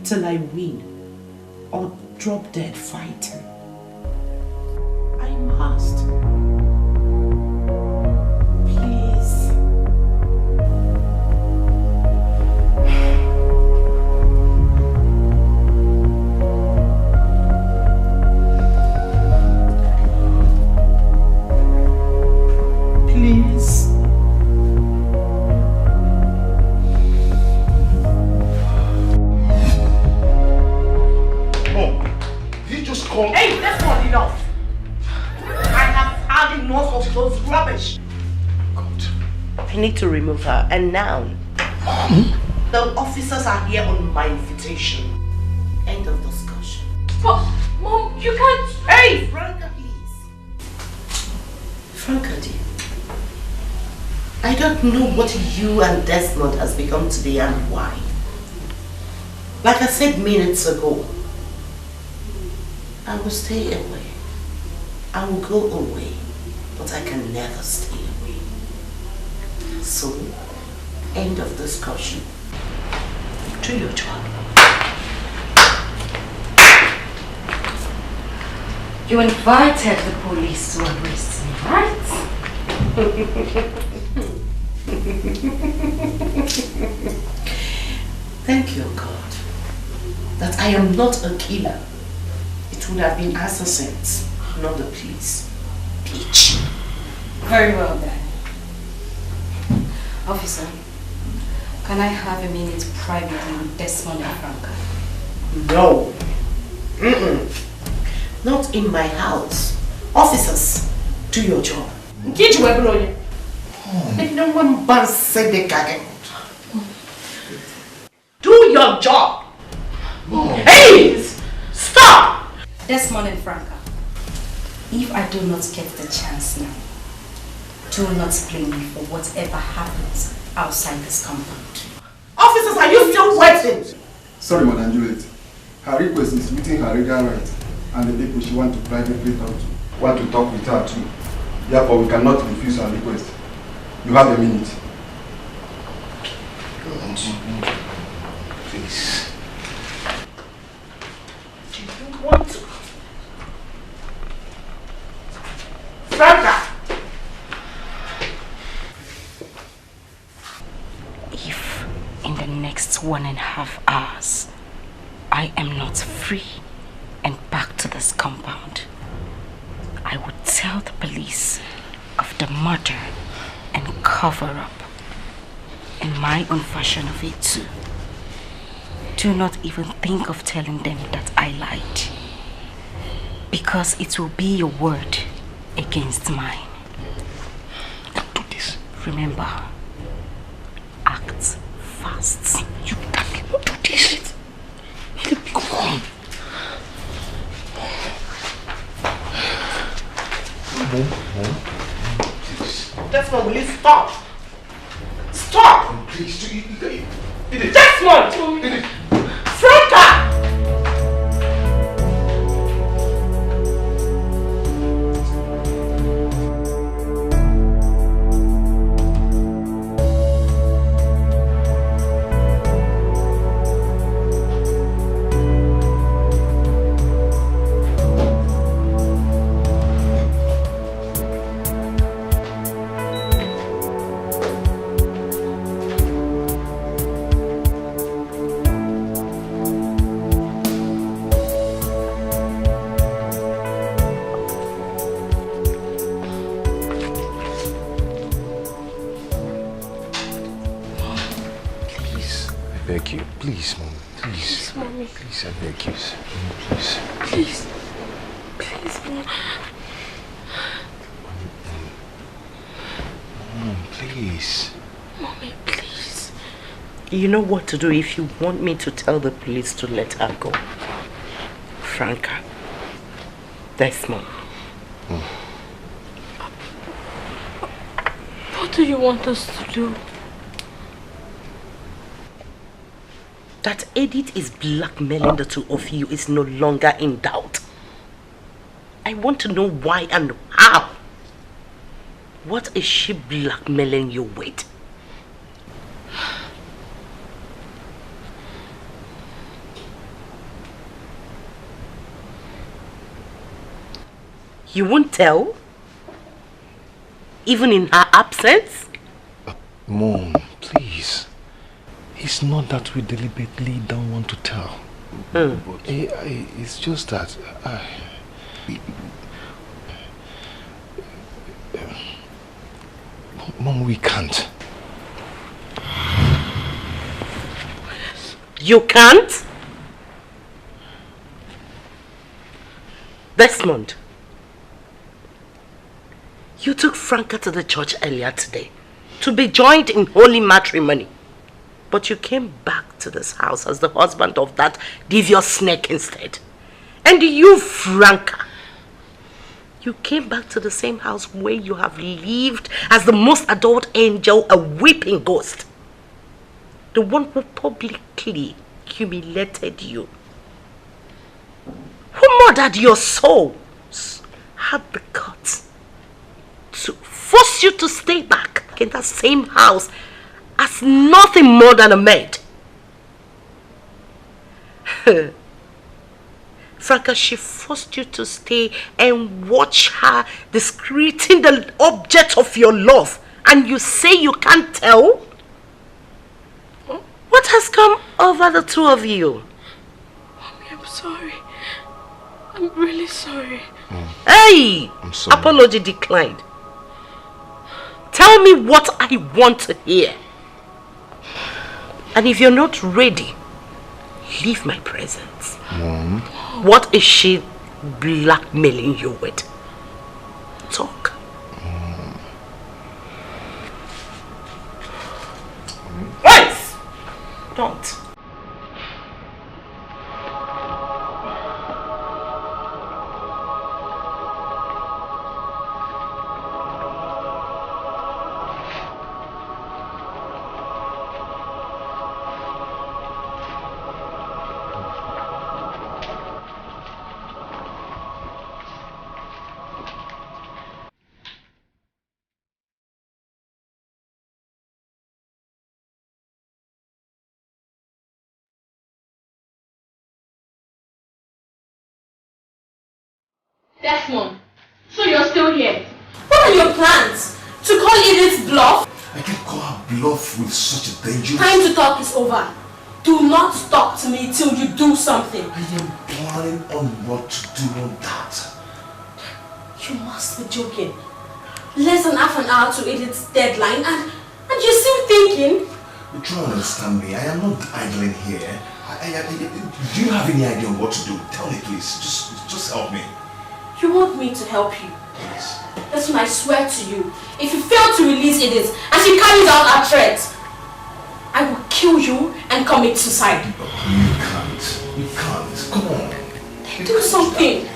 Speaker 4: till I win or drop dead fighting. I must. Please. Please.
Speaker 5: Hey, that's not enough. I have had enough of those rubbish.
Speaker 4: God. I need to remove her. And now, the officers are here on my invitation. End of discussion.
Speaker 9: But, Mom, you can't...
Speaker 4: Hey, Franca, please. Franca, dear. I don't know what you and Desmond has become today and why. Like I said minutes ago, I will stay away. I will go away, but I can never stay away. So, end of discussion. Do your job.
Speaker 1: You invited the police to arrest me, right?
Speaker 4: Thank you, God, that I am not a killer. It would have been assassins, not the police. Bitch.
Speaker 1: Very well then. Officer, can I have a minute privately with Desmond and Franca?
Speaker 18: No. Not in my house. Officers, do your job. Do your job. Hey! Stop!
Speaker 1: Desmond and Franca, if I do not get the chance now, do not blame me for whatever happens outside this compound.
Speaker 18: Officers, are you still waiting?
Speaker 13: Sorry, Madam Juliet. Her request is within her legal right, and the people she wants to privately talk to want to talk with her too. Therefore, we cannot refuse her request. You have a minute.
Speaker 10: Please.
Speaker 18: Do you want to? Franca!
Speaker 1: If in the next 1.5 hours I am not free and back to this compound, I would tell the police of the murder and cover up in my own version of it too. Do not even think of telling them that I lied, because it will be your word against mine.
Speaker 10: Don't do this.
Speaker 1: Remember, act fast.
Speaker 10: You cannot do this. Come on. Mom, please.
Speaker 18: Desmond, will you stop? Stop!
Speaker 10: Please,
Speaker 18: Desmond! Franca!
Speaker 10: Please, Mom. Please.
Speaker 9: Please, Mommy.
Speaker 10: Please, I beg you. Please.
Speaker 9: Please. Please, Mom.
Speaker 10: Mom, please.
Speaker 9: Mommy, please.
Speaker 18: You know what to do if you want me to tell the police to let her go. Franca. Desmond.
Speaker 9: What do you want us to do?
Speaker 18: That Edith is blackmailing the two of you is no longer in doubt. I want to know why and how. What is she blackmailing you with? You won't tell? Even in her absence?
Speaker 10: Mom, please. It's not that we deliberately don't want to tell. It's just that Mom, we can't.
Speaker 18: You can't? Desmond, you took Franca to the church earlier today to be joined in holy matrimony. But you came back to this house as the husband of that devious snake instead. And you, Franca, you came back to the same house where you have lived as the most adored angel, a weeping ghost. The one who publicly humiliated you, who murdered your soul, had the guts to force you to stay back in that same house as nothing more than a maid. Franca, she forced you to stay and watch her discreting the object of your love, and you say you can't tell? What has come over the two of you?
Speaker 9: Mommy, I'm sorry. I'm really sorry.
Speaker 18: Hey!
Speaker 10: I'm sorry.
Speaker 18: Apology declined. Tell me what I want to hear. And if you're not ready, leave my presence.
Speaker 15: Mom?
Speaker 18: What is she blackmailing you with? Talk. Wait! Don't.
Speaker 9: Desmond, so you're still here. What are your plans? To call Edith bluff?
Speaker 10: I can't call her bluff with such a dangerous...
Speaker 9: Time to talk is over. Do not talk to me till you do something.
Speaker 10: I am planning on what to do on that.
Speaker 9: You must be joking. Less than half an hour to Edith's deadline and you're still thinking?
Speaker 10: You try to understand me. I am not idling here. Do you have any idea on what to do? Tell me please. Just help me.
Speaker 9: You want me to help you?
Speaker 10: Yes.
Speaker 9: That's when I swear to you, if you fail to release Edith and she carries out her threats, I will kill you and commit suicide.
Speaker 10: You can't. You can't. Come on.
Speaker 9: Do something.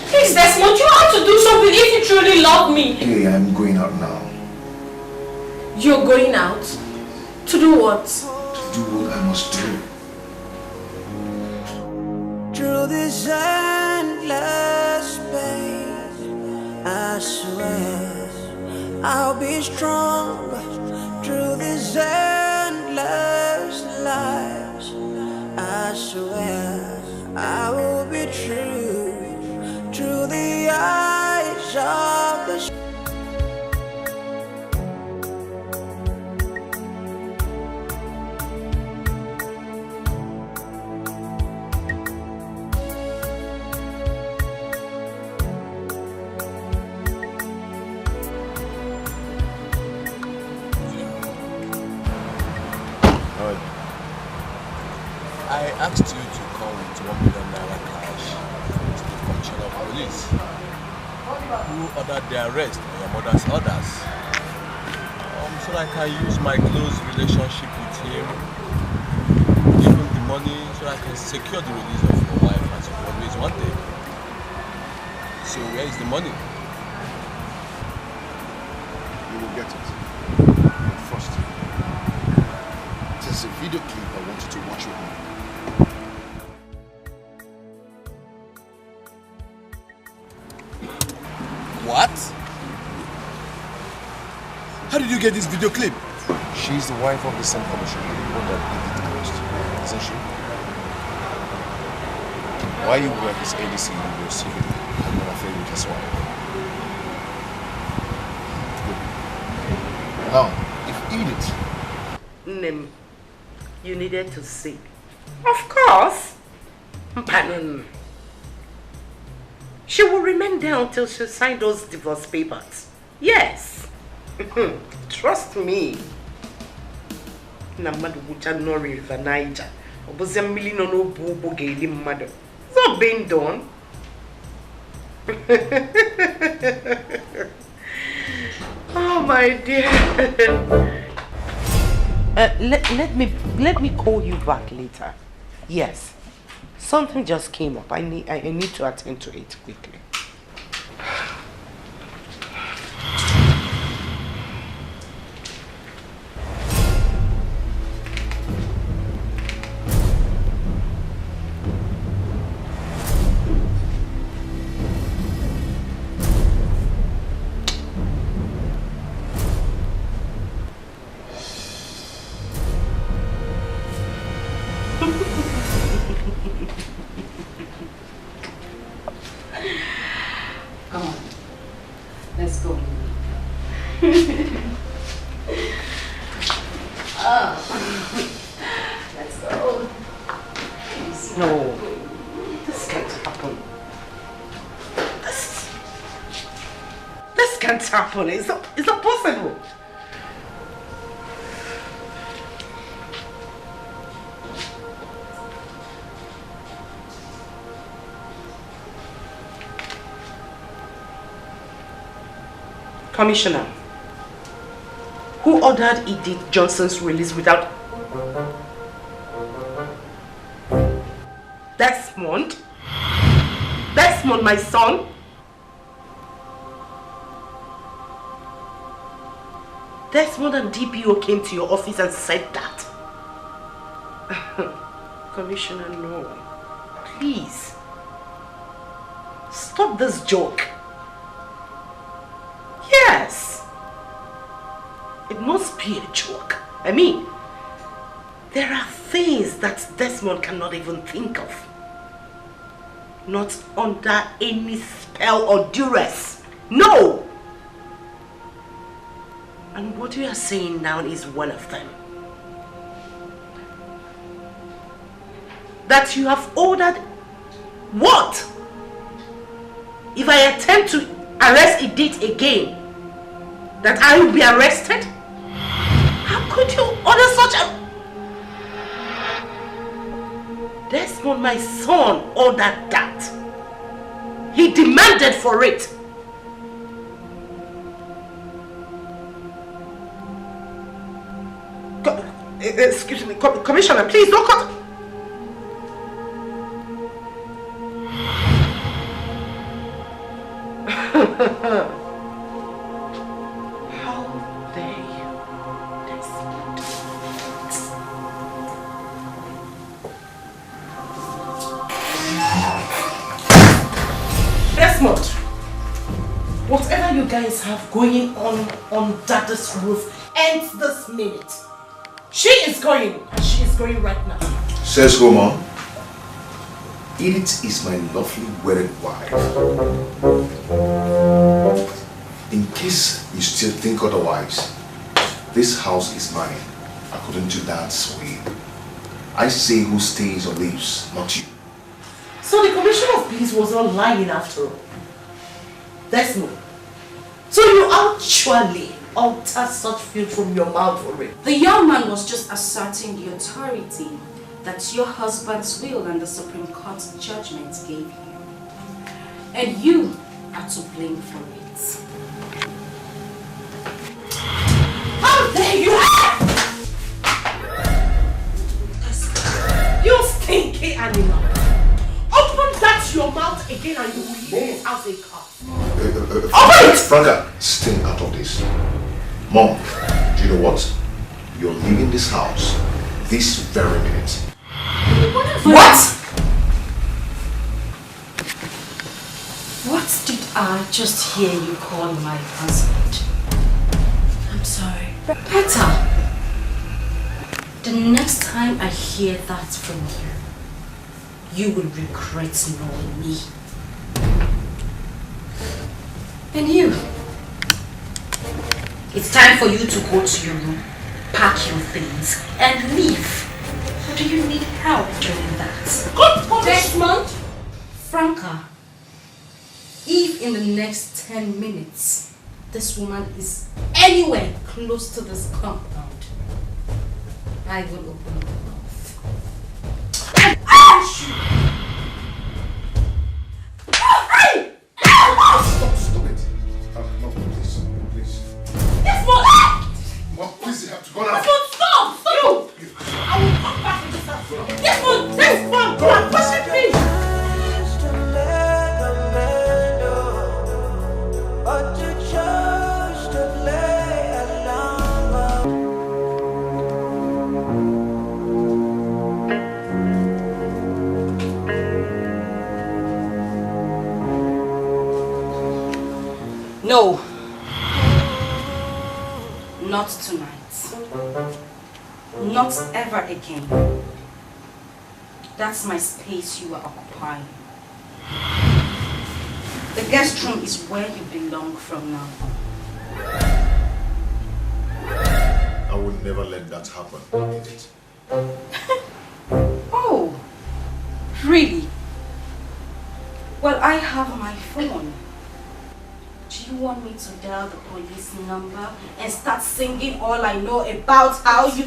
Speaker 9: Please, Desmond, you have to do something if you truly love me.
Speaker 10: Hey, I'm going out now.
Speaker 9: You're going out? To do what?
Speaker 10: To do what I must do.
Speaker 8: Through this endless space, I swear I'll be strong. Through these endless lives, I swear I will be true. Through the eyes of the
Speaker 6: I asked you to come with 1 million naira cash to the commissioner of police, who ordered the arrest on your mother's orders, so that I can use my close relationship with him, give him the money so that I can secure the release of your wife as you always wanted. So where is the money?
Speaker 10: You will get it. But first, there's a video clip I want you to watch with me.
Speaker 6: What? How did you get this video clip?
Speaker 10: She's the wife of the same commissioner, the one that did the arrest, isn't she? Why you were his ADC in your secret had an affair with his wife? Now, if Edith...
Speaker 18: Nem, you needed to see. Of course. But she will remain there until she signs those divorce papers. Yes. Trust me. Namadu bucha no river Naija. Oboze mmili no no bubo geili mmadu. It's not being done. Oh my dear. Let me call you back later. Yes. Something just came up. I need to attend to it quickly. It's not possible.
Speaker 21: Commissioner, who ordered Edith Johnson's release without... Desmond? Desmond, my son? Desmond and DPO came to your office and said that. Commissioner, no. Please. Stop this joke. Yes. It must be a joke. I mean, there are things that Desmond cannot even think of. Not under any spell or duress. No! And what you are saying now is one of them. That you have ordered what? If I attempt to arrest Edith again, that I will be arrested? How could you order such a... Desmond, my son, ordered that. He demanded for it. Excuse me, Commissioner, please don't cut. How dare you, Desmond? Desmond, whatever you guys have going on under this roof ends this minute. She is going right now.
Speaker 10: Says who, Mom? Edith is my lovely wedded wife. In case you still think otherwise, this house is mine, according to Dad's will. I say who stays or leaves, not you.
Speaker 21: So the Commissioner of Police was not lying after all. Desmond. So you actually utter such filth from your mouth already.
Speaker 2: The young man was just asserting the authority that your husband's will and the Supreme Court's judgment gave him. And you are to blame for it.
Speaker 21: How dare you! You stinky animal! Open that your mouth again and you will leave this house a car.
Speaker 10: Franca, stay out of this. Mom, do you know what? You're leaving this house this very minute.
Speaker 21: What?
Speaker 2: What did I just hear you call my husband? I'm sorry. Peter, the next time I hear that from you, you will regret knowing me. And you, it's time for you to go to your room, pack your things, and leave. Or do you need help doing that?
Speaker 21: Good punishment!
Speaker 2: Franca, if in the next 10 minutes this woman is anywhere close to this compound, I will open my mouth. And punish you!
Speaker 10: Stop it. No, please.
Speaker 21: This one!
Speaker 10: Mom, please, you have to go now.
Speaker 21: This one, stop! You! I will come back in this house. This one! Go on, push it, please!
Speaker 2: No. Not tonight. Not ever again. That's my space you are occupying. The guest room is where you belong from now.
Speaker 10: I will never let that happen, Edith.
Speaker 2: Oh, really? Well, I have my phone. Do you want me to dial the police number and start singing all I know about how you...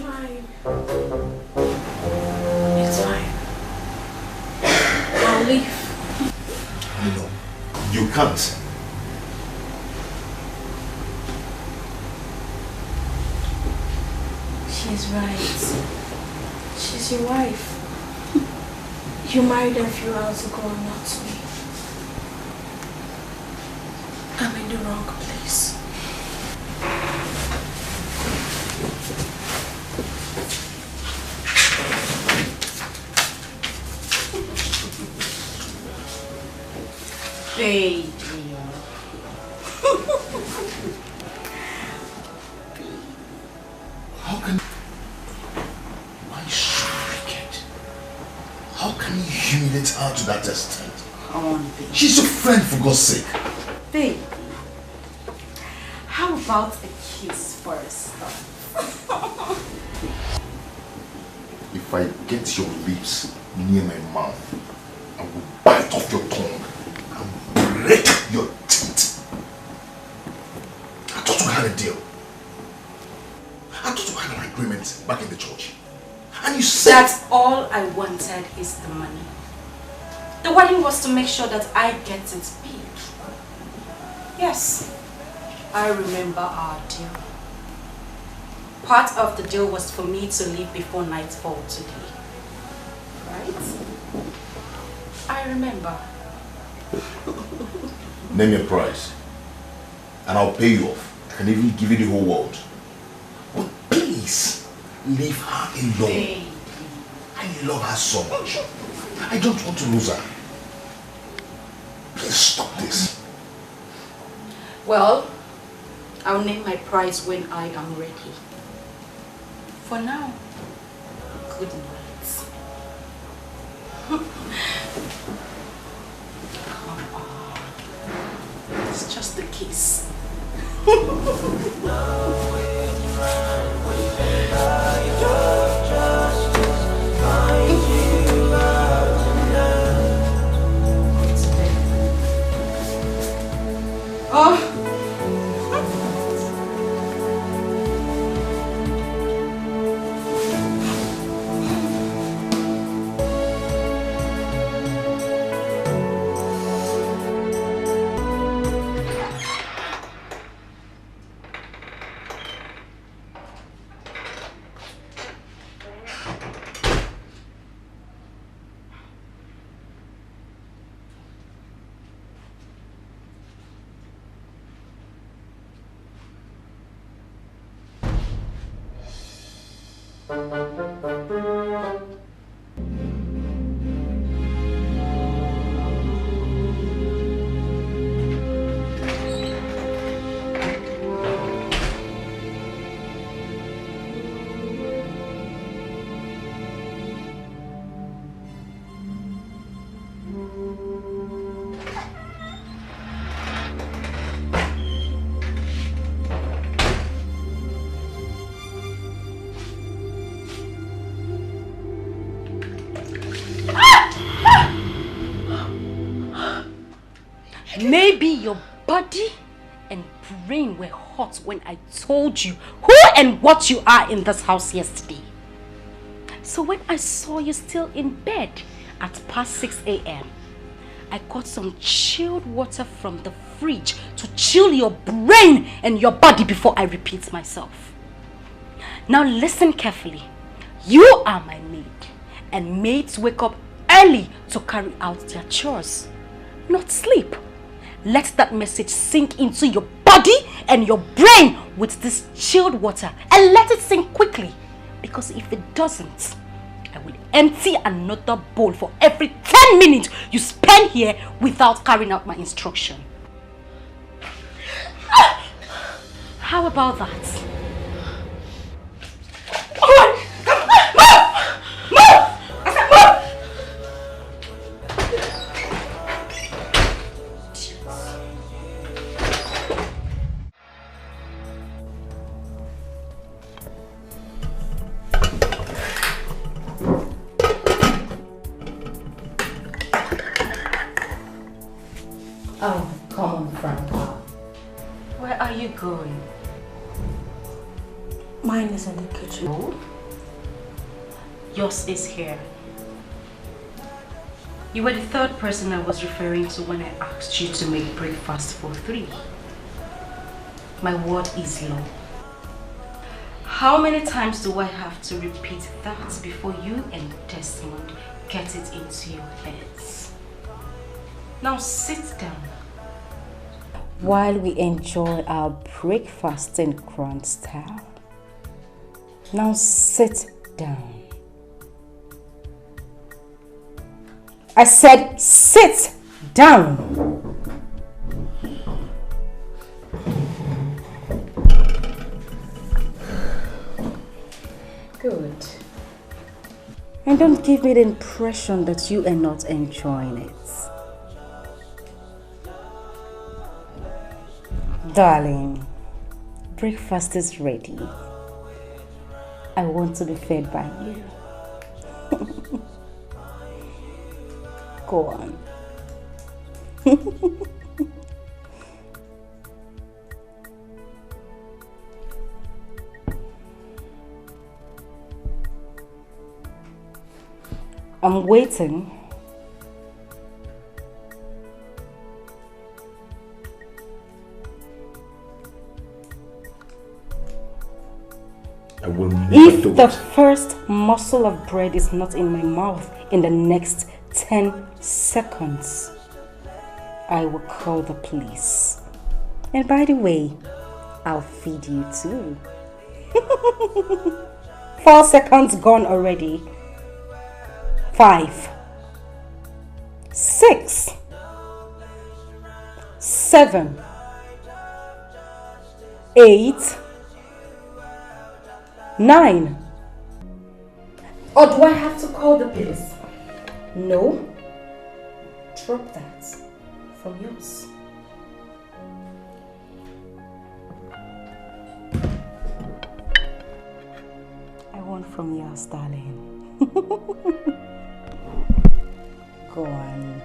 Speaker 2: It's fine. I'll leave.
Speaker 10: No, you can't.
Speaker 14: She's right. She's your wife. You married her a few hours ago and not me. I'm in the wrong place.
Speaker 1: Baby.
Speaker 10: How can... Why is she wicked? How can you humiliate her to that extent?
Speaker 1: Come on, baby.
Speaker 10: She's your friend, for God's sake.
Speaker 1: Baby. How about a kiss first?
Speaker 10: If I get your lips near my mouth, I will bite off your tongue and break your teeth. I thought we had a deal. I thought we had an agreement back in the church. And you said...
Speaker 1: That's all I wanted is the money. The wedding was to make sure that I get it big. Yes, I remember our deal. Part of the deal was for me to leave before nightfall today. Right? I remember.
Speaker 10: Name your price. And I'll pay you off. I can even give you the whole world. But please, leave her alone.
Speaker 1: Baby.
Speaker 10: I love her so much. I don't want to lose her. Please stop this.
Speaker 1: Well, I'll name my price when I am ready. For now, good night. Come on. It's just a kiss. Oh. Maybe your body and brain were hot when I told you who and what you are in this house yesterday. So when I saw you still in bed at past 6 a.m., I got some chilled water from the fridge to chill your brain and your body before I repeat myself. Now listen carefully. You are my maid, and maids wake up early to carry out their chores, not sleep. Let that message sink into your body and your brain with this chilled water, and let it sink quickly, because if it doesn't, I will empty another bowl for every 10 minutes you spend here without carrying out my instruction. How about that? Oh, come on, Franca. Where are you going?
Speaker 14: Mine is in the kitchen.
Speaker 1: Oh? Yours is here. You were the third person I was referring to when I asked you to make breakfast for 3. My word is law. How many times do I have to repeat that before you and Desmond get it into your heads? Now sit down while we enjoy our breakfast in grand style. Now sit down. I said sit down. Good. And don't give me the impression that you are not enjoying it. Darling, breakfast is ready. I want to be fed by you. Go on. I'm waiting.
Speaker 10: I will never
Speaker 1: If
Speaker 10: do
Speaker 1: the
Speaker 10: it.
Speaker 1: first morsel of bread is not in my mouth in the next 10 seconds, I will call the police. And by the way, I'll feed you too. 4 seconds gone already. 5, 6, 7, 8, 9. Or do I have to call the police? No. Drop that from yours. I want from yours, darling. Go on.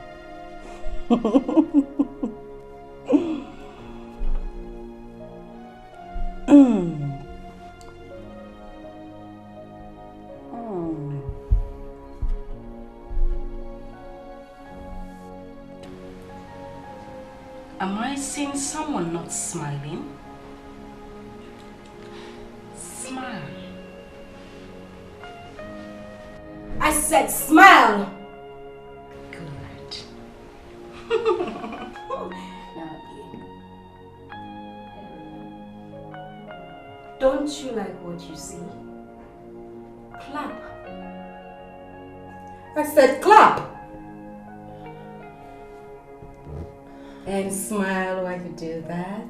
Speaker 1: Am I seeing someone not smiling? Smile. I said smile! Good. Now, don't you like what you see? Clap. I said clap! And smile while you do that.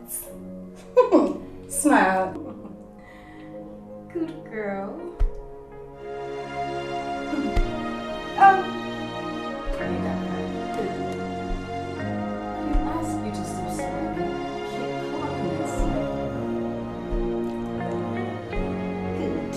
Speaker 1: Smile. Good girl. Bring it down. Good. I ask you to stop smiling. Keep clapping and smiling. Good.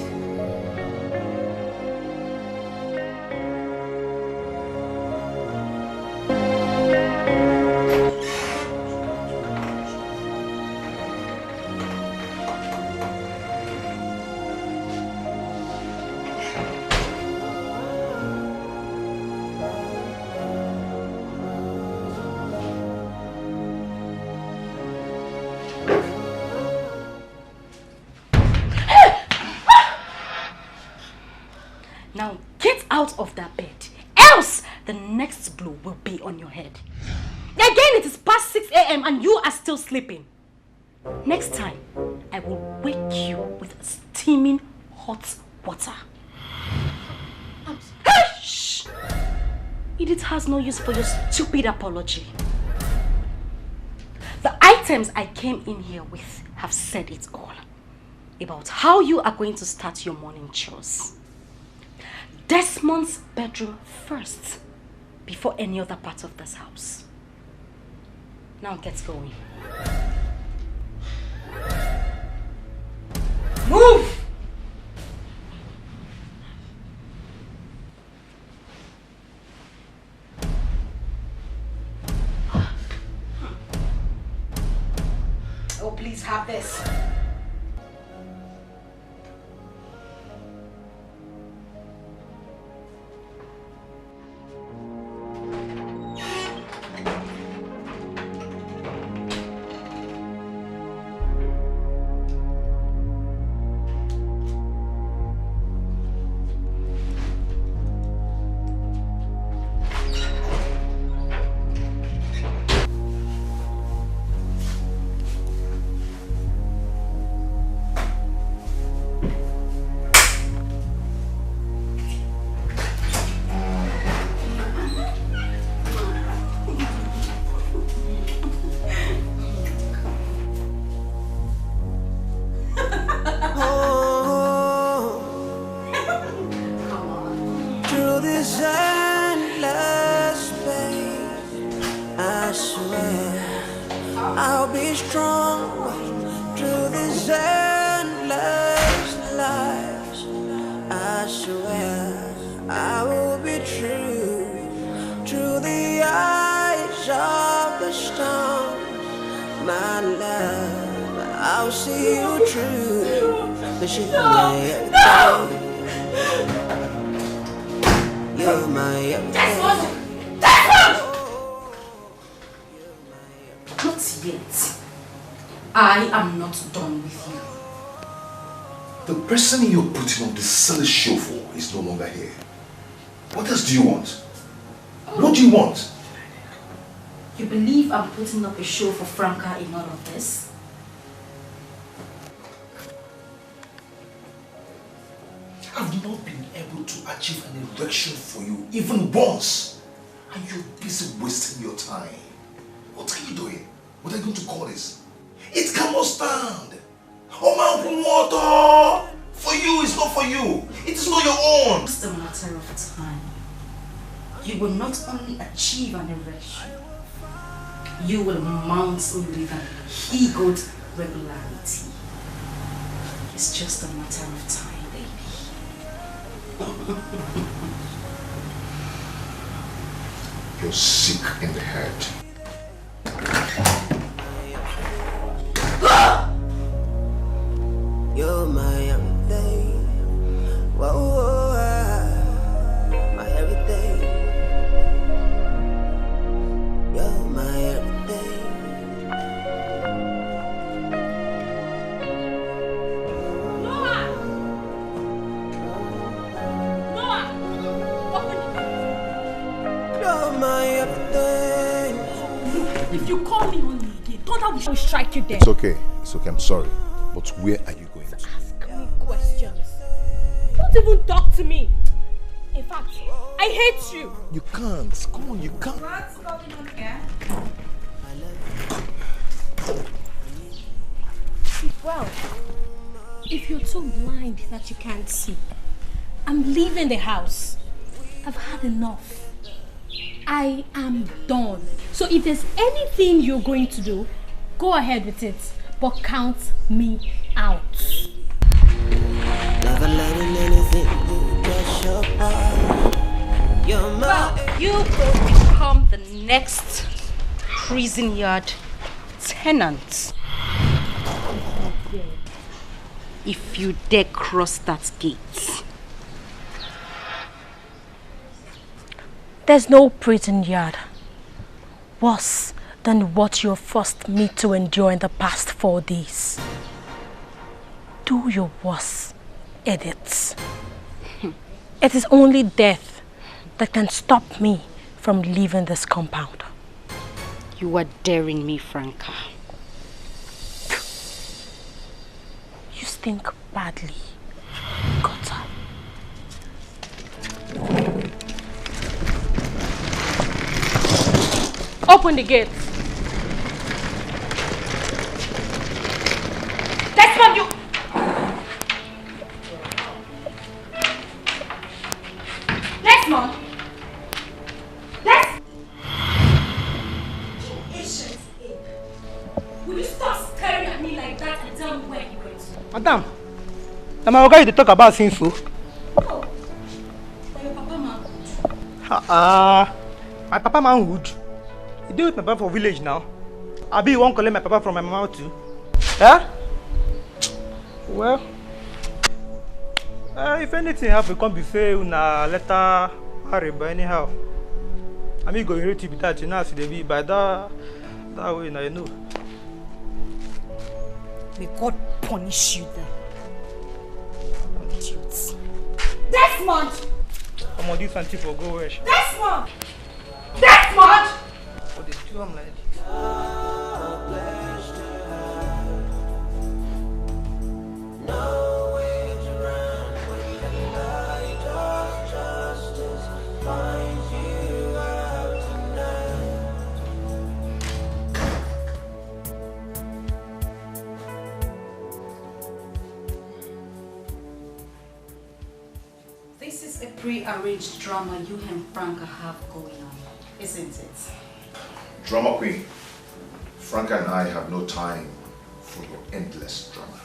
Speaker 1: Now get out of that bed, else the next blow will be on your head. Again, it is past 6 a.m. and you are still sleeping. Next time, I will wake you with steaming hot water. Shh! Edith has no use for your stupid apology. The items I came in here with have said it all about how you are going to start your morning chores. Desmond's bedroom first, before any other part of this house. Now get going. Move! Oh, please have this.
Speaker 8: be strong through this endless life. I swear I will be true to the eyes of the storm. My love, I'll see you through. Cause you're my everything. You're my everything.
Speaker 1: Not yet. I am not done with you.
Speaker 10: The person you're putting on this silly show for is no longer here. What else do you want? What do you want?
Speaker 1: You believe I'm putting up a show for Franca in all of this?
Speaker 10: I've not been able to achieve an erection for you even once. And you're busy wasting your time. What are you doing? What are you going to call this? It cannot stand. Oh my water! For you, it's not for you. It is not your own.
Speaker 1: It's a matter of time. You will not only achieve an erection, you will mount me with an egoed regularity. It's just a matter of time, baby.
Speaker 10: You're sick in the head.
Speaker 8: You're my everything. Whoa, whoa, my everything. You're my everything.
Speaker 9: Noah!
Speaker 8: You're my everything.
Speaker 9: If you call me Onny again, don't I will strike you dead.
Speaker 10: It's okay. It's okay. I'm sorry. But where are you going to?
Speaker 9: Ask me questions. Don't even talk to me. In fact, I hate you.
Speaker 10: You can't. Come on, you can't.
Speaker 9: What's going on here? Well, if you're too blind that you can't see, I'm leaving the house. I've had enough. I am done. So if there's anything you're going to do, go ahead with it. But count me out.
Speaker 8: Never letting anything get your heart. You're my
Speaker 1: Well, you will become the next prison yard tenant. If you dare cross that gate.
Speaker 9: There's no prison yard worse than what you forced me to endure in the past 4 days. Do your worst, idiots. It is only death that can stop me from leaving this compound.
Speaker 1: You are daring me, Franca.
Speaker 9: You stink badly, gutter. Open the gate. Desmond, you... Desmond! Will you stop staring at me like that and tell me where you're going to?
Speaker 5: Madam, now my guy you talk about since so.
Speaker 9: Oh, your papa man.
Speaker 5: My papa man would. You deal with my papa for village now. I be won't collect my papa from my mama too. Yeah? Well, if anything happen, come be say una letter hurry, but anyhow. I mean go ready to be that you know see they be by that way now you know.
Speaker 1: May God punish you then. Idiots.
Speaker 9: Desmond!
Speaker 5: Come on, this auntie for go where?
Speaker 9: Desmond! Desmond!
Speaker 5: What they do I'm like
Speaker 1: This is a pre-arranged drama you and Franca have going on, isn't it?
Speaker 10: Drama queen. Franca and I have no time for your endless drama.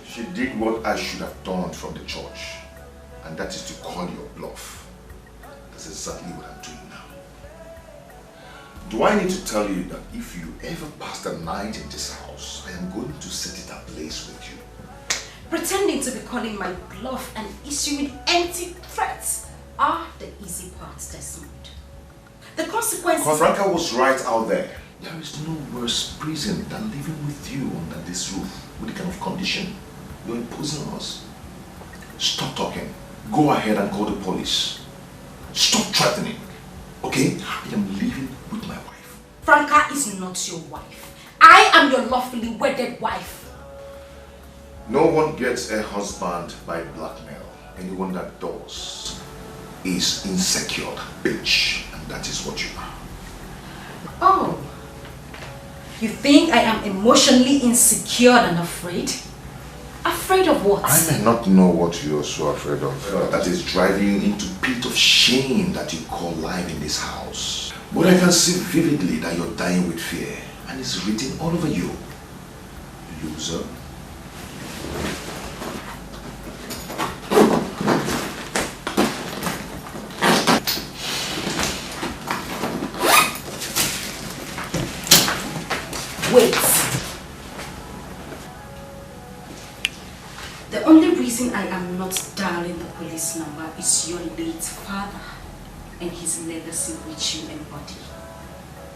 Speaker 10: She did what I should have done from the church, and that is to call your bluff. That's exactly what I'm doing now. Do I need to tell you that if you ever pass the night in this house, I am going to set it ablaze with you?
Speaker 1: Pretending to be calling my bluff and issuing empty threats are the easy parts, Desmond. The consequences...
Speaker 10: Franca was right out there. There is no worse prison than living with you under this roof with the kind of condition you're imposing on us. Stop talking. Go ahead and call the police. Stop threatening. Okay? I am living with my wife.
Speaker 1: Franca is not your wife. I am your lawfully wedded wife.
Speaker 10: No one gets a husband by blackmail. Anyone that does is insecure, bitch. And that is what you are.
Speaker 1: Oh. You think I am emotionally insecure and afraid? Afraid of what?
Speaker 10: I may not know what you are so afraid of. That is driving you into pit of shame that you call life in this house. But I can see vividly that you're dying with fear. And it's written all over you. Loser.
Speaker 1: Wait. The only reason I am not dialing the police number is your late father and his legacy which you embody.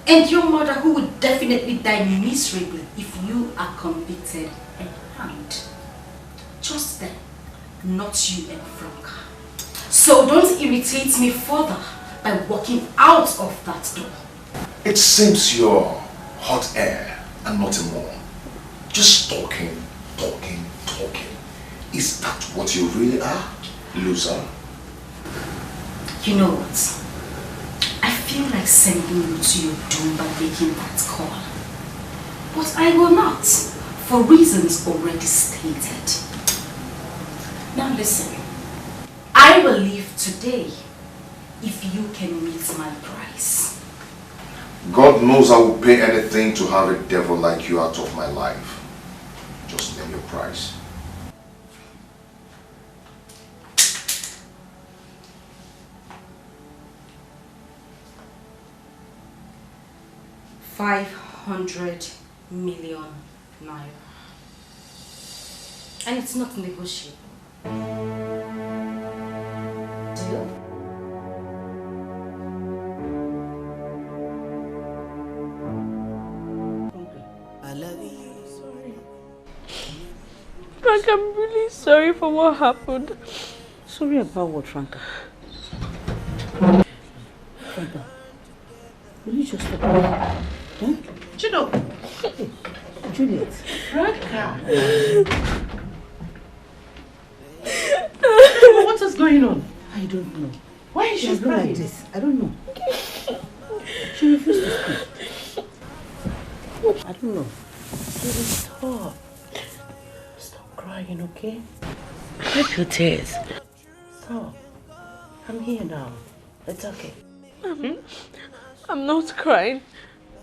Speaker 1: And your mother, who would definitely die miserably if you are convicted and hanged. Just them, not you and Franca. So don't irritate me further by walking out of that door.
Speaker 10: It seems you're hot air and nothing more. Just talking, talking, talking. Is that what you really are, loser?
Speaker 1: You know what? I feel like sending you to your doom by making that call. But I will not, for reasons already stated. Now listen, I will leave today if you can meet my price.
Speaker 10: God knows I will pay anything to have a devil like you out of my life. Just name your price.
Speaker 1: $500 million. And it's not negotiable. Deal?
Speaker 4: I love you.
Speaker 9: Sorry. Frank, I'm really sorry for what happened.
Speaker 4: Sorry about what, Franca? Franca, will you just stop? Huh?
Speaker 21: Juno.
Speaker 4: Hey, Juliet.
Speaker 21: Franca. What is going on?
Speaker 4: I don't know.
Speaker 21: Why is she crying
Speaker 4: like this? I don't know. She refused to speak. I don't know.
Speaker 21: Stop. Stop crying, okay? Wipe your tears. Stop. I'm here now. It's okay.
Speaker 9: I'm not crying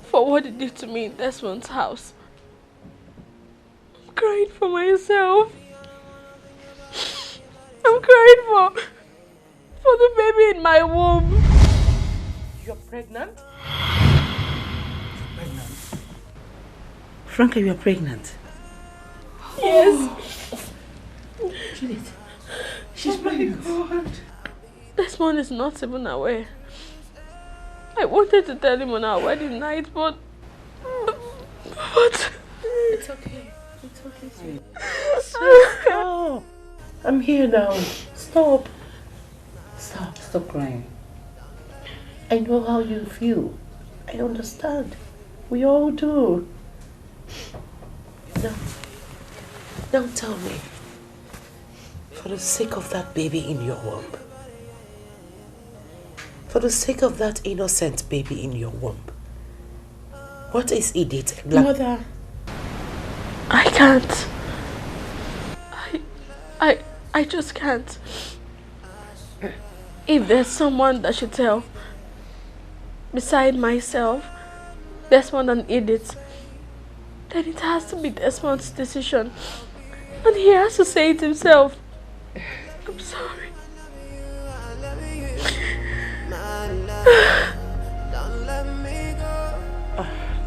Speaker 9: for what he did to me in Desmond's house. I'm crying for myself. I'm crying for the baby in my womb.
Speaker 21: You're pregnant?
Speaker 4: Franca, you are pregnant.
Speaker 9: Yes.
Speaker 4: Juliet, she's pregnant.
Speaker 21: God.
Speaker 9: Desmond is not even aware. I wanted to tell him on our wedding night, but
Speaker 21: It's okay. It's okay, sweet. Stop. I'm here now. Stop. Stop crying. I know how you feel. I understand. We all do. Now tell me, for the sake of that baby in your womb, for the sake of that innocent baby in your womb, what is it?
Speaker 9: Mother, I can't. I just can't. If there's someone that should tell beside myself, Desmond and Edith, then it has to be Desmond's decision. And he has to say it himself. I'm sorry.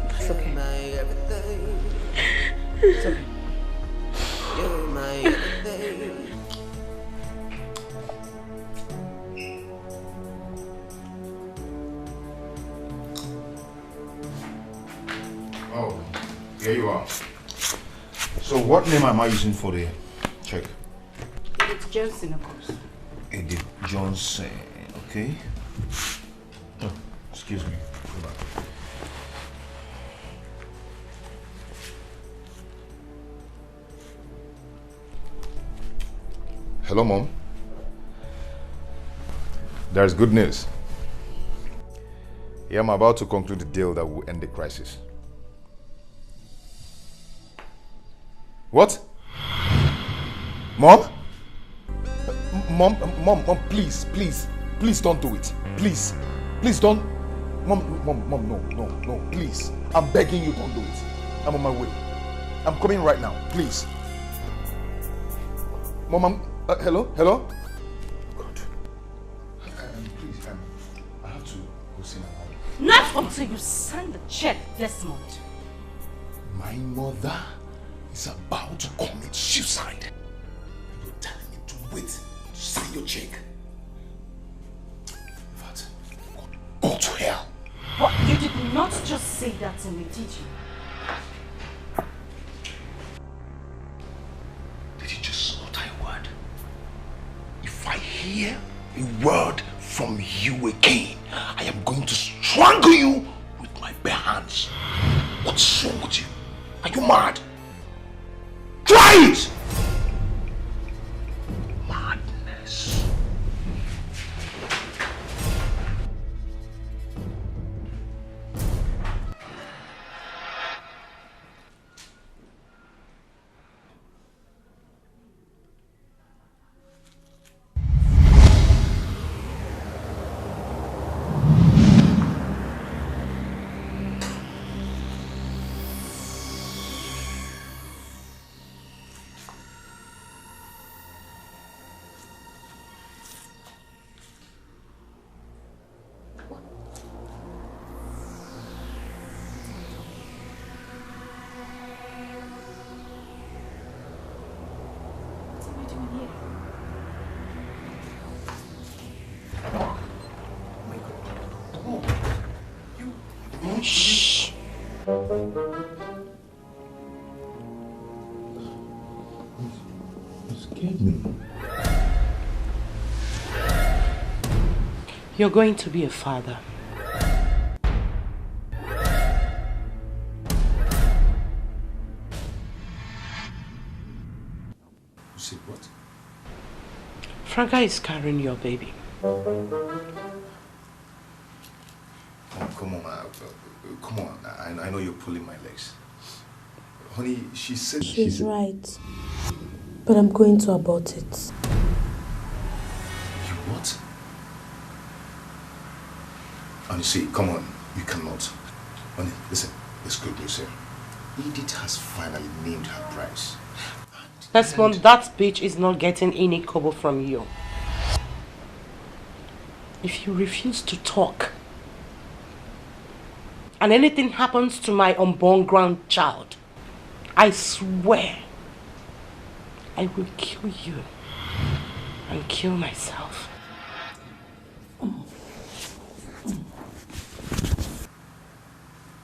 Speaker 21: It's okay. It's okay.
Speaker 10: Oh, here you are. So what name am I using for the check?
Speaker 21: Edith Johnson, of course.
Speaker 10: Edith Johnson, okay. Oh, excuse me. Go back. Hello, Mom. There's good news. Yeah, I'm about to conclude the deal that will end the crisis. What? Mom? Mom, please don't do it. Please don't. Mom, no, please. I'm begging you, don't do it. I'm on my way. I'm coming right now, please. Mom, hello? God. Please, I have to go see my mom.
Speaker 21: Not until you sign the check, Desmond.
Speaker 10: My mother is about to commit suicide. You're telling me to wait to sign your check. What? Go to hell.
Speaker 21: But you did not just say that to me, did you?
Speaker 10: Did you just utter a word? If I hear a word from you again, I am going to strangle you with my bare hands. What's wrong with you? Are you mad? Try it! Madness. Shh. You scared me.
Speaker 21: You're going to be a father.
Speaker 10: You said what?
Speaker 21: Franca is carrying your baby.
Speaker 10: Come on. I know you're pulling my legs. Honey, she said...
Speaker 14: She's right. But I'm going to abort it.
Speaker 10: You what? And you see, come on, you cannot. Honey, listen, there's good news here. Edith has finally named her price.
Speaker 21: Desmond, that bitch is not getting any kobo from you. If you refuse to talk, and anything happens to my unborn grandchild, I swear I will kill you and kill myself.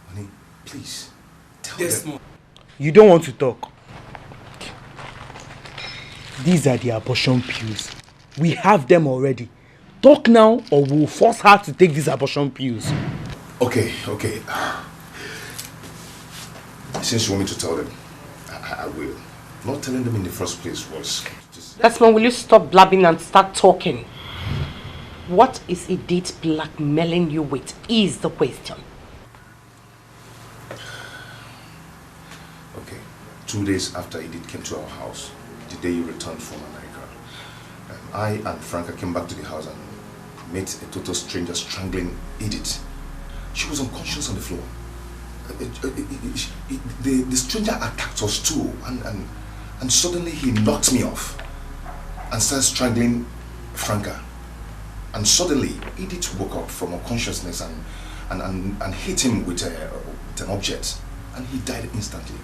Speaker 10: Honey, please, tell
Speaker 3: them. You don't want to talk. These are the abortion pills. We have them already. Talk now or we'll force her to take these abortion pills.
Speaker 10: Okay. Since you want me to tell them, I will. Not telling them in the first place was just...
Speaker 21: Desmond, will you stop blabbing and start talking? What is Edith blackmailing you with is the question.
Speaker 10: Okay. 2 days after Edith came to our house, the day you returned from America, I and Franca came back to the house and met a total stranger strangling Edith. She was unconscious on the floor. The stranger attacked us too, and suddenly he knocked me off and started strangling Franca. And suddenly, Edith woke up from unconsciousness and hit him with an object, and he died instantly.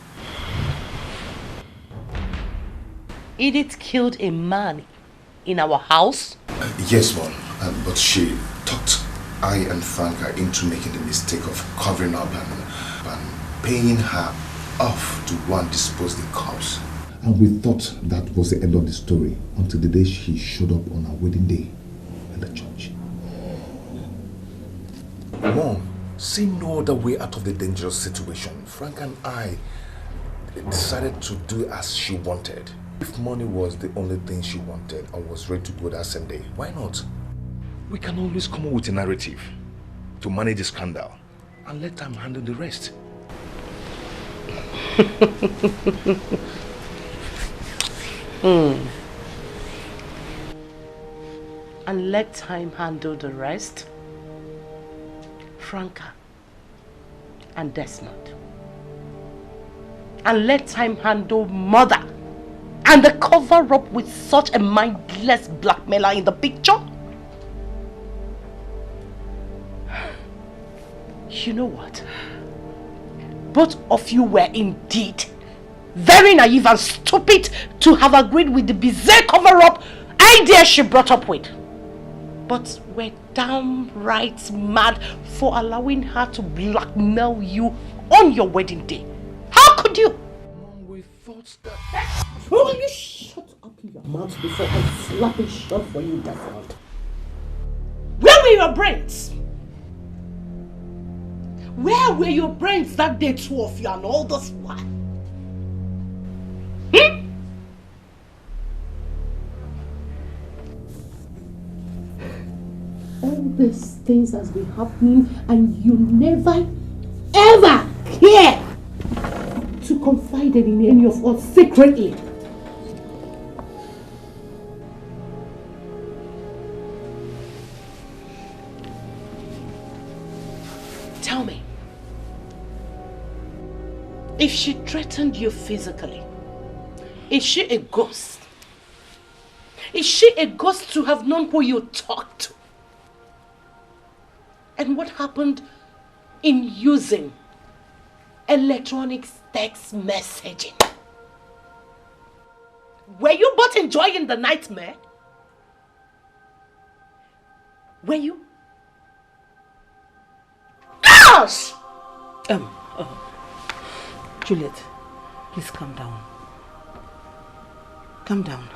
Speaker 21: Edith killed a man in our house?
Speaker 10: Yes, Mom, but she talked I and Franca into making the mistake of covering up and paying her off to go and dispose the corpse. And we thought that was the end of the story until the day she showed up on our wedding day in the church. Mom, seeing no other way out of the dangerous situation, Frank and I decided to do as she wanted. If money was the only thing she wanted and was ready to go that same day, why not? We can always come up with a narrative to manage the scandal and let time handle the rest.
Speaker 21: And let time handle the rest? Franca and Desmond. And let time handle mother and the cover-up with such a mindless blackmailer in the picture? You know what? Both of you were indeed very naive and stupid to have agreed with the bizarre cover-up idea she brought up with. But we're downright mad for allowing her to blackmail you on your wedding day. How could you?
Speaker 10: Mom, we thought that...
Speaker 21: Will you shut up your mouth before I slap it shut for you, Desmond? Where were your brains? Where were your brains that day, two of you, and all this while? All these things has been happening and you never ever care to confide in any of us secretly. Tell me, if she threatened you physically, is she a ghost? Is she a ghost to have known who you talked to? And what happened in using electronic text messaging? Were you both enjoying the nightmare? Were you? Gosh!
Speaker 4: Juliet, please calm down. Calm down.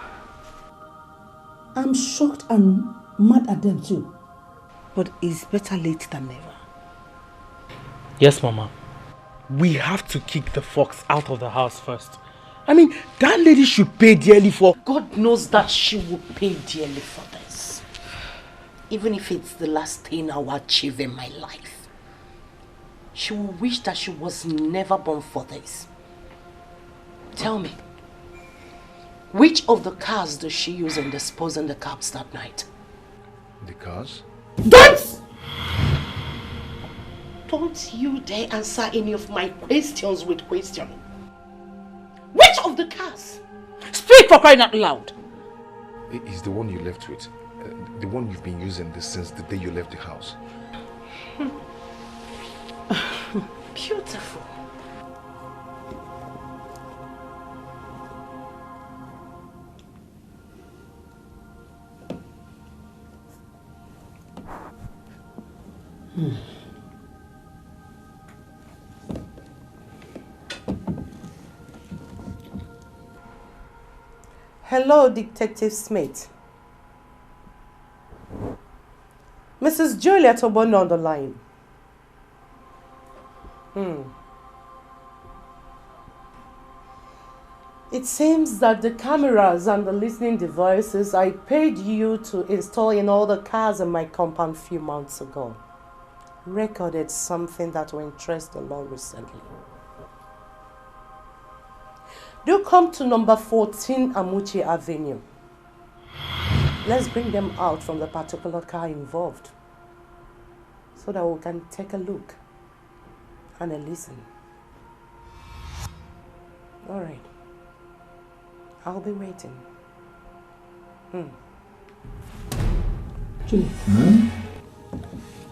Speaker 4: I'm shocked and mad at them too. But it's better late than never.
Speaker 3: Yes, Mama. We have to kick the fox out of the house first. I mean, that lady should pay dearly for...
Speaker 21: God knows that she will pay dearly for this. Even if it's the last thing I will achieve in my life. She will wish that she was never born for this. Tell me, which of the cars does she use in disposing the corpse that night?
Speaker 10: The cars?
Speaker 21: Don't you dare answer any of my questions with questioning. Which of the cars?
Speaker 4: Speak, for crying out loud!
Speaker 10: It is the one you left with. The one you've been using since the day you left the house.
Speaker 21: Beautiful. Hello, Detective Smith. Mrs. Juliet Obono on the line. It seems that the cameras and the listening devices I paid you to install in all the cars in my compound a few months ago recorded something that will interest the law recently. Do come to number 14 Amuchi Avenue. Let's bring them out from the particular car involved so that we can take a look Anna, listen. All right. I'll be waiting.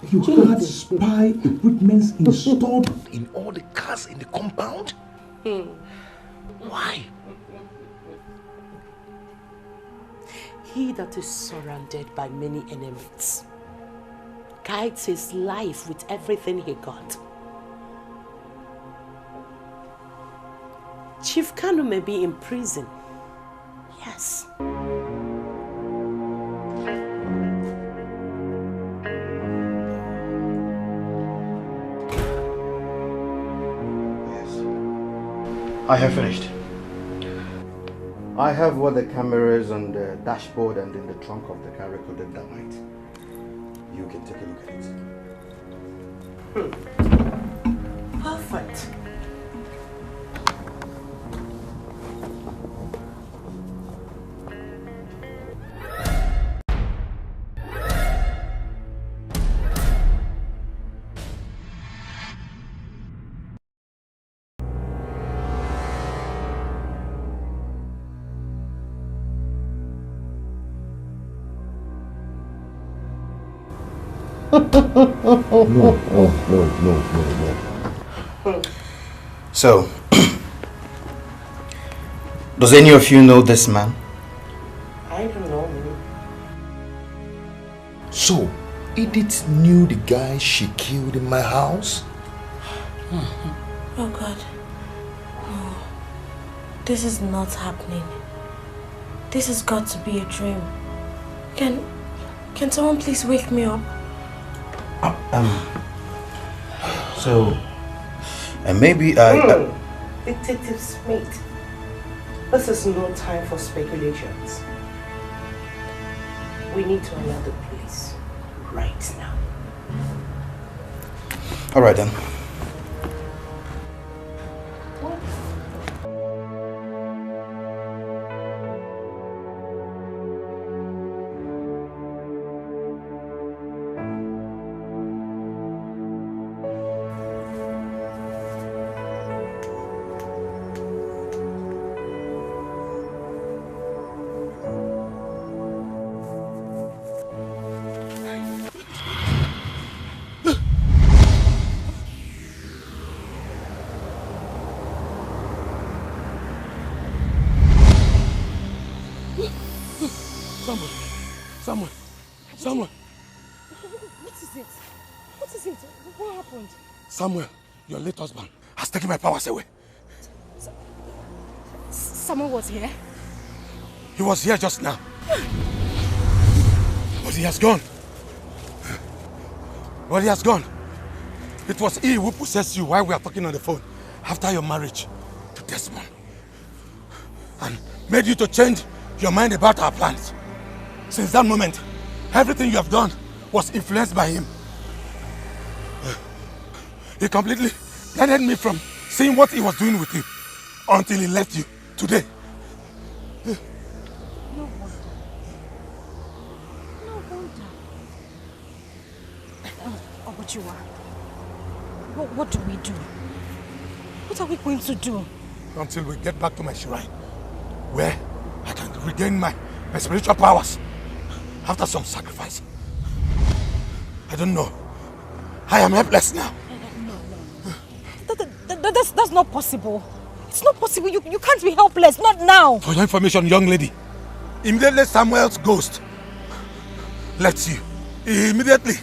Speaker 10: You had spy equipment installed in all the cars in the compound? Why?
Speaker 21: He that is surrounded by many enemies guides his life with everything he got. Chief Kanu may be in prison. Yes.
Speaker 11: I have finished. I have what the cameras on the dashboard and in the trunk of the car recorded that night. You can take a look at it.
Speaker 21: Perfect.
Speaker 11: No. So, does any of you know this man?
Speaker 21: I don't know him.
Speaker 10: So, Edith knew the guy she killed in my house?
Speaker 14: Oh God. No. This is not happening. This has got to be a dream. Can someone please wake me up?
Speaker 11: So, and maybe I...
Speaker 21: Detective Smith, this is no time for speculations. We need to alert the police right now.
Speaker 11: All right then.
Speaker 20: Samuel.
Speaker 2: What is it? What is it? What happened?
Speaker 20: Samuel, your late husband, has taken my powers away.
Speaker 2: Someone was here?
Speaker 20: He was here just now. But he has gone. But he has gone. It was he who possessed you while we are talking on the phone after your marriage to Desmond. And made you to change your mind about our plans. Since that moment, everything you have done was influenced by him. He completely blinded me from seeing what he was doing with you until he left you today.
Speaker 2: No wonder. No wonder. Obuchiwa, what do we do? What are we going to do?
Speaker 20: Until we get back to my shrine, where I can regain my spiritual powers after some sacrifice. I don't know. I am helpless now.
Speaker 2: No. That's not possible. It's not possible. You can't be helpless. Not now.
Speaker 20: For your information, young lady, immediately Samuel's ghost left you. He immediately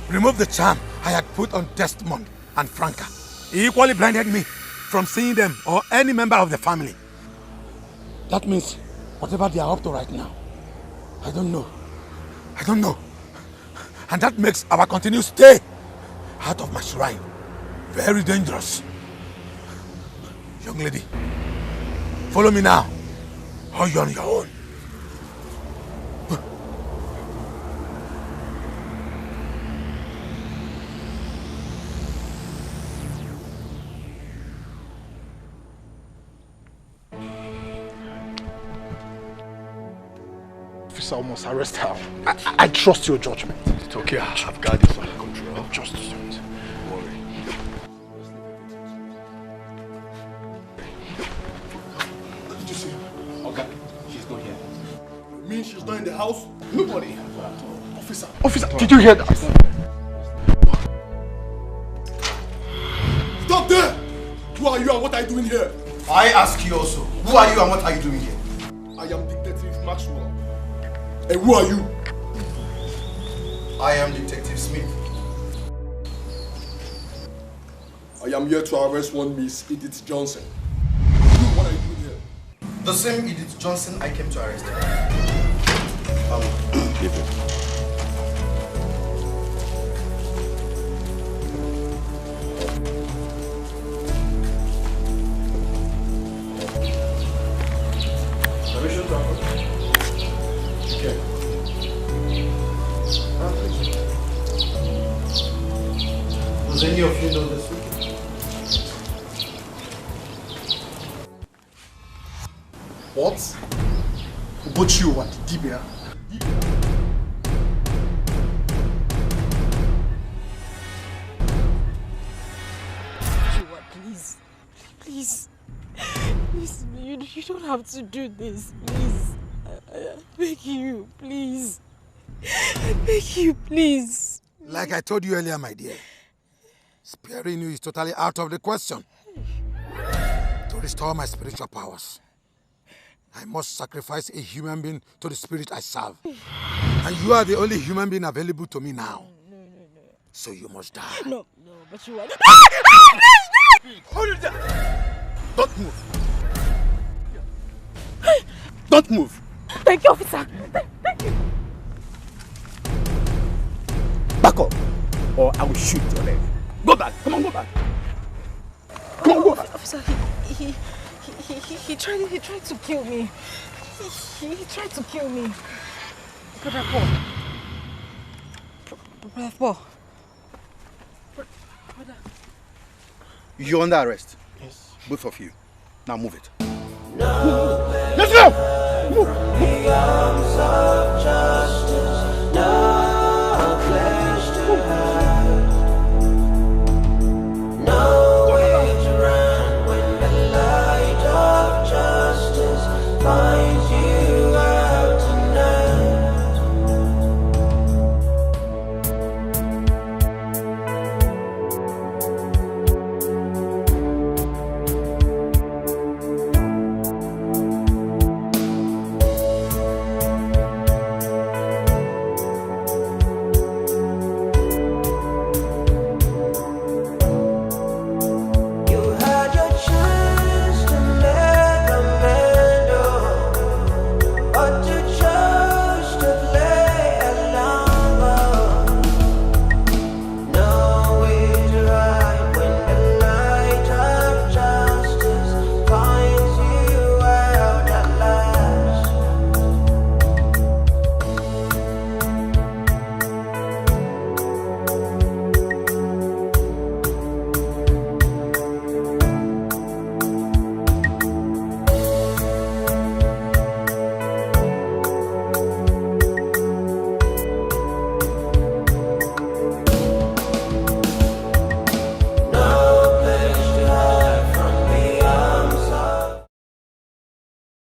Speaker 20: removed the charm I had put on Desmond and Franca. He equally blinded me from seeing them or any member of the family. That means whatever they are up to right now, I don't know. And that makes our continued stay out of my shrine very dangerous. Young lady, follow me now, or you're on your own.
Speaker 22: Officer must arrest her. I trust your judgment.
Speaker 20: It's okay, I've got this under control.
Speaker 22: Just don't worry.
Speaker 13: mean she's not in the house? Nobody.
Speaker 22: Officer, did you hear that?
Speaker 13: Stop there! Who are you and what are you doing here?
Speaker 11: I ask you also, who are you and what are you doing here?
Speaker 13: I am Detective Maxwell. And who are you?
Speaker 11: I am Detective Smith.
Speaker 13: I am here to arrest one Miss Edith Johnson. What are you doing here?
Speaker 11: The same Edith Johnson I came to arrest her.
Speaker 10: Leave him.
Speaker 11: Permission to approach. Okay. Does any of you know this week?
Speaker 13: What? But you what? Dibia?
Speaker 9: Please. Please. Please, you don't have to do this. Please. I beg you, please. I beg you, please.
Speaker 20: Like I told you earlier, my dear, sparing you is totally out of the question. To restore my spiritual powers, I must sacrifice a human being to the spirit I serve. And you are the only human being available to me now.
Speaker 9: No.
Speaker 20: So you must die.
Speaker 9: No, but you are...
Speaker 13: Hold it there! Don't move. Don't move.
Speaker 9: Thank you, officer. Thank you.
Speaker 22: Back up, or I will shoot your leg. Go back. Come on, go back. Come on, go back.
Speaker 9: Officer, he tried to kill me. He tried to kill me. Brother Paul. Brother Paul. Brother.
Speaker 11: You're under arrest. Yes. Both of you. Now move it.
Speaker 22: Let's go! Move.